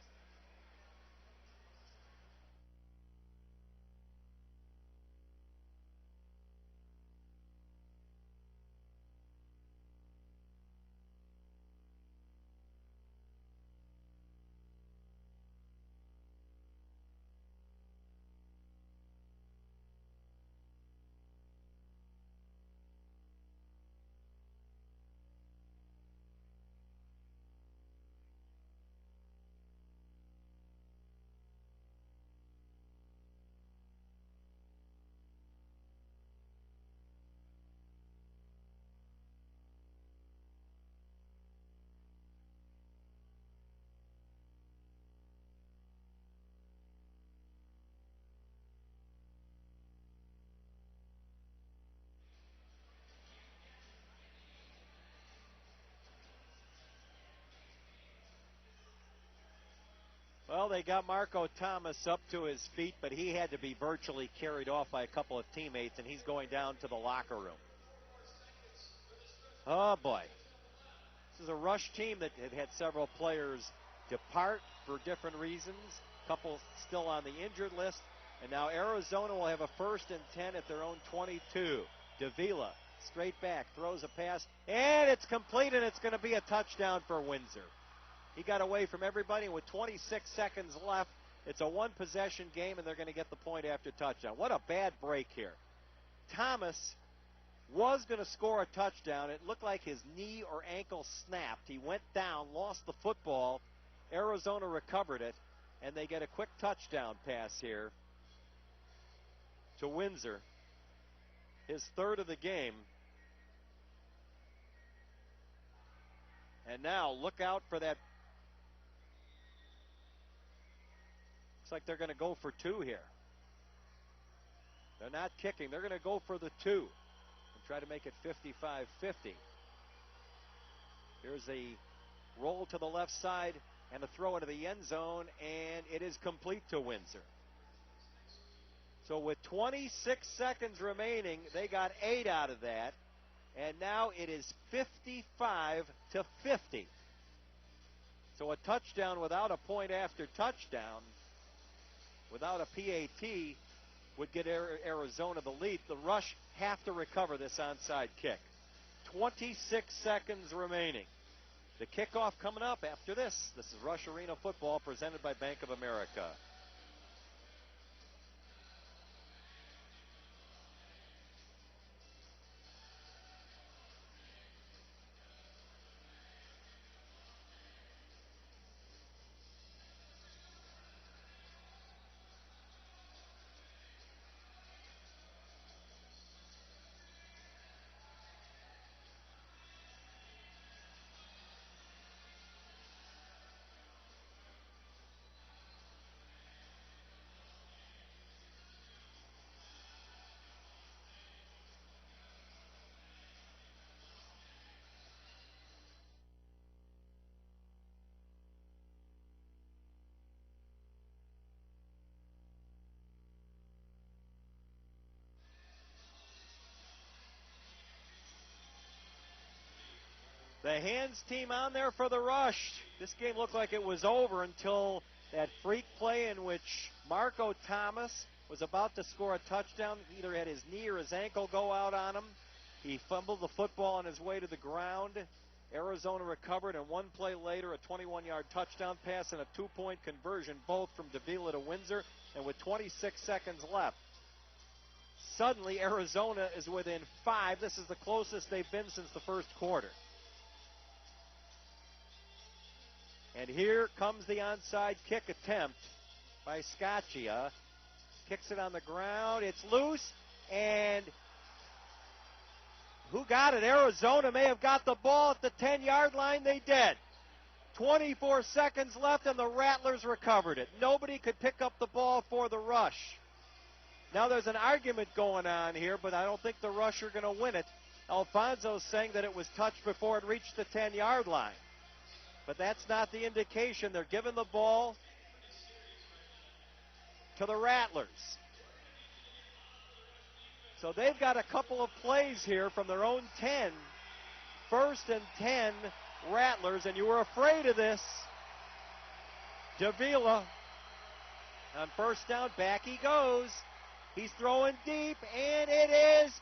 Speaker 7: Well, they got Marco Thomas up to his feet, but he had to be virtually carried off by a couple of teammates, and he's going down to the locker room. Oh, boy. This is a Rush team that had several players depart for different reasons, a couple still on the injured list, and now Arizona will have a 1st and 10 at their own 22. Davila, straight back, throws a pass, and it's complete, and it's going to be a touchdown for Windsor. He got away from everybody, and with 26 seconds left, it's a one-possession game, and they're going to get the point after touchdown. What a bad break here. Thomas was going to score a touchdown. It looked like his knee or ankle snapped. He went down, lost the football. Arizona recovered it, and they get a quick touchdown pass here to Windsor. His 3rd of the game. And now look out for that. Looks like they're going to go for 2 here. They're not kicking. They're going to go for the 2 and try to make it 55-50. Here's a roll to the left side and a throw into the end zone, and it is complete to Windsor. So with 26 seconds remaining, they got 8 out of that, and now it is 55-50. So a touchdown without a point after touchdown, without a PAT, would get Arizona the lead. The Rush have to recover this onside kick. 26 seconds remaining. The kickoff coming up after this. This is Rush Arena Football presented by Bank of America. The hands team on there for the Rush. This game looked like it was over until that freak play in which Marco Thomas was about to score a touchdown. Either had his knee or his ankle go out on him. He fumbled the football on his way to the ground. Arizona recovered, and one play later, a 21-yard touchdown pass and a 2-point conversion, both from Davila to Windsor. And with 26 seconds left, suddenly Arizona is within 5. This is the closest they've been since the first quarter. And here comes the onside kick attempt by Scaccia. Kicks it on the ground. It's loose. And who got it? Arizona may have got the ball at the 10-yard line. They did. 24 seconds left, and the Rattlers recovered it. Nobody could pick up the ball for the Rush. Now there's an argument going on here, but I don't think the Rush are going to win it. Alfonso's saying that it was touched before it reached the 10-yard line. But that's not the indication. They're giving the ball to the Rattlers. So they've got a couple of plays here from their own 10. 1st and 10, Rattlers, and you were afraid of this. Davila on 1st down, back he goes. He's throwing deep, and it is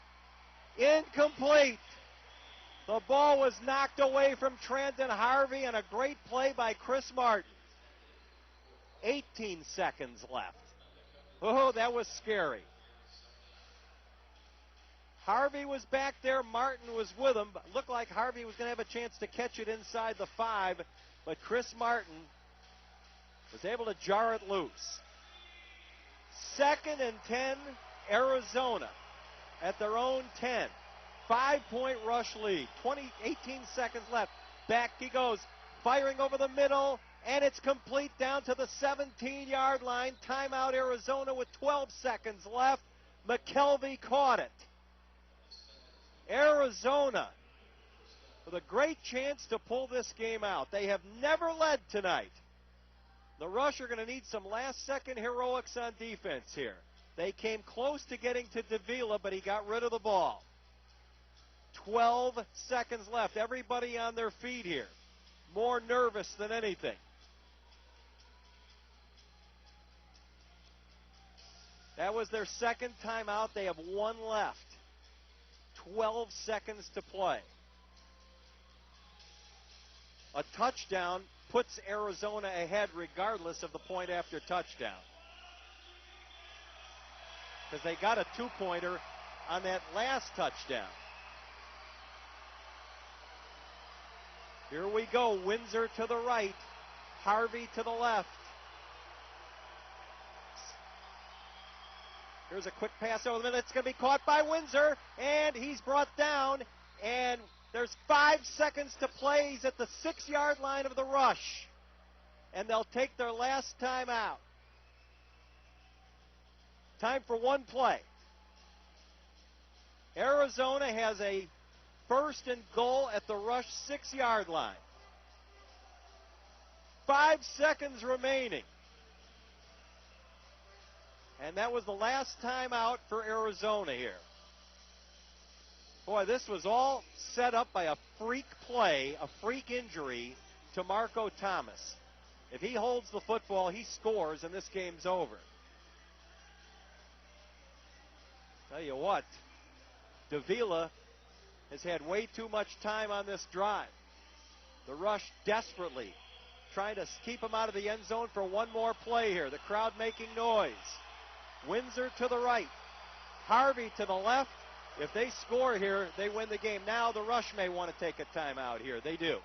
Speaker 7: incomplete. The ball was knocked away from Trenton Harvey, and a great play by Chris Martin. 18 seconds left. Oh, that was scary. Harvey was back there. Martin was with him. Looked like Harvey was going to have a chance to catch it inside the 5, but Chris Martin was able to jar it loose. 2nd and 10, Arizona at their own 10. 5-point Rush lead. 18 seconds left. Back he goes. Firing over the middle, and it's complete down to the 17-yard line. Timeout Arizona with 12 seconds left. McKelvey caught it. Arizona with a great chance to pull this game out. They have never led tonight. The Rush are going to need some last-second heroics on defense here. They came close to getting to Davila, but he got rid of the ball. 12 seconds left. Everybody on their feet here. More nervous than anything. That was their second timeout. They have one left. 12 seconds to play. A touchdown puts Arizona ahead regardless of the point after touchdown. Because they got a two-pointer on that last touchdown. Here we go. Windsor to the right. Harvey to the left. Here's a quick pass over the middle. It's going to be caught by Windsor, and he's brought down, and there's 5 seconds to play. He's at the 6-yard line of the Rush, and they'll take their last time out. Time for one play. Arizona has a first and goal at the Rush 6-yard line. 5 seconds remaining. And that was the last time out for Arizona here. Boy, this was all set up by a freak play, a freak injury to Marco Thomas. If he holds the football, he scores, and this game's over. Tell you what, Davila has had way too much time on this drive. The Rush desperately trying to keep him out of the end zone for one more play here. The crowd making noise. Windsor to the right. Harvey to the left. If they score here, they win the game. Now the Rush may want to take a timeout here. They do.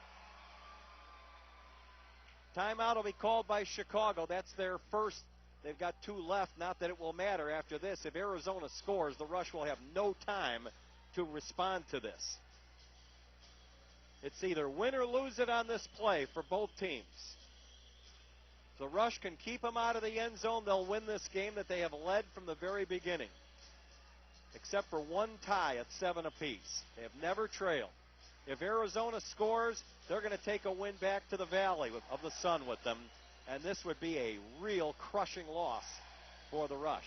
Speaker 7: Timeout will be called by Chicago. That's their first. They've got 2 left. Not that it will matter after this. If Arizona scores, the Rush will have no time to respond to this. It's either win or lose it on this play for both teams. The Rush can keep them out of the end zone. They'll win this game that they have led from the very beginning. Except for one tie at 7 apiece. They have never trailed. If Arizona scores, they're going to take a win back to the Valley of the Sun with them. And this would be a real crushing loss for the Rush.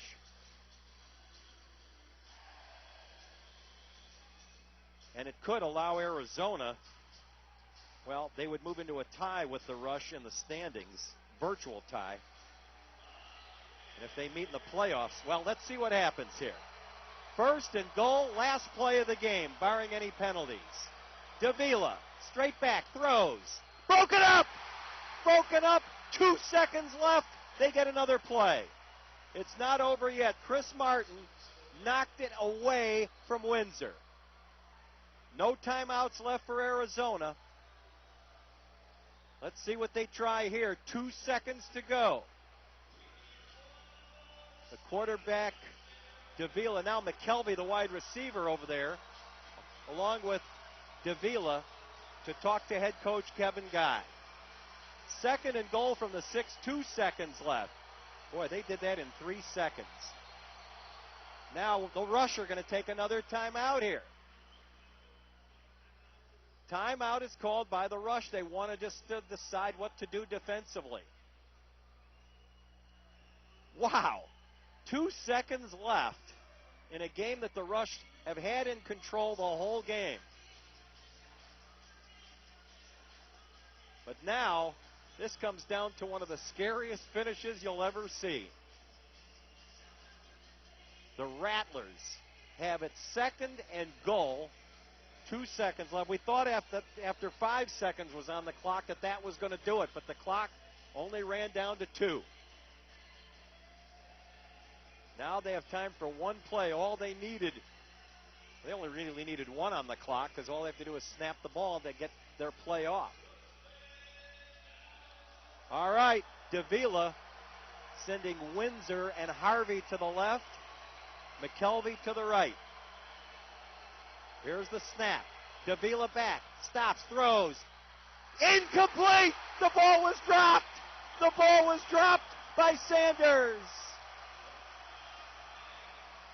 Speaker 7: And it could allow Arizona, well, they would move into a tie with the Rush in the standings. Virtual tie. And if they meet in the playoffs, well, let's see what happens here. First and goal, last play of the game, barring any penalties. Davila, straight back, throws. Broken up! Broken up, 2 seconds left. They get another play. It's not over yet. Chris Martin knocked it away from Windsor. No timeouts left for Arizona. Let's see what they try here. 2 seconds to go. The quarterback, Davila. Now McKelvey, the wide receiver over there, along with Davila, to talk to head coach Kevin Guy. Second and goal from the 6, 2 seconds left. Boy, they did that in 3 seconds. Now the Rush are going to take another timeout here. Timeout is called by the Rush. They want to just decide what to do defensively. Wow. 2 seconds left in a game that the Rush have had in control the whole game. But now, this comes down to one of the scariest finishes you'll ever see. The Rattlers have it second and goal. 2 seconds left. We thought after 5 seconds was on the clock that was going to do it, but the clock only ran down to 2. Now they have time for one play. All they needed, they only really needed one on the clock because all they have to do is snap the ball to get their play off. All right, Davila sending Windsor and Harvey to the left, McKelvey to the right. Here's the snap. Davila back. Stops. Throws. Incomplete! The ball was dropped! The ball was dropped by Sanders.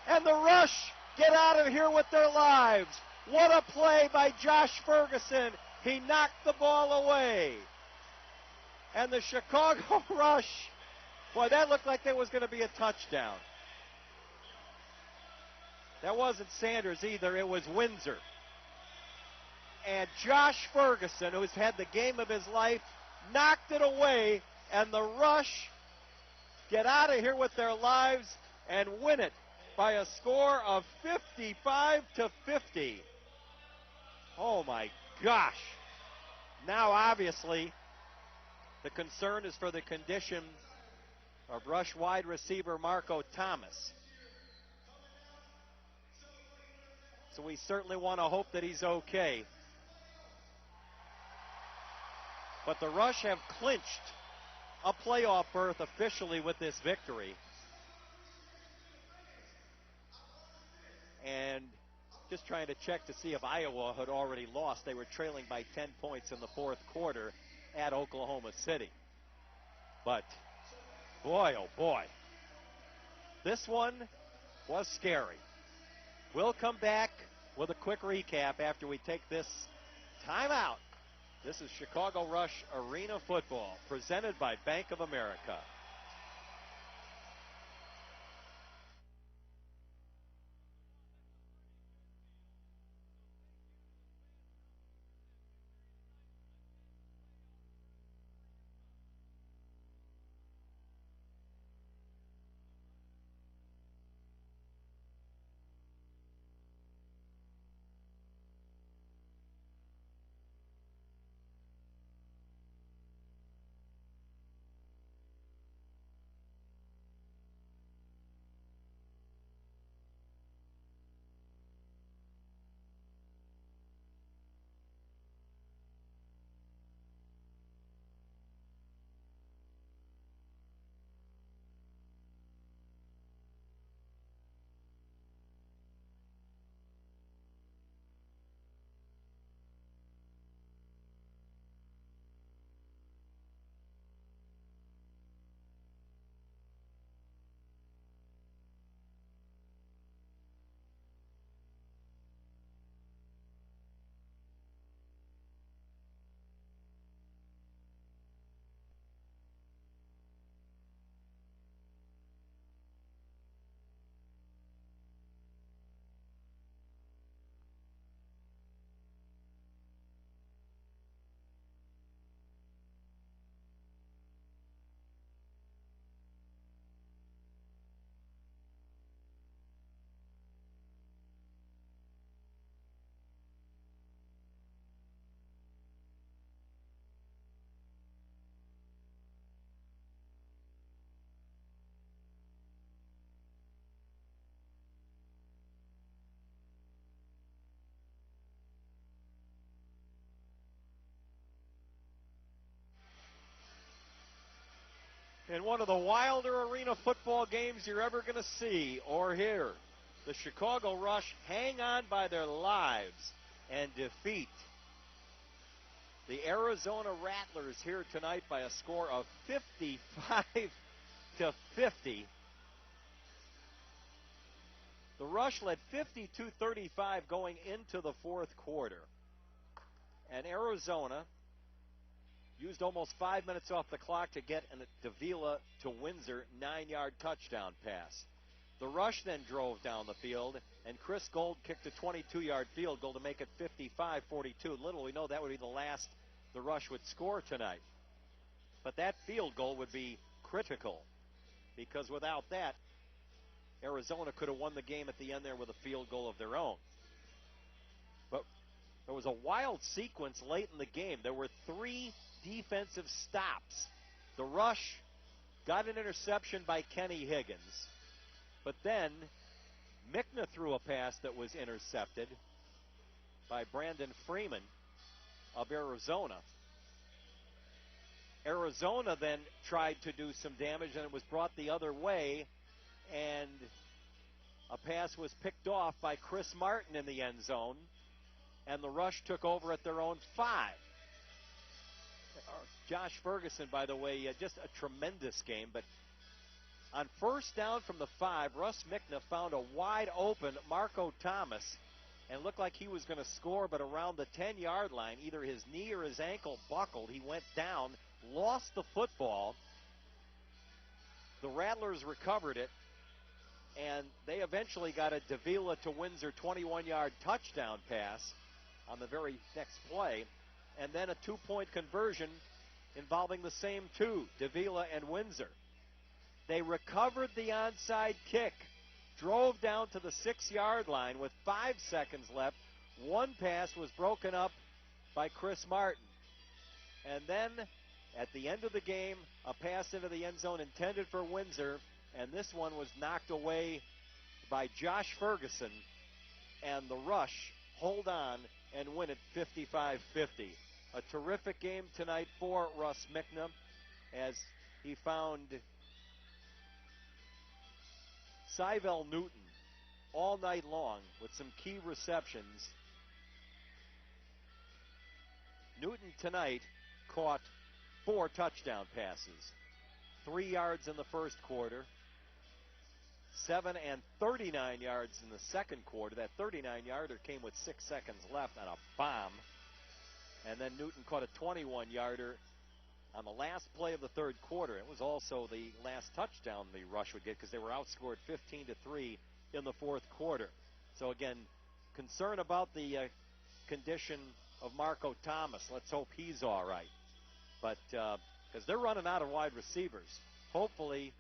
Speaker 7: And the Rush get out of here with their lives. What a play by Josh Ferguson. He knocked the ball away. And the Chicago Rush, boy, that looked like there was going to be a touchdown. That wasn't Sanders either, it was Windsor. And Josh Ferguson, who's had the game of his life, knocked it away, and the Rush get out of here with their lives and win it by a score of 55-50. Oh my gosh. Now obviously the concern is for the condition of Rush wide receiver Marco Thomas. So we certainly want to hope that he's okay. But the Rush have clinched a playoff berth officially with this victory. And just trying to check to see if Iowa had already lost. They were trailing by 10 points in the fourth quarter at Oklahoma City. But, boy, oh boy, this one was scary. We'll come back with a quick recap after we take this timeout. This is Chicago Rush Arena Football, presented by Bank of America. In one of the wilder arena football games you're ever going to see or hear, the Chicago Rush hang on by their lives and defeat the Arizona Rattlers here tonight by a score of 55-50. The Rush led 52-35 going into the fourth quarter. And Arizona used almost 5 minutes off the clock to get a Davila to Windsor 9-yard touchdown pass. The Rush then drove down the field, and Chris Gold kicked a 22-yard field goal to make it 55-42. Little we know that would be the last the Rush would score tonight. But that field goal would be critical, because without that, Arizona could have won the game at the end there with a field goal of their own. But there was a wild sequence late in the game. There were 3 defensive stops. The Rush got an interception by Kenny Higgins, but then Mickna threw a pass that was intercepted by Brandon Freeman of Arizona. Arizona then tried to do some damage, and it was brought the other way, and a pass was picked off by Chris Martin in the end zone, and the Rush took over at their own 5. Josh Ferguson, by the way, just a tremendous game. But on first down from the 5, Russ Mickna found a wide open Marco Thomas and looked like he was going to score, but around the 10-yard line, either his knee or his ankle buckled. He went down, lost the football. The Rattlers recovered it, and they eventually got a Davila to Windsor 21-yard touchdown pass on the very next play, and then a 2-point conversion involving the same two, Davila and Windsor. They recovered the onside kick, drove down to the 6-yard line with 5 seconds left. One pass was broken up by Chris Martin. And then at the end of the game, a pass into the end zone intended for Windsor, and this one was knocked away by Josh Ferguson, and the Rush hold on and win it 55-50. A terrific game tonight for Russ Mickna as he found Cyvel Newton all night long with some key receptions. Newton tonight caught 4 touchdown passes, 3 yards in the first quarter, 7 and 39 yards in the second quarter. That 39-yarder came with 6 seconds left on a bomb. And then Newton caught a 21-yarder on the last play of the third quarter. It was also the last touchdown the Rush would get because they were outscored 15-3 in the fourth quarter. So again, concern about the condition of Marco Thomas. Let's hope he's all right. But because they're running out of wide receivers. Hopefully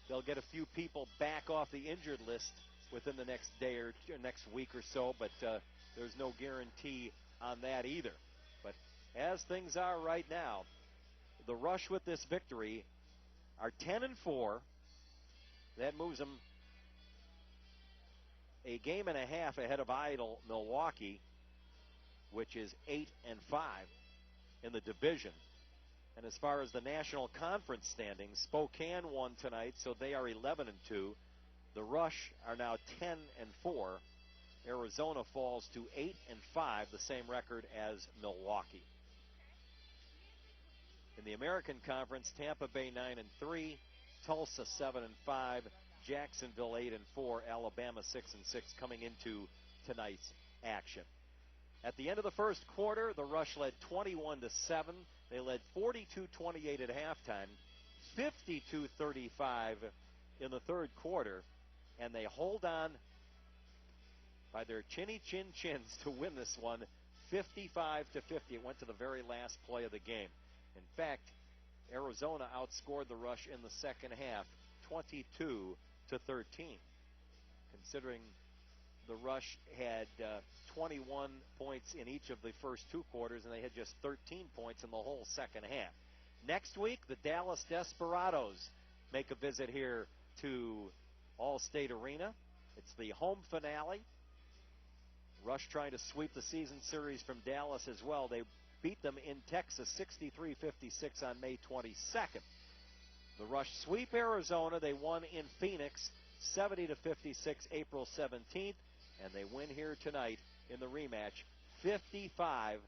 Speaker 7: they'll get a few people back off the injured list within the next day or next week or so, but there's no guarantee on that either. But as things are right now, the Rush with this victory are 10-4. That moves them a game and a half ahead of idle Milwaukee, which is 8-5 in the division. And as far as the National Conference standings, Spokane won tonight, so they are 11-2. The Rush are now 10-4. Arizona falls to 8-5, the same record as Milwaukee. In the American Conference, Tampa Bay 9-3, Tulsa 7-5, Jacksonville 8-4, Alabama 6-6 coming into tonight's action. At the end of the first quarter, the Rush led 21-7. They led 42-28 at halftime, 52-35 in the third quarter, and they hold on by their chinny chin chins to win this one 55-50. It went to the very last play of the game. In fact, Arizona outscored the Rush in the second half 22-13. Considering the Rush had 21 points in each of the first 2 quarters, and they had just 13 points in the whole second half. Next week, the Dallas Desperados make a visit here to Allstate Arena. It's the home finale. Rush trying to sweep the season series from Dallas as well. They beat them in Texas 63-56 on May 22nd. The Rush sweep Arizona. They won in Phoenix 70-56 April 17th. And they win here tonight in the rematch 55-50.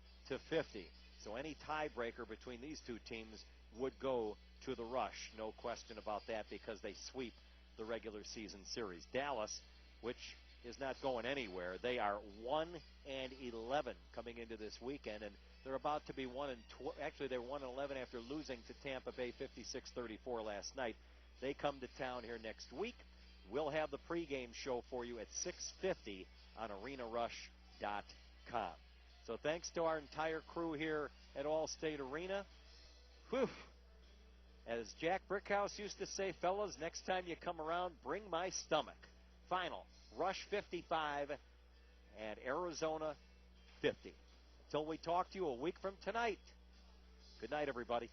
Speaker 7: So any tiebreaker between these two teams would go to the Rush. No question about that because they sweep the regular season series. Dallas, which is not going anywhere, they are 1-11 coming into this weekend, and they're about to be 1-12. Actually, they're 1-11 after losing to Tampa Bay 56-34 last night. They come to town here next week. We'll have the pregame show for you at 6:50 on arenarush.com. So thanks to our entire crew here at Allstate Arena. Whew. As Jack Brickhouse used to say, fellas, next time you come around, bring my stomach. Final, Rush 55 and Arizona 50. Until we talk to you a week from tonight, good night, everybody.